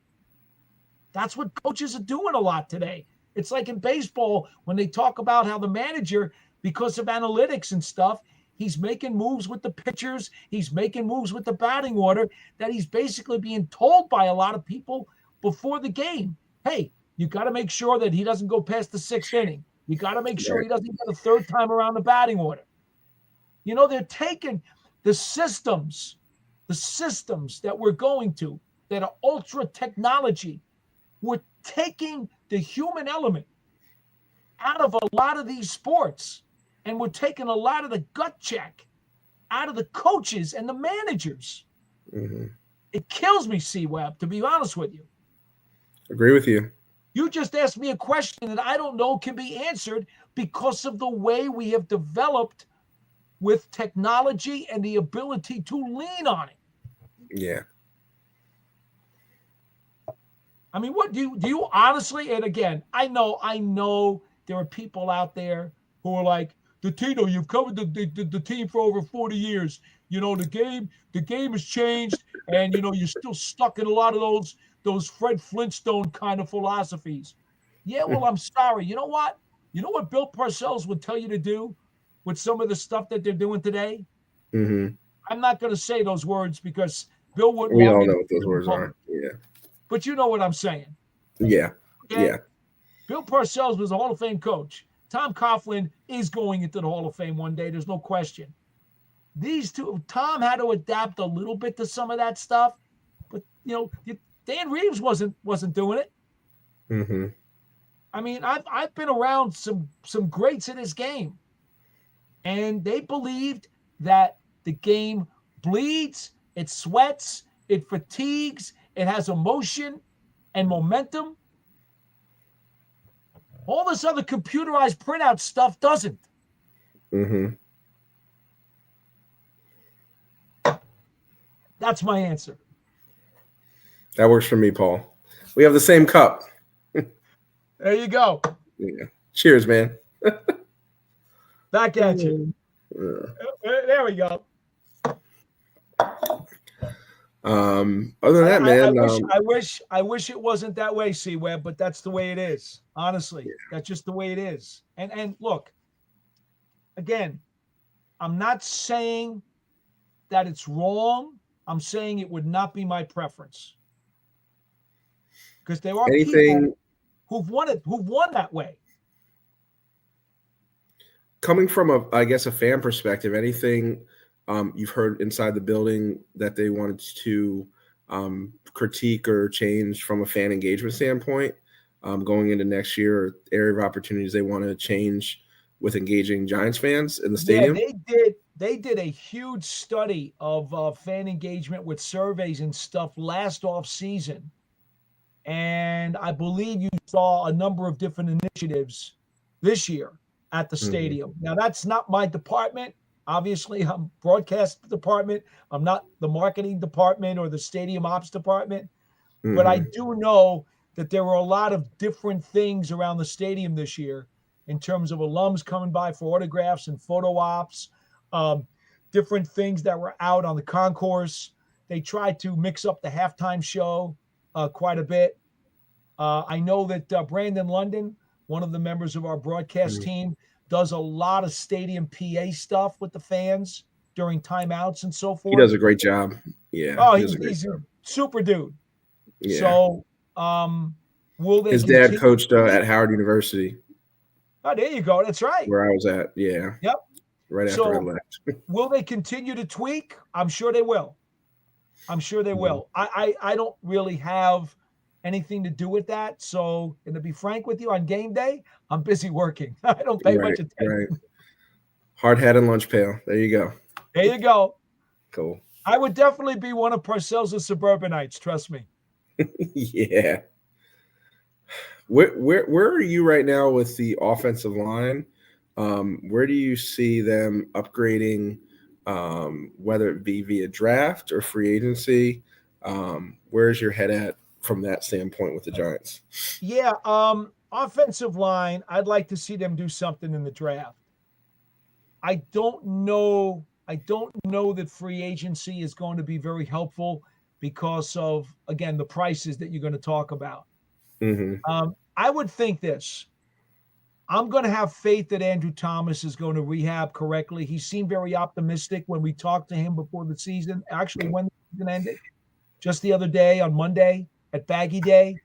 A: That's what coaches are doing a lot today. It's like in baseball when they talk about how the manager, because of analytics and stuff, he's making moves with the pitchers, he's making moves with the batting order, that he's basically being told by a lot of people before the game, hey, you got to make sure that he doesn't go past the sixth inning. You got to make sure he doesn't get a third time around the batting order. They're taking the systems that we're going to, that are ultra technology. We're taking the human element out of a lot of these sports, and we're taking a lot of the gut check out of the coaches and the managers. It kills me, C-Web, to be honest with you.
B: Agree with you.
A: You just asked me a question that I don't know can be answered because of the way we have developed with technology and the ability to lean on it.
B: Yeah.
A: I mean, what do you honestly, and again, I know there are people out there who are like, Tito, you've covered the team for over 40 years. The game has changed, and you're still stuck in a lot of those Fred Flintstone kind of philosophies. Yeah, well, I'm sorry. You know what? You know what Bill Parcells would tell you to do with some of the stuff that they're doing today? I'm not going to say those words because Bill wouldn't
B: we
A: want
B: all
A: me
B: know
A: to
B: what those words are. Yeah.
A: But you know what I'm saying.
B: Yeah.
A: Okay?
B: Yeah.
A: Bill Parcells was a Hall of Fame coach. Tom Coughlin is going into the Hall of Fame one day. There's no question. These two, Tom had to adapt a little bit to some of that stuff, but Dan Reeves wasn't doing it. I mean, I've been around some greats in this game, and they believed that the game bleeds, it sweats, it fatigues, it has emotion and momentum. All this other computerized printout stuff doesn't. That's my answer.
B: That works for me, Paul. We have the same cup.
A: There you go.
B: Yeah. Cheers, man.
A: Back at you.
B: Yeah.
A: There we go.
B: Other than that, man,
A: I wish it wasn't that way, C-Web, but that's the way it is. Honestly, that's just the way it is. And look, again, I'm not saying that it's wrong. I'm saying it would not be my preference. Because there are people who've won that way.
B: Coming from a fan perspective, anything you've heard inside the building that they wanted to critique or change from a fan engagement standpoint going into next year, or area of opportunities they want to change with engaging Giants fans in the stadium?
A: Yeah, they did a huge study of fan engagement with surveys and stuff last off season. And I believe you saw a number of different initiatives this year at the stadium. Now, that's not my department. Obviously, I'm broadcast department. I'm not the marketing department or the stadium ops department. But I do know that there were a lot of different things around the stadium this year in terms of alums coming by for autographs and photo ops, different things that were out on the concourse. They tried to mix up the halftime show quite a bit. I know that Brandon London, one of the members of our broadcast team, does a lot of stadium PA stuff with the fans during timeouts and so forth.
B: He does a great job. Yeah.
A: Oh, he's a super dude.
B: Yeah.
A: So, will they?
B: His dad coached at Howard University.
A: Oh, there you go. That's right.
B: Where I was at. Yeah.
A: Yep.
B: Right after I left.
A: Will they continue to tweak? I'm sure they will. I'm sure they will. I don't really have anything to do with that. So, and to be frank with you, on game day, I'm busy working. I don't pay much attention.
B: Right. Hard hat and lunch pail. There you go.
A: There you go.
B: Cool.
A: I would definitely be one of Parcells' suburbanites. Trust me.
B: Yeah. Where are you right now with the offensive line? Where do you see them upgrading, whether it be via draft or free agency? Where's your head at from that standpoint with the Giants?
A: Yeah, offensive line, I'd like to see them do something in the draft. I don't know that free agency is going to be very helpful because of, again, the prices that you're going to talk about. I would think this. I'm going to have faith that Andrew Thomas is going to rehab correctly. He seemed very optimistic when we talked to him before the season, actually when the season ended, just the other day on Monday at Baggy Day.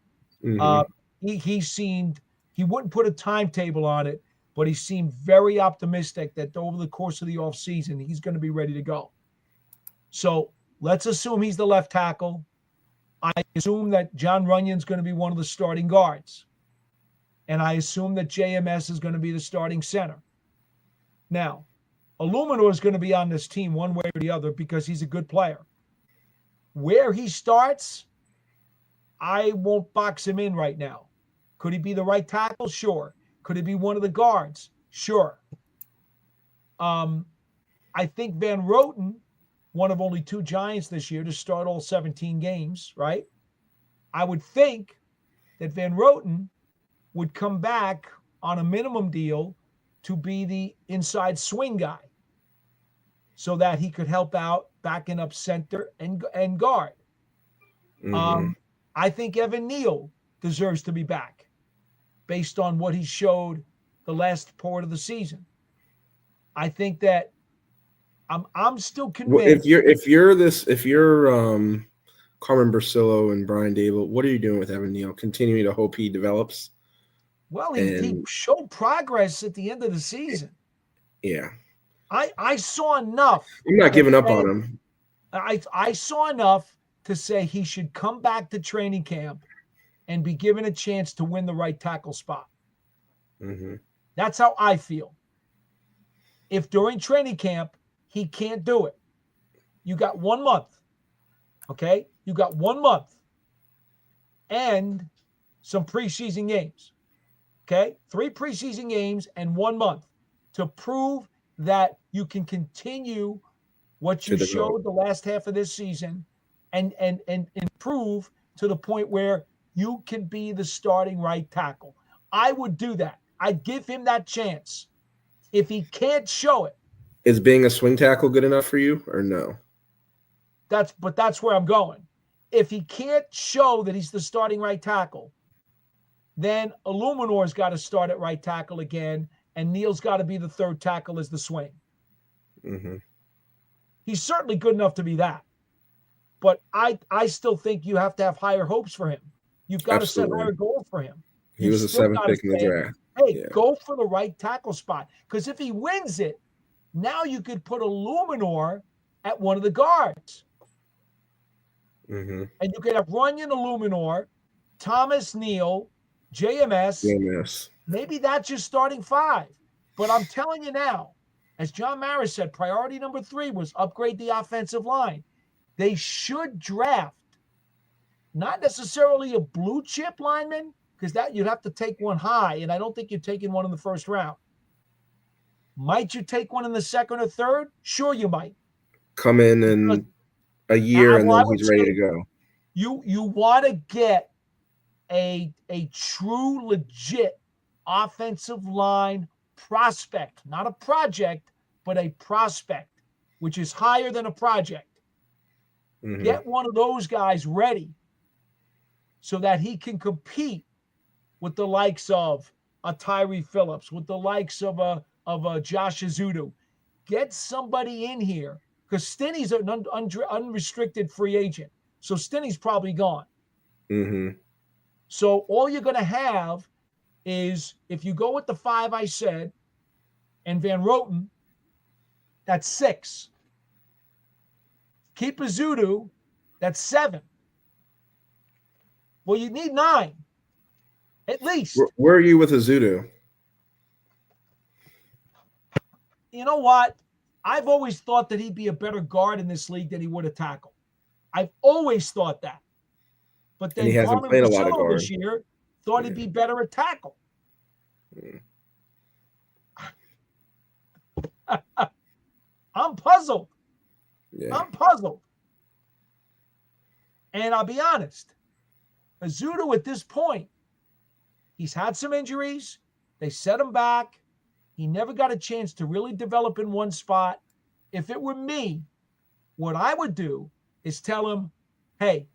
A: He seemed, he wouldn't put a timetable on it, but he seemed very optimistic that over the course of the offseason, he's going to be ready to go. So let's assume he's the left tackle. I assume that John Runyon's going to be one of the starting guards. And I assume that JMS is going to be the starting center. Now, Illuminor is going to be on this team one way or the other because he's a good player. Where he starts, I won't box him in right now. Could he be the right tackle? Sure. Could he be one of the guards? Sure. I think Van Roten, one of only 2 Giants this year to start all 17 games, right? I would think that Van Roten would come back on a minimum deal to be the inside swing guy so that he could help out backing up center and guard. I think Evan Neal deserves to be back based on what he showed the last part of the season. I think that I'm still convinced.
B: If you're Carmen Bursillo and Brian Dable, what are you doing with Evan Neal? Continuing to hope he develops?
A: Well, he showed progress at the end of the season.
B: Yeah.
A: I saw enough.
B: I'm not giving up on him.
A: I saw enough to say he should come back to training camp and be given a chance to win the right tackle spot. That's how I feel. If during training camp he can't do it, you got 1 month. Okay? You got 1 month and some preseason games. Okay? 3 preseason games and 1 month to prove that you can continue what
B: To
A: you
B: develop.
A: showed the last half of this season and improve to the point where you can be the starting right tackle. I would do that. I'd give him that chance. If he can't show it,
B: Is being a swing tackle good enough for you or no?
A: that's where I'm going. If he can't show that he's the starting right tackle, then Illuminor's got to start at right tackle again, and Neal's got to be the third tackle as the swing.
B: Mm-hmm.
A: He's certainly good enough to be that. But I still think you have to have higher hopes for him. You've got to set higher goals for him.
B: He
A: You've
B: was a
A: still
B: 7th
A: got to
B: pick in the
A: say,
B: draft.
A: hey,
B: Yeah.
A: go for the right tackle spot. Because if he wins it, now you could put Illuminor at one of the guards.
B: Mm-hmm.
A: And you could have Runyon, Illuminor, Thomas, Neal, JMS.
B: JMS.
A: Maybe that's your starting 5. But I'm telling you now, as John Maris said, priority number 3 was upgrade the offensive line. They should draft not necessarily a blue chip lineman, because that you'd have to take one high, and I don't think you're taking one in the first round. Might you take one in the second or third? Sure, you might.
B: Come in a year and then he's ready to go.
A: You want to get a true, legit offensive line prospect, not a project, but a prospect, which is higher than a project.
B: Mm-hmm.
A: Get one of those guys ready so that he can compete with the likes of a Tyree Phillips, with the likes of a Josh Azudu. Get somebody in here, because Stinney's an unrestricted free agent. So Stinney's probably gone.
B: Mm-hmm.
A: So all you're going to have is, if you go with the 5 I said, and Van Roten, that's 6. Keep Azudu, that's 7. Well, you need 9, at least.
B: Where are you with Azudu?
A: You know what? I've always thought that he'd be a better guard in this league than he would a tackle. I've always thought that. But then
B: he hasn't
A: Garmin
B: played a lot of guard
A: this year thought he'd be better at tackle. I'm puzzled.
B: Yeah.
A: I'm puzzled. And I'll be honest, Azudu at this point, he's had some injuries. They set him back. He never got a chance to really develop in one spot. If it were me, what I would do is tell him, hey,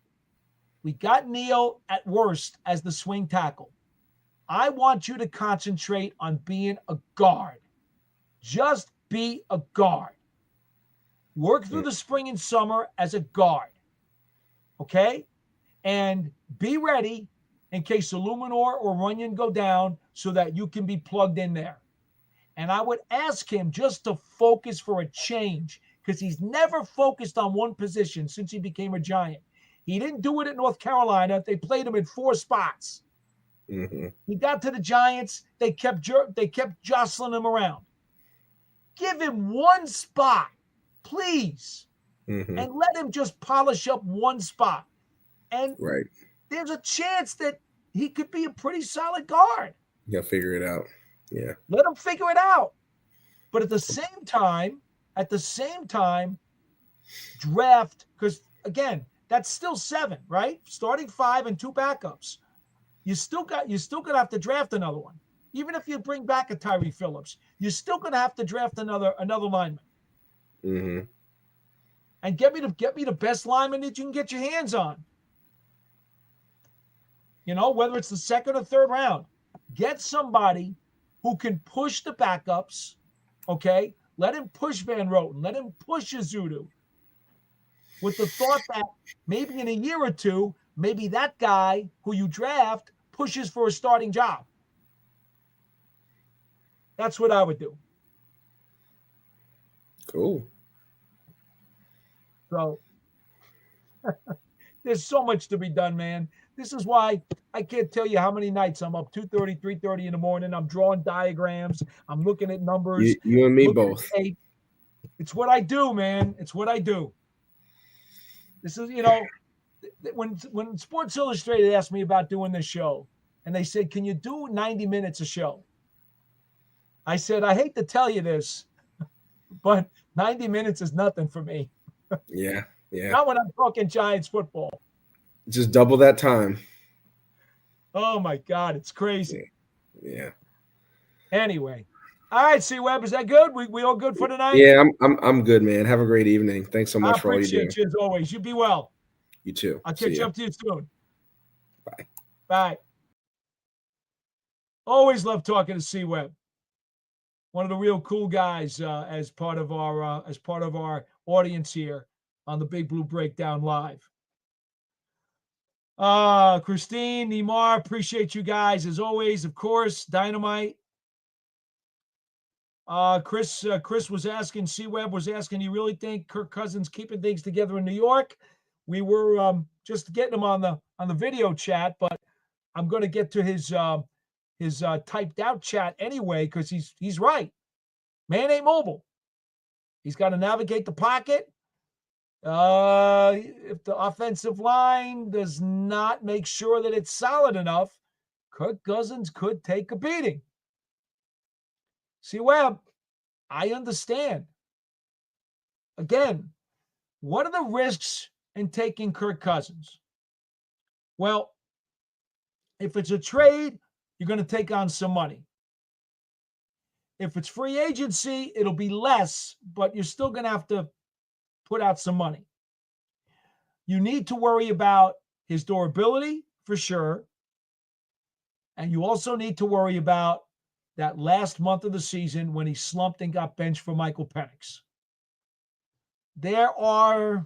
A: we got Neal at worst as the swing tackle. I want you to concentrate on being a guard. Just be a guard. Work through the spring and summer as a guard. Okay? And be ready in case Illuminor or Runyon go down so that you can be plugged in there. And I would ask him just to focus for a change, because he's never focused on one position since he became a Giant. He didn't do it at North Carolina. They played him in 4 spots.
B: Mm-hmm.
A: He got to the Giants. They kept jostling him around. Give him one spot, please, and let him just polish up one spot. And there's a chance that he could be a pretty solid guard.
B: He'll figure it out. Yeah.
A: Let him figure it out. But at the same time, draft, because again, that's still 7, right? Starting 5 and 2 backups. You're still gonna have to draft another one. Even if you bring back a Tyree Phillips, you're still gonna have to draft another lineman.
B: Mm-hmm.
A: And get me the best lineman that you can get your hands on. You know, whether it's the second or third round, get somebody who can push the backups. Okay, let him push Van Roten, let him push Azudu, with the thought that maybe in a year or two, maybe that guy who you draft pushes for a starting job. That's what I would do.
B: Cool.
A: So there's so much to be done, man. This is why I can't tell you how many nights I'm up 2:30, 3:30 in the morning. I'm drawing diagrams. I'm looking at numbers.
B: You and me both.
A: It's what I do, man. It's what I do. This is, you know, when Sports Illustrated asked me about doing this show, and they said, can you do 90 minutes a show? I said, I hate to tell you this, but 90 minutes is nothing for me.
B: Yeah.
A: Not when I'm talking Giants football.
B: Just double that time.
A: Oh my God, it's crazy.
B: Yeah.
A: Anyway. All right, C-Web, is that good? We all good for tonight?
B: Yeah, I'm good, man. Have a great evening. Thanks so much for all you do.
A: I appreciate you as always. You be well.
B: You too.
A: I'll catch up to you soon.
B: Bye.
A: Bye. Always love talking to C-Web. One of the real cool guys as part of our audience here on the Big Blue Breakdown Live. Christine, Neymar, appreciate you guys as always. Of course, Dynamite. Chris was asking, C-Web was asking, you really think Kirk Cousins keeping things together in New York? We were just getting him on the video chat, but I'm going to get to his typed out chat anyway because he's right. Man ain't mobile. He's got to navigate the pocket. If the offensive line does not make sure that it's solid enough, Kirk Cousins could take a beating. See, Webb, I understand. Again, what are the risks in taking Kirk Cousins? Well, if it's a trade, you're going to take on some money. If it's free agency, it'll be less, but you're still going to have to put out some money. You need to worry about his durability for sure. And you also need to worry about that last month of the season when he slumped and got benched for Michael Penix. There are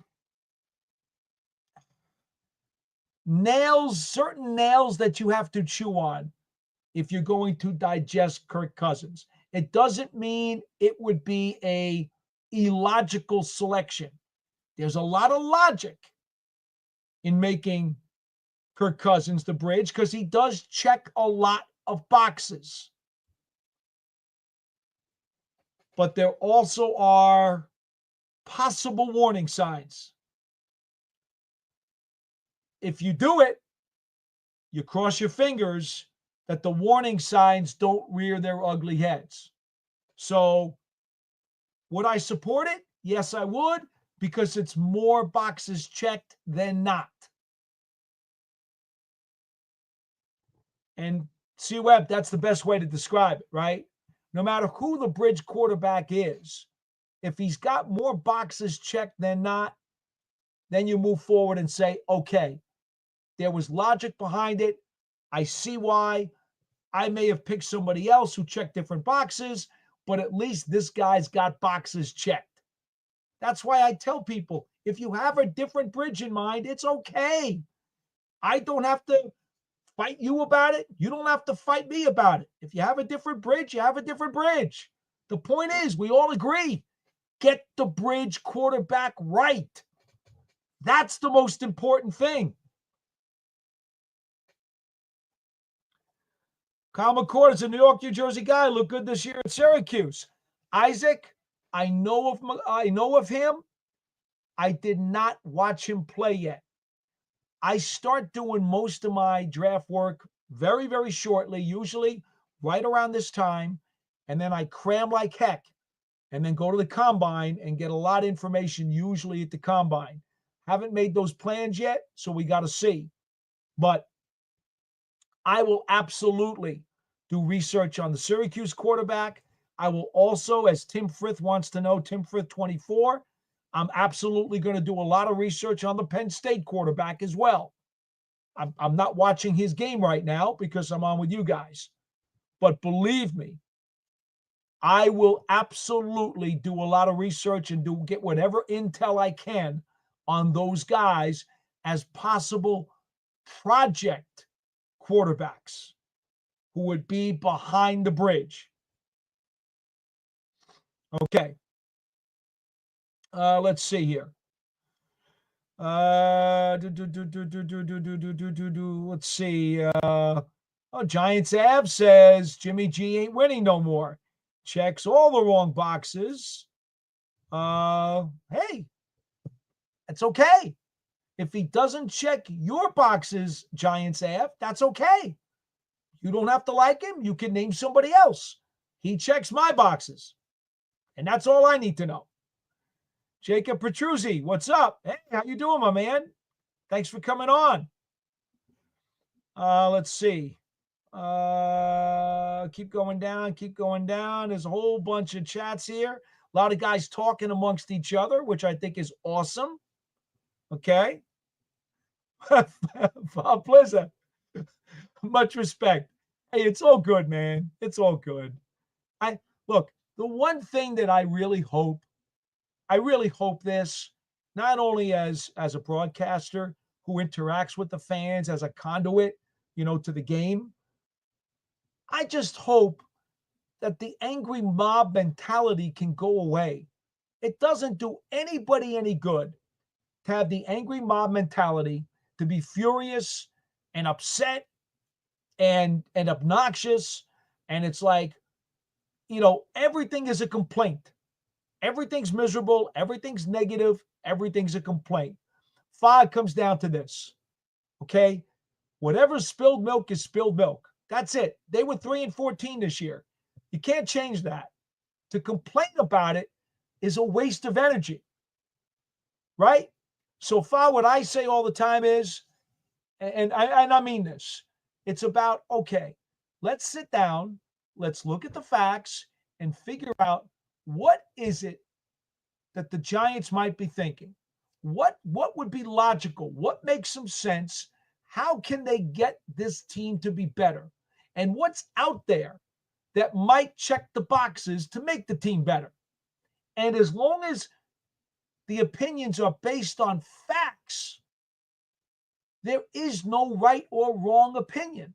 A: certain nails that you have to chew on if you're going to digest Kirk Cousins. It doesn't mean it would be a illogical selection. There's a lot of logic in making Kirk Cousins the bridge because he does check a lot of boxes. But there also are possible warning signs. If you do it, you cross your fingers that the warning signs don't rear their ugly heads. So would I support it? Yes, I would, because it's more boxes checked than not. And C-Web, that's the best way to describe it, right? No matter who the bridge quarterback is, if he's got more boxes checked than not, then you move forward and say, okay, there was logic behind it. I see why. I may have picked somebody else who checked different boxes, but at least this guy's got boxes checked. That's why I tell people, if you have a different bridge in mind, it's okay. I don't have to fight you about it. You don't have to fight me about it. If you have a different bridge, you have a different bridge. The point is, we all agree, get the bridge quarterback right. That's the most important thing. Kyle McCord is a New York, New Jersey guy. Looked good this year at Syracuse. Isaac, I know of him. I did not watch him play yet. I start doing most of my draft work very, very shortly, usually right around this time. And then I cram like heck and then go to the combine and get a lot of information, usually at the combine. Haven't made those plans yet, so we got to see. But I will absolutely do research on the Syracuse quarterback. I will also, as Tim Frith wants to know, Tim Frith 24, I'm absolutely going to do a lot of research on the Penn State quarterback as well. I'm not watching his game right now because I'm on with you guys. But believe me, I will absolutely do a lot of research and get whatever intel I can on those guys as possible project quarterbacks who would be behind the bridge. Okay. Let's see here. Let's see. Giants Av says Jimmy G ain't winning no more. Checks all the wrong boxes. Hey, that's okay. If he doesn't check your boxes, Giants Av, that's okay. You don't have to like him. You can name somebody else. He checks my boxes. And that's all I need to know. Jacob Petruzzi, what's up? Hey, how you doing, my man? Thanks for coming on. Let's see. Keep going down. There's a whole bunch of chats here. A lot of guys talking amongst each other, which I think is awesome. Okay. Pleasure. Much respect. Hey, it's all good, man. It's all good. Look, the one thing that I really hope this, not only as a broadcaster who interacts with the fans as a conduit, to the game. I just hope that the angry mob mentality can go away. It doesn't do anybody any good to have the angry mob mentality, to be furious and upset and obnoxious. And it's like, everything is a complaint. Everything's miserable. Everything's negative. Everything's a complaint. Fog comes down to this. Okay. Whatever's spilled milk is spilled milk. That's it. They were 3-14 this year. You can't change that. To complain about it is a waste of energy. Right? So far, what I say all the time is, and I mean this, it's about, okay, let's sit down, let's look at the facts and figure out what is it that the Giants might be thinking. What would be logical? What makes some sense? How can they get this team to be better? And what's out there that might check the boxes to make the team better? And as long as the opinions are based on facts, there is no right or wrong opinion.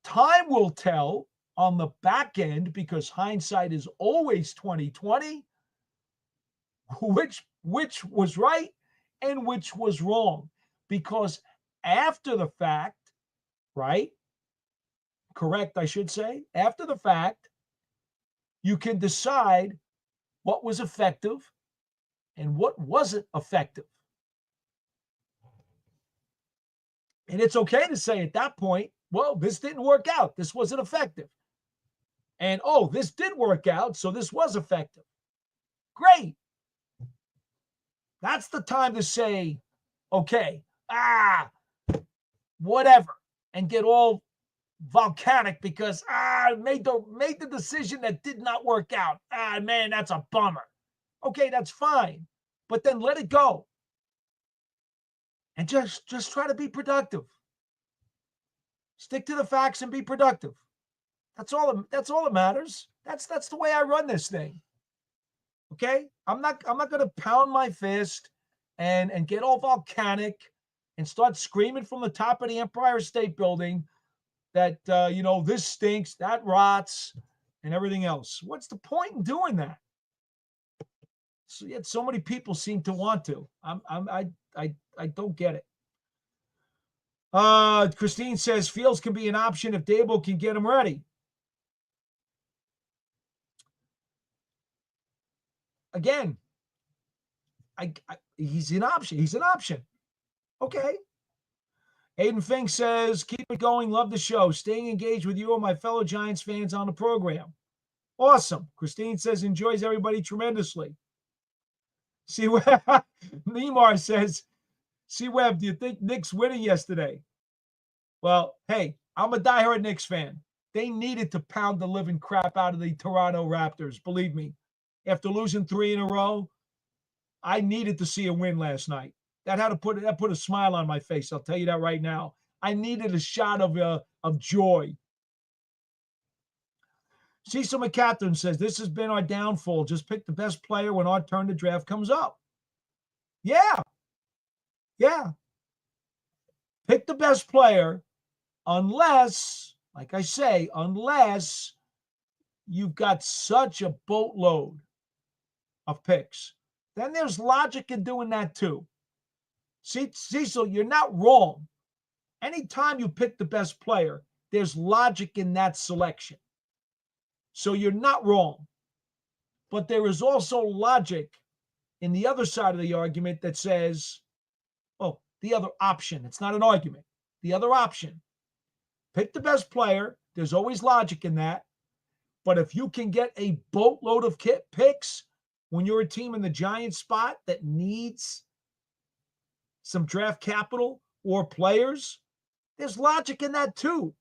A: Time will tell on the back end, because hindsight is always 20/20, which was right and which was wrong. Because after the fact, right? Correct, I should say. After the fact, you can decide what was effective and what wasn't effective. And it's okay to say at that point, well, this didn't work out. This wasn't effective. And, oh, this did work out, so this was effective. Great. That's the time to say, okay, whatever, and get all volcanic because made the decision that did not work out. Man, that's a bummer. Okay, that's fine. But then let it go. And just try to be productive. Stick to the facts and be productive. That's all that matters. That's the way I run this thing. Okay? I'm not going to pound my fist and get all volcanic and start screaming from the top of the Empire State Building that this stinks, that rots, and everything else. What's the point in doing that? So yet so many people seem to want to. I don't get it. Christine says Fields can be an option if Dable can get him ready. Again, he's an option. He's an option. Okay. Aiden Fink says, keep it going. Love the show. Staying engaged with you and my fellow Giants fans on the program. Awesome. Christine says, enjoys everybody tremendously. See, Neymar says, C-Web, do you think Knicks winning yesterday? Well, hey, I'm a diehard Knicks fan. They needed to pound the living crap out of the Toronto Raptors. Believe me, after losing 3 in a row, I needed to see a win last night. That put a smile on my face. I'll tell you that right now. I needed a shot of joy. Cecil McCatherine says, this has been our downfall. Just pick the best player when our turn to draft comes up. Yeah. Pick the best player unless, like I say, unless you've got such a boatload of picks. Then there's logic in doing that too. Cecil, you're not wrong. Anytime you pick the best player, there's logic in that selection. So you're not wrong. But there is also logic in the other side of the argument that says, the other option. It's not an argument. The other option. Pick the best player. There's always logic in that. But if you can get a boatload of picks, when you're a team in the Giants spot that needs some draft capital or players, there's logic in that too.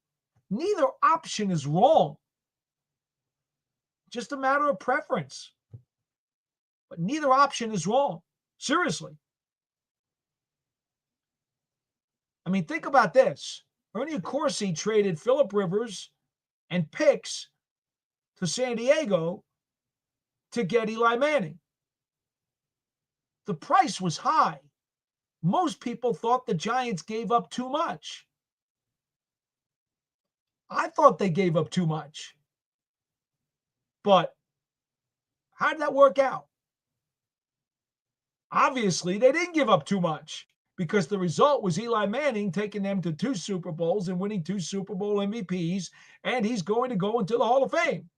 A: Neither option is wrong. Just a matter of preference. But neither option is wrong. Seriously. I mean, think about this. Ernie Accorsi traded Phillip Rivers and picks to San Diego to get Eli Manning. The price was high. Most people thought the Giants gave up too much. I thought they gave up too much. But how did that work out? Obviously, they didn't give up too much because the result was Eli Manning taking them to 2 Super Bowls and winning 2 Super Bowl MVPs, and he's going to go into the Hall of Fame.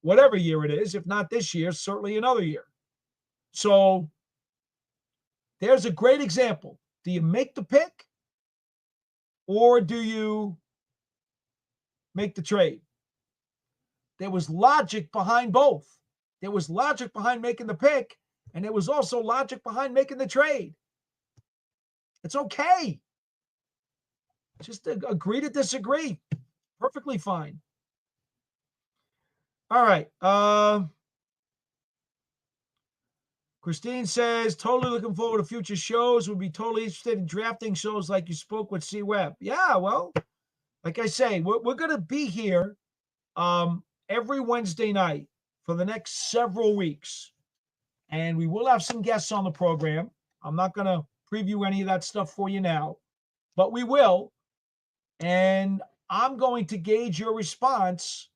A: Whatever year it is, if not this year, certainly another year. So there's a great example. Do you make the pick or do you make the trade? There was logic behind both. There was logic behind making the pick, and there was also logic behind making the trade. It's okay. Just agree to disagree. Perfectly fine. All right. Christine says, totally looking forward to future shows. Would be totally interested in drafting shows like you spoke with C. Webb. Yeah, well, like I say, we're going to be here every Wednesday night for the next several weeks. And we will have some guests on the program. I'm not going to preview any of that stuff for you now, but we will. And I'm going to gauge your response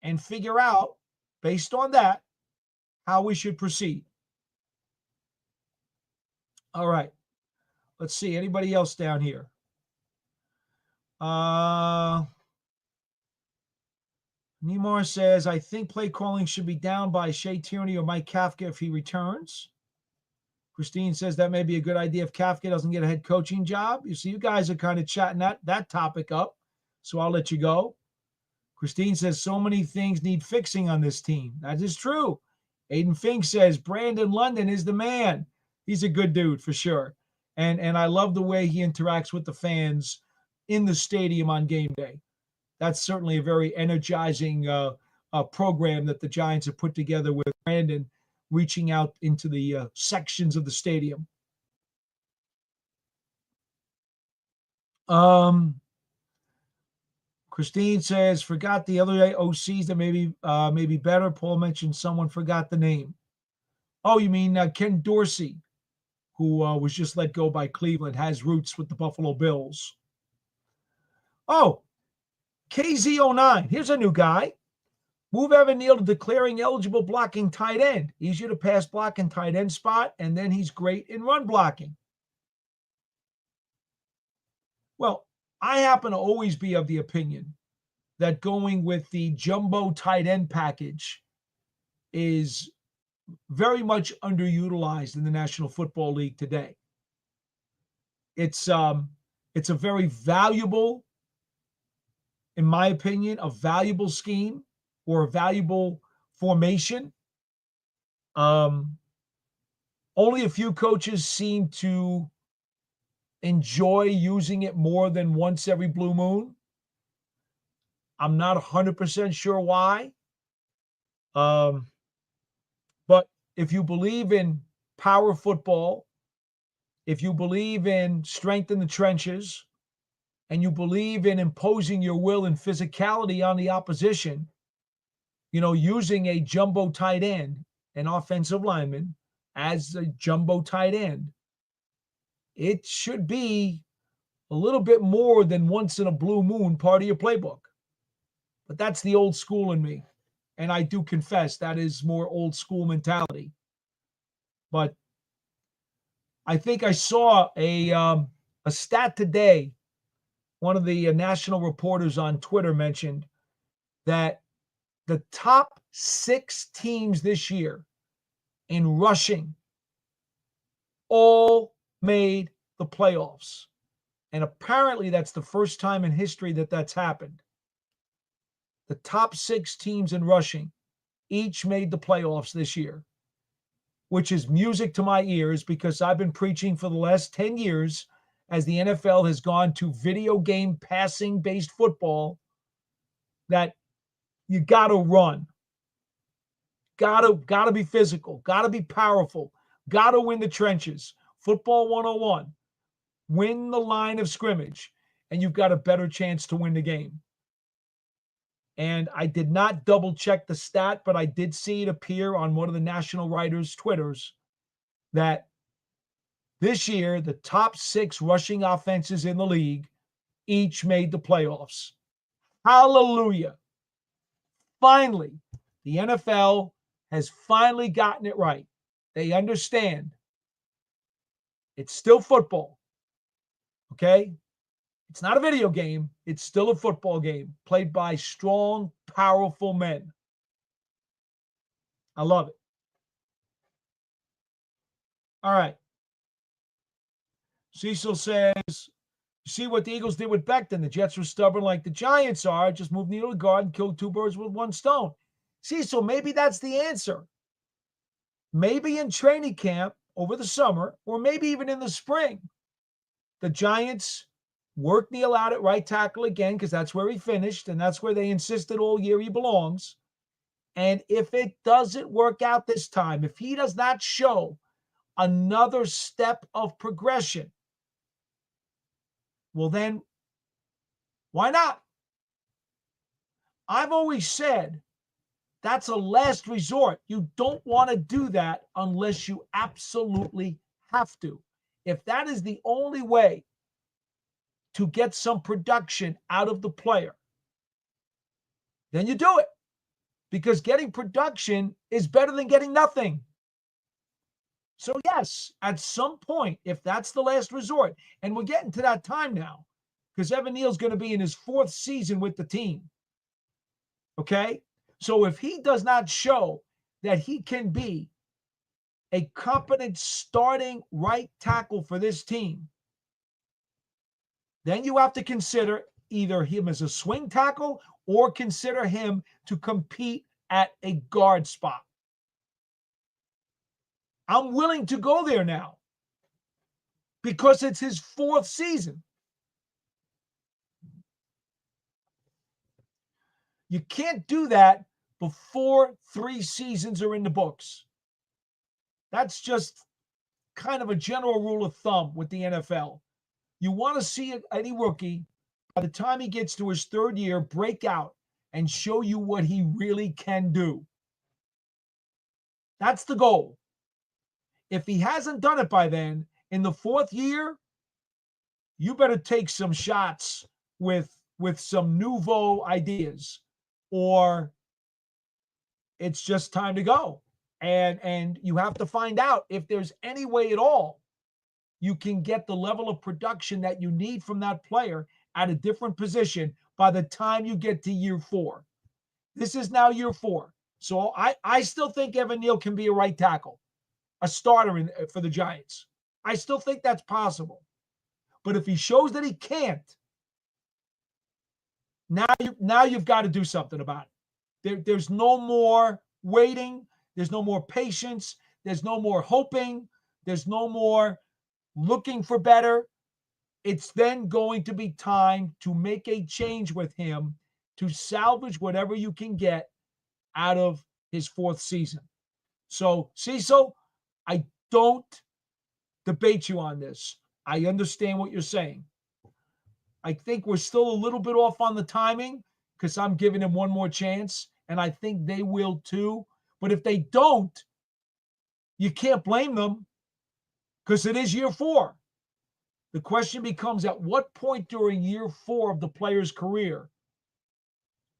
A: and figure out, based on that, how we should proceed. All right. Let's see. Anybody else down here? Nemar says, I think play calling should be down by Shea Tierney or Mike Kafka if he returns. Christine says that may be a good idea if Kafka doesn't get a head coaching job. You see, you guys are kind of chatting that topic up, so I'll let you go. Christine says so many things need fixing on this team. That is true. Aiden Fink says Brandon London is the man. He's a good dude for sure. And I love the way he interacts with the fans in the stadium on game day. That's certainly a very energizing program that the Giants have put together with Brandon reaching out into the sections of the stadium. Christine says, forgot the other OCs that maybe better. Paul mentioned someone forgot the name. Oh, you mean Ken Dorsey, who was just let go by Cleveland, has roots with the Buffalo Bills. Oh, KZ09. Here's a new guy. Move Evan Neal to declaring eligible blocking tight end. Easier to pass block in tight end spot, and then he's great in run blocking. Well, I happen to always be of the opinion that going with the jumbo tight end package is very much underutilized in the National Football League today. It's a very valuable, in my opinion, a valuable scheme or a valuable formation. Only a few coaches seem to enjoy using it more than once every blue moon. I'm not 100% sure why. But if you believe in power football, if you believe in strength in the trenches, and you believe in imposing your will and physicality on the opposition, using a jumbo tight end, an offensive lineman, as a jumbo tight end, it should be a little bit more than once in a blue moon part of your playbook. But that's the old school in me. And I do confess that is more old school mentality. But I think I saw a stat today. One of the national reporters on Twitter mentioned that the top 6 teams this year in rushing all made the playoffs. And apparently that's the first time in history that that's happened. The top 6 teams in rushing each made the playoffs this year, which is music to my ears because I've been preaching for the last 10 years as the NFL has gone to video game passing based football that you got to run, got to be physical, got to be powerful, got to win the trenches. Football 101, win the line of scrimmage, and you've got a better chance to win the game. And I did not double check the stat, but I did see it appear on one of the national writers' Twitters that this year, the top 6 rushing offenses in the league each made the playoffs. Hallelujah. Finally, the NFL has finally gotten it right. They understand it's still football. Okay? It's not a video game. It's still a football game played by strong, powerful men. I love it. All right. Cecil says, you see what the Eagles did with Becton. The Jets were stubborn like the Giants are. Just move near the guard and kill 2 birds with 1 stone. Cecil, maybe that's the answer. Maybe in training camp over the summer, or maybe even in the spring, the Giants work Neal out at right tackle again because that's where he finished, and that's where they insisted all year he belongs. And if it doesn't work out this time, if he does not show another step of progression, well, then why not? I've always said that's a last resort. You don't want to do that unless you absolutely have to. If that is the only way to get some production out of the player, then you do it. Because getting production is better than getting nothing. So yes, at some point, if that's the last resort, and we're getting to that time now, because Evan Neal's going to be in his 4th season with the team. Okay? So if he does not show that he can be a competent starting right tackle for this team, then you have to consider either him as a swing tackle or consider him to compete at a guard spot. I'm willing to go there now because it's his 4th season. You can't do that before 3 seasons are in the books. That's just kind of a general rule of thumb with the NFL. You want to see any rookie, by the time he gets to his 3rd year, break out and show you what he really can do. That's the goal. If he hasn't done it by then, in the 4th year, you better take some shots with some nouveau ideas, or it's just time to go. And you have to find out if there's any way at all you can get the level of production that you need from that player at a different position by the time you get to year 4. This is now year 4. So I still think Evan Neal can be a right tackle, a starter for the Giants. I still think that's possible. But if he shows that he can't, now you've got to do something about it. There's no more waiting. There's no more patience. There's no more hoping. There's no more looking for better. It's then going to be time to make a change with him to salvage whatever you can get out of his 4th season. So, Cecil, I don't debate you on this. I understand what you're saying. I think we're still a little bit off on the timing because I'm giving him one more chance, and I think they will too. But if they don't, you can't blame them because it is year 4. The question becomes, at what point during year 4 of the player's career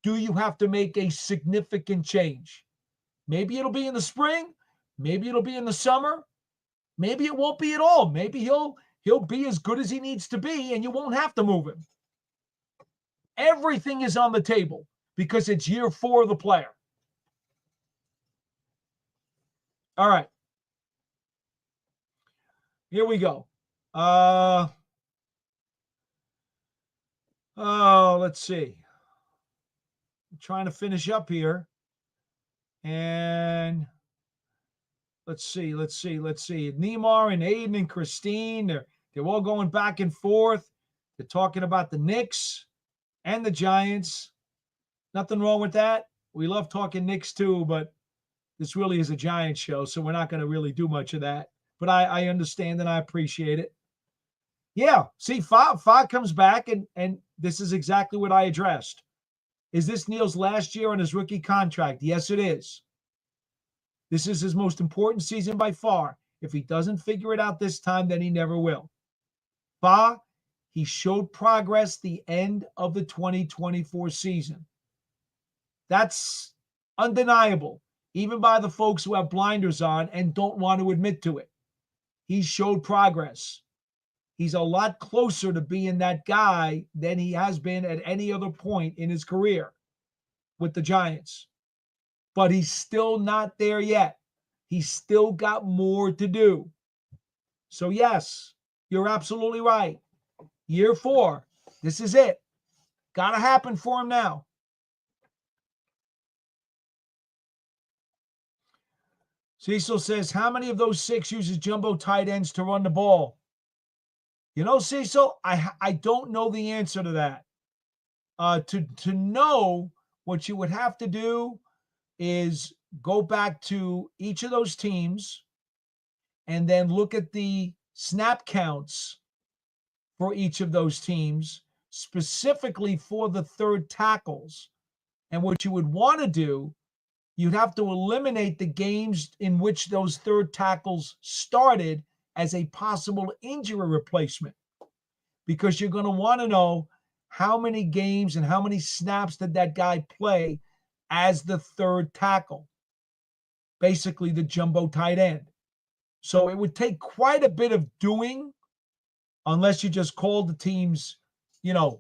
A: do you have to make a significant change? Maybe it'll be in the spring. Maybe it'll be in the summer. Maybe it won't be at all. Maybe he'll be as good as he needs to be, and you won't have to move him. Everything is on the table because it's year 4 of the player. All right. Here we go. Let's see. I'm trying to finish up here. And let's see. Neymar and Aiden and Christine, they're all going back and forth. They're talking about the Knicks and the Giants. Nothing wrong with that. We love talking Knicks too, but this really is a Giants show, so we're not going to really do much of that. But I understand and I appreciate it. Yeah, see, Fa comes back, and this is exactly what I addressed. Is this Neil's last year on his rookie contract? Yes, it is. This is his most important season by far. If he doesn't figure it out this time, then he never will. Fa, he showed progress the end of the 2024 season. That's undeniable, even by the folks who have blinders on and don't want to admit to it. He showed progress. He's a lot closer to being that guy than he has been at any other point in his career with the Giants. But he's still not there yet. He's still got more to do. So, yes, you're absolutely right. Year 4, this is it. Got to happen for him now. Cecil says, how many of those 6 uses jumbo tight ends to run the ball? You know, Cecil, I don't know the answer to that. To know, what you would have to do is go back to each of those teams and then look at the snap counts for each of those teams, specifically for the third tackles. And what you would want to do, you'd have to eliminate the games in which those third tackles started as a possible injury replacement, because you're going to want to know how many games and how many snaps did that guy play as the third tackle, basically the jumbo tight end. So it would take quite a bit of doing, unless you just called the teams, or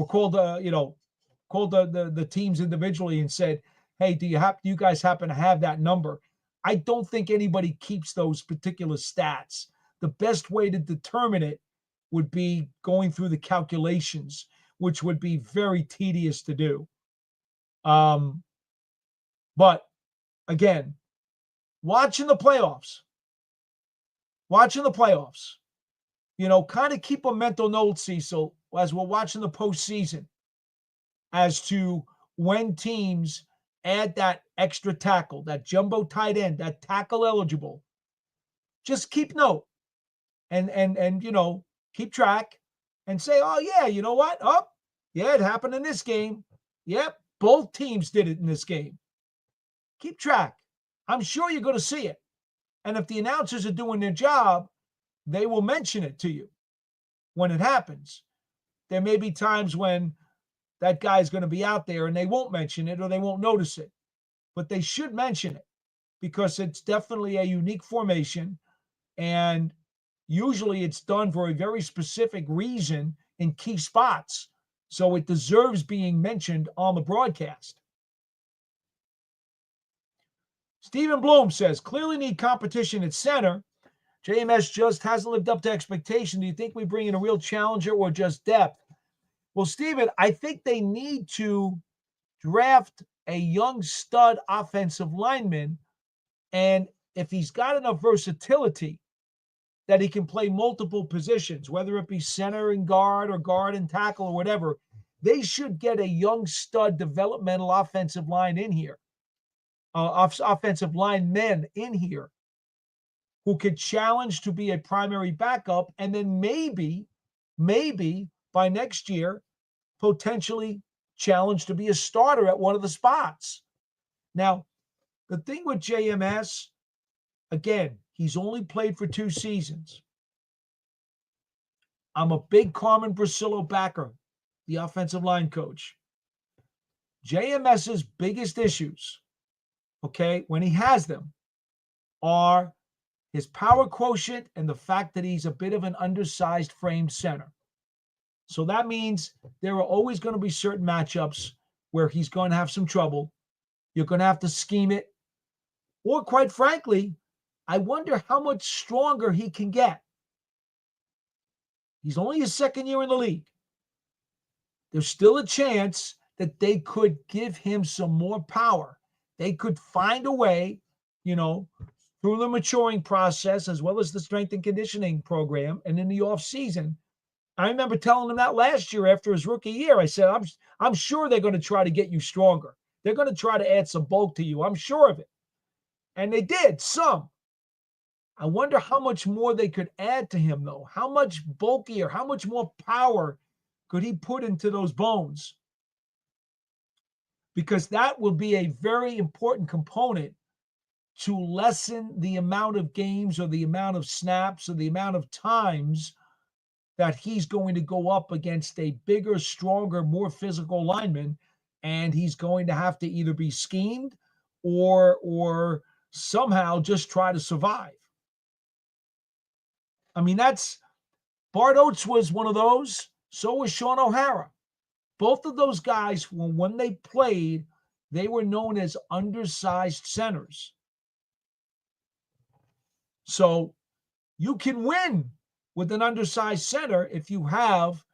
A: called the teams individually and said, hey, do you guys happen to have that number? I don't think anybody keeps those particular stats. The best way to determine it would be going through the calculations, which would be very tedious to do. But again, watching the playoffs, kind of keep a mental note, Cecil, as we're watching the postseason, as to when teams add that extra tackle, that jumbo tight end, that tackle eligible. Just keep note and keep track and say, oh, yeah, you know what? Oh, yeah, it happened in this game. Yep, both teams did it in this game. Keep track. I'm sure you're going to see it. And if the announcers are doing their job, they will mention it to you when it happens. There may be times when that guy is going to be out there and they won't mention it or they won't notice it. But they should mention it because it's definitely a unique formation. And usually it's done for a very specific reason in key spots. So it deserves being mentioned on the broadcast. Stephen Bloom says, clearly need competition at center. JMS just hasn't lived up to expectation. Do you think we bring in a real challenger or just depth? Well, Stephen, I think they need to draft a young stud offensive lineman. And if he's got enough versatility that he can play multiple positions, whether it be center and guard or guard and tackle or whatever, they should get a young stud developmental offensive line in here, offensive linemen in here who could challenge to be a primary backup, and then maybe by next year, potentially challenge to be a starter at one of the spots. Now, the thing with JMS, again, he's only played for 2 seasons. I'm a big Carmen Brasillo backer, the offensive line coach. JMS's biggest issues, when he has them, are his power quotient and the fact that he's a bit of an undersized frame center. So that means there are always going to be certain matchups where he's going to have some trouble. You're going to have to scheme it. Or quite frankly, I wonder how much stronger he can get. He's only his second year in the league. There's still a chance that they could give him some more power. they could find a way, through the maturing process as well as the strength and conditioning program and in the off season. I remember telling him that last year after his rookie year. I said, I'm sure they're going to try to get you stronger. They're going to try to add some bulk to you. I'm sure of it. And they did, some. I wonder how much more they could add to him, though. How much bulkier, how much more power could he put into those bones? Because that will be a very important component to lessen the amount of games or the amount of snaps or the amount of times that he's going to go up against a bigger, stronger, more physical lineman, and he's going to have to either be schemed or somehow just try to survive. I mean, Bart Oates was one of those. So was Sean O'Hara. Both of those guys, when they played, they were known as undersized centers. So you can win with an undersized center if you have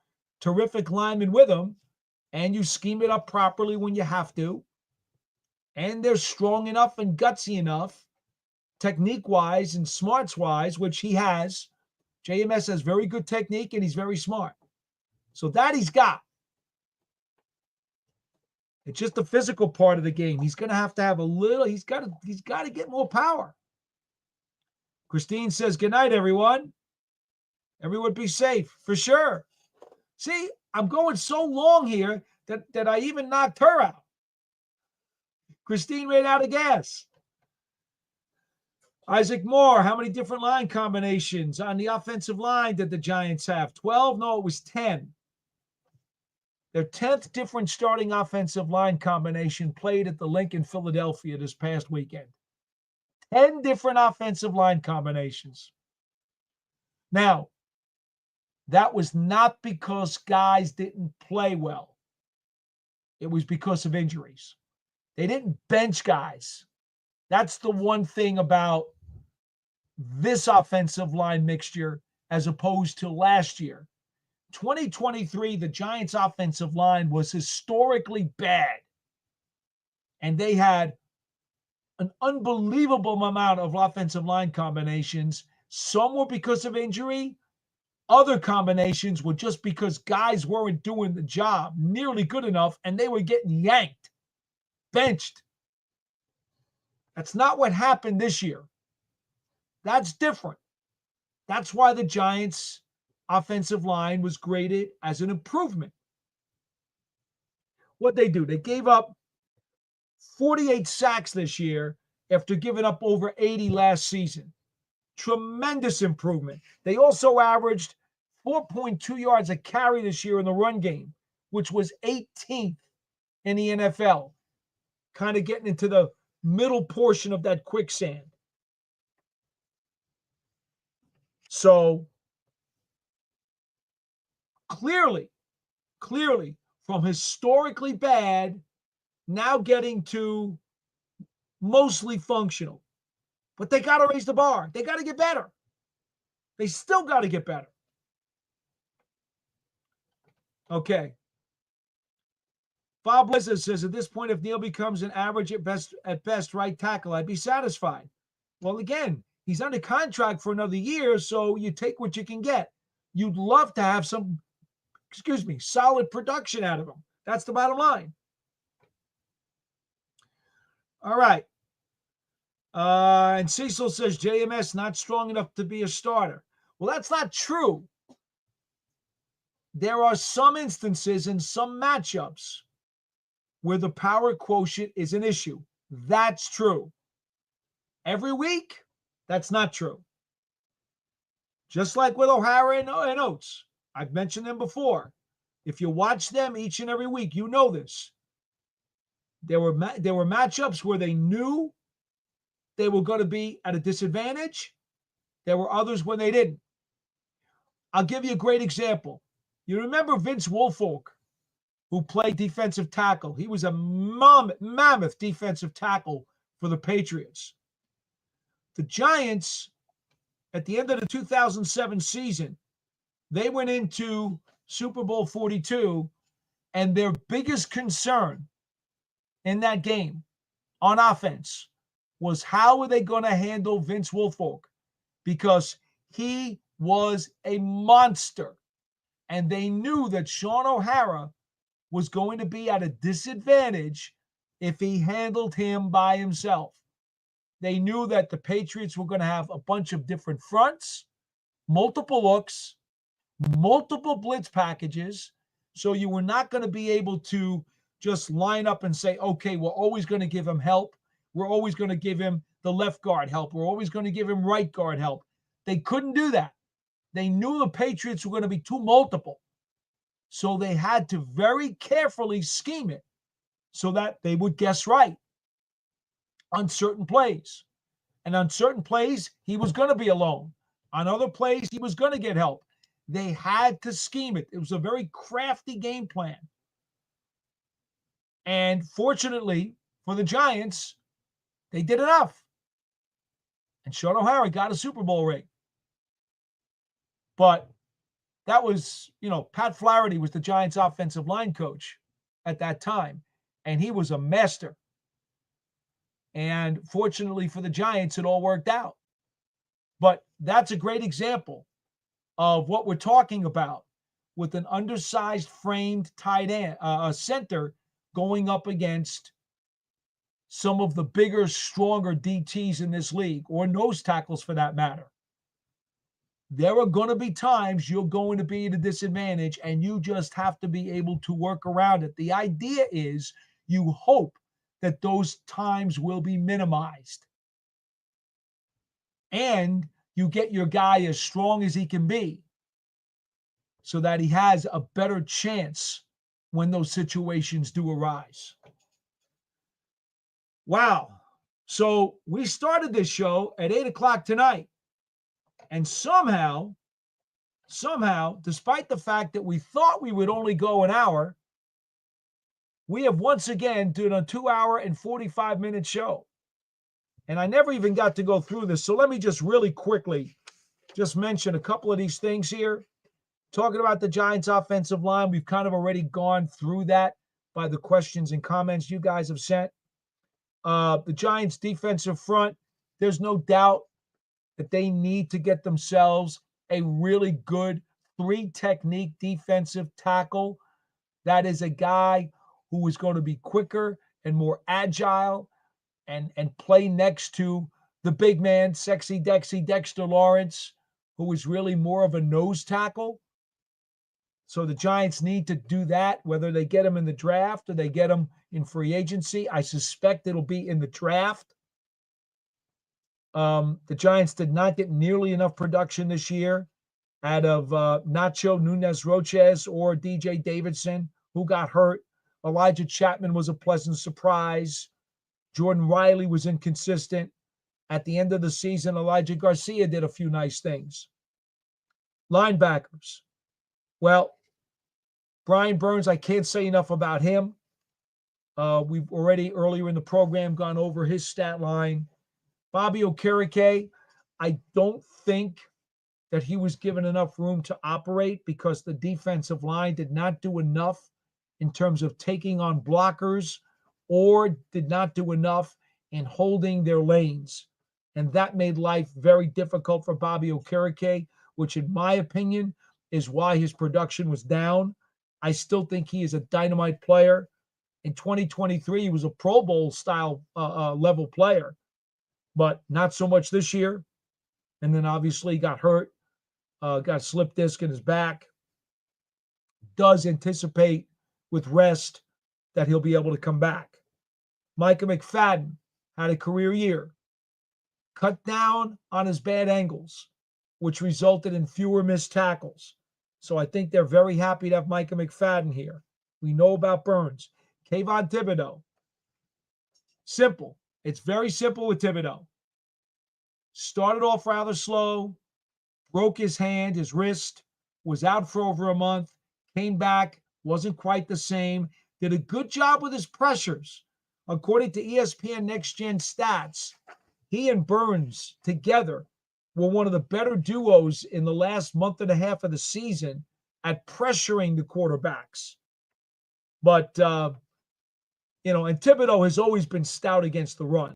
A: terrific linemen with them and you scheme it up properly when you have to. And they're strong enough and gutsy enough, technique-wise and smarts-wise, which he has. JMS has very good technique and he's very smart. So that he's got. It's just the physical part of the game. He's going to have a little, he's got to get more power. Christine says, good night, everyone. Everyone be safe, for sure. See, I'm going so long here that I even knocked her out. Christine ran out of gas. Isaac Moore, how many different line combinations on the offensive line did the Giants have? 12? No, it was 10. Their 10th different starting offensive line combination played at the Lincoln, Philadelphia this past weekend. 10 different offensive line combinations. Now, that was not because guys didn't play well. It was because of injuries. They didn't bench guys. That's the one thing about this offensive line mixture as opposed to last year. 2023, the Giants' offensive line was historically bad. And they had an unbelievable amount of offensive line combinations. Some were because of injury. Other combinations were just because guys weren't doing the job nearly good enough and they were getting yanked, benched. That's not what happened this year. That's different. That's why the Giants' offensive line was graded as an improvement. What'd they do? They gave up 48 sacks this year after giving up over 80 last season. Tremendous improvement. They also averaged 4.2 yards a carry this year in the run game, which was 18th in the NFL. Kind of getting into the middle portion of that quicksand. So clearly, from historically bad, now getting to mostly functional. But they got to raise the bar. They got to get better. They still got to get better. Okay. Bob Blizzard says, at this point, if Neal becomes an average at best right tackle, I'd be satisfied. Well, again, he's under contract for another year, so you take what you can get. You'd love to have some, solid production out of him. That's the bottom line. All right. And Cecil says, JMS not strong enough to be a starter. Well, that's not true. There are some instances in some matchups where the power quotient is an issue. That's true. Every week, that's not true. Just like with O'Hara and Oates. I've mentioned them before. If you watch them each and every week, you know this. There were matchups where they knew they were going to be at a disadvantage. There were others when they didn't. I'll give you a great example. You remember Vince Wilfork, who played defensive tackle. He was a mammoth defensive tackle for the Patriots. The Giants, at the end of the 2007 season, they went into Super Bowl 42, and their biggest concern in that game on offense was how are they going to handle Vince Wilfork? Because he was a monster. And they knew that Sean O'Hara was going to be at a disadvantage if he handled him by himself. They knew that the Patriots were going to have a bunch of different fronts, multiple looks, multiple blitz packages. So you were not going to be able to just line up and say, okay, we're always going to give him help. We're always going to give him the left guard help. We're always going to give him right guard help. They couldn't do that. They knew the Patriots were going to be too multiple. So they had to very carefully scheme it so that they would guess right on certain plays. And on certain plays, he was going to be alone. On other plays, he was going to get help. They had to scheme it. It was a very crafty game plan. And fortunately for the Giants, they did enough. And Sean O'Hara got a Super Bowl ring. But that was, Pat Flaherty was the Giants' offensive line coach at that time. And he was a master. And fortunately for the Giants, it all worked out. But that's a great example of what we're talking about with an undersized framed tight end, center going up against some of the bigger, stronger DTs in this league, or nose tackles for that matter. There are going to be times you're going to be at a disadvantage, and you just have to be able to work around it. The idea is you hope that those times will be minimized. And you get your guy as strong as he can be so that he has a better chance when those situations do arise. Wow. So we started this show at 8 o'clock tonight. And somehow, despite the fact that we thought we would only go an hour, we have once again done a 2-hour and 45-minute show. And I never even got to go through this. So let me just really quickly just mention a couple of these things here. Talking about the Giants offensive line, we've kind of already gone through that by the questions and comments you guys have sent. The Giants defensive front, there's no doubt that they need to get themselves a really good 3-technique defensive tackle. That is a guy who is going to be quicker and more agile and play next to the big man, sexy Dexter Lawrence, who is really more of a nose tackle. So the Giants need to do that, whether they get him in the draft or they get him in free agency. I suspect it'll be in the draft. The Giants did not get nearly enough production this year out of Nacho Nunez-Roches or DJ Davidson, who got hurt. Elijah Chapman was a pleasant surprise. Jordan Riley was inconsistent. At the end of the season, Elijah Garcia did a few nice things. Linebackers. Well, Brian Burns, I can't say enough about him. We've already earlier in the program gone over his stat line. Bobby Okereke, I don't think that he was given enough room to operate because the defensive line did not do enough in terms of taking on blockers or did not do enough in holding their lanes. And that made life very difficult for Bobby Okereke, which in my opinion is why his production was down. I still think he is a dynamite player. In 2023, he was a Pro Bowl style level player, but not so much this year. And then obviously got hurt, got a slip disc in his back. Does anticipate with rest that he'll be able to come back. Micah McFadden had a career year. Cut down on his bad angles, which resulted in fewer missed tackles. So I think they're very happy to have Micah McFadden here. We know about Burns. Kayvon Thibodeau. Simple. It's very simple with Thibodeau. Started off rather slow, broke his hand, his wrist, was out for over a month, came back, wasn't quite the same, did a good job with his pressures. According to ESPN Next Gen Stats, he and Burns together were one of the better duos in the last month and a half of the season at pressuring the quarterbacks. But, and Thibodeau has always been stout against the run,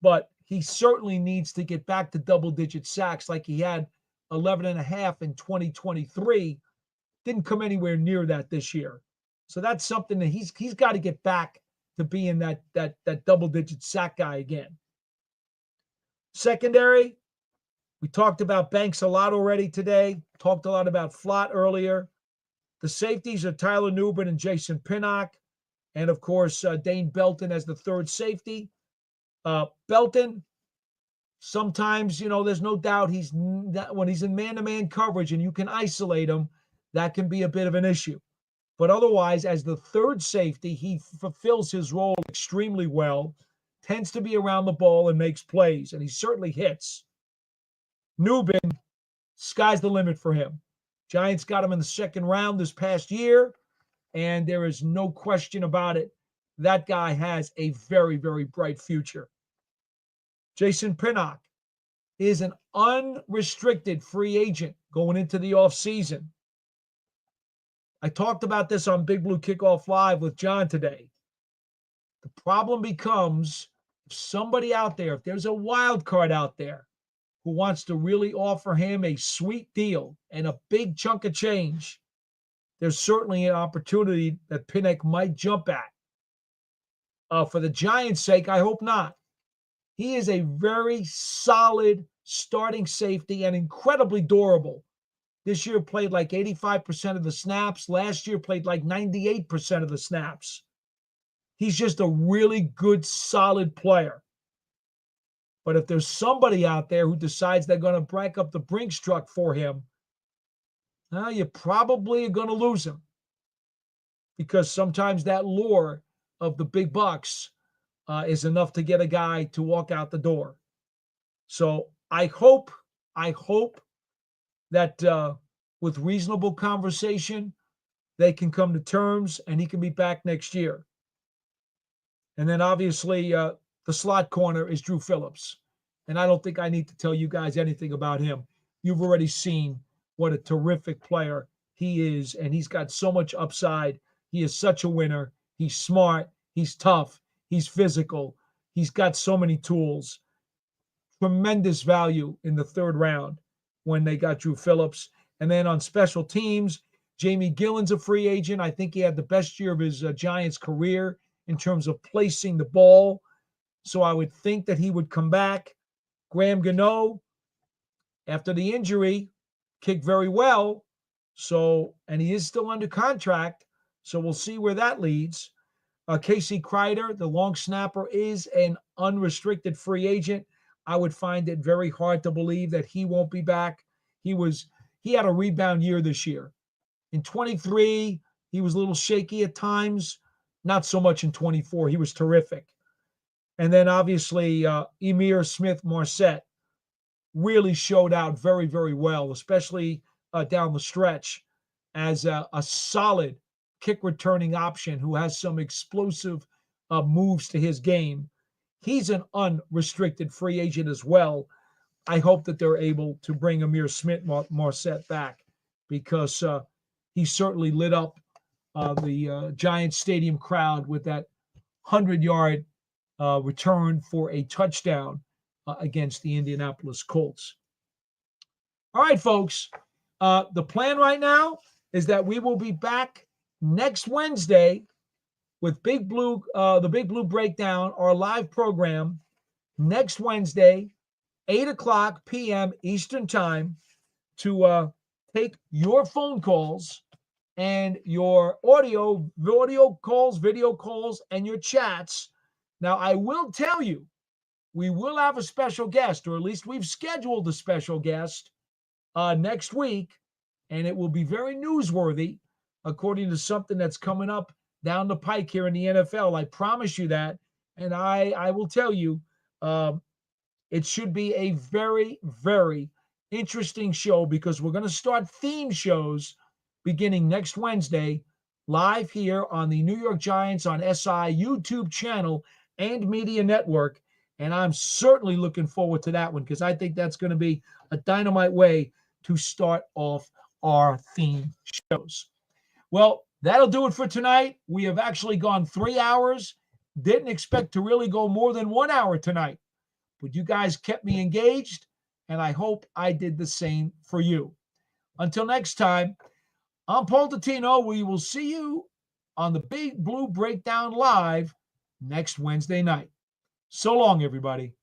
A: but he certainly needs to get back to double-digit sacks like he had 11 and a half in 2023. Didn't come anywhere near that this year. So that's something that he's got to get back to being that double-digit sack guy again. Secondary, we talked about Banks a lot already today. Talked a lot about Flott earlier. The safeties are Tyler Newbern and Jason Pinnock. And, of course, Dane Belton as the third safety. Belton, sometimes, there's no doubt when he's in man-to-man coverage and you can isolate him, that can be a bit of an issue. But otherwise, as the third safety, he fulfills his role extremely well, tends to be around the ball and makes plays, and he certainly hits. Newbern, sky's the limit for him. Giants got him in the second round this past year, and there is no question about it. That guy has a very, very bright future. Jason Pinnock is an unrestricted free agent going into the offseason. I talked about this on Big Blue Kickoff Live with John today. The problem becomes if somebody out there, if there's a wild card out there who wants to really offer him a sweet deal and a big chunk of change, there's certainly an opportunity that Pinnock might jump at. For the Giants' sake, I hope not. He is a very solid starting safety and incredibly durable. This year played like 85% of the snaps. Last year played like 98% of the snaps. He's just a really good, solid player. But if there's somebody out there who decides they're going to break up the Brinks truck for him, you probably are going to lose him. Because sometimes that lure of the big bucks is enough to get a guy to walk out the door. So I hope that with reasonable conversation, they can come to terms and he can be back next year. And then obviously the slot corner is Drew Phillips. And I don't think I need to tell you guys anything about him. You've already seen what a terrific player he is, and he's got so much upside. He is such a winner. He's smart. He's tough. He's physical. He's got so many tools. Tremendous value in the third round when they got Drew Phillips. And then on special teams, Jamie Gillen's a free agent. I think he had the best year of his Giants career in terms of placing the ball. So I would think that he would come back. Graham Gano, after the injury, kicked very well. And he is still under contract. So we'll see where that leads. Casey Kreider, the long snapper, is an unrestricted free agent. I would find it very hard to believe that he won't be back. He had a rebound year this year. In 23, he was a little shaky at times. Not so much in 24. He was terrific. And then obviously Emir Smith-Marset really showed out very, very well, especially down the stretch as a solid kick returning option who has some explosive moves to his game. He's an unrestricted free agent as well. I hope that they're able to bring Emir Smith-Marset back because he certainly lit up the Giants Stadium crowd with that 100-yard return for a touchdown against the Indianapolis Colts. All right, folks. The plan right now is that we will be back next Wednesday with Big Blue, the Big Blue Breakdown, our live program next Wednesday, 8:00 p.m. Eastern Time, to take your phone calls and your audio calls, video calls, and your chats. Now, I will tell you, we will have a special guest, or at least we've scheduled a special guest next week, and it will be very newsworthy according to something that's coming up down the pike here in the NFL. I promise you that. And I will tell you, it should be a very, very interesting show because we're going to start theme shows beginning next Wednesday live here on the New York Giants on SI YouTube channel and media network. And I'm certainly looking forward to that one because I think that's going to be a dynamite way to start off our theme shows. Well, That'll do it for tonight. We have actually gone 3 hours. Didn't expect to really go more than 1 hour tonight, but you guys kept me engaged, and I hope I did the same for you. Until next time, I'm Paul Dottino. We will see you on the Big Blue Breakdown Live next Wednesday night. So long, everybody.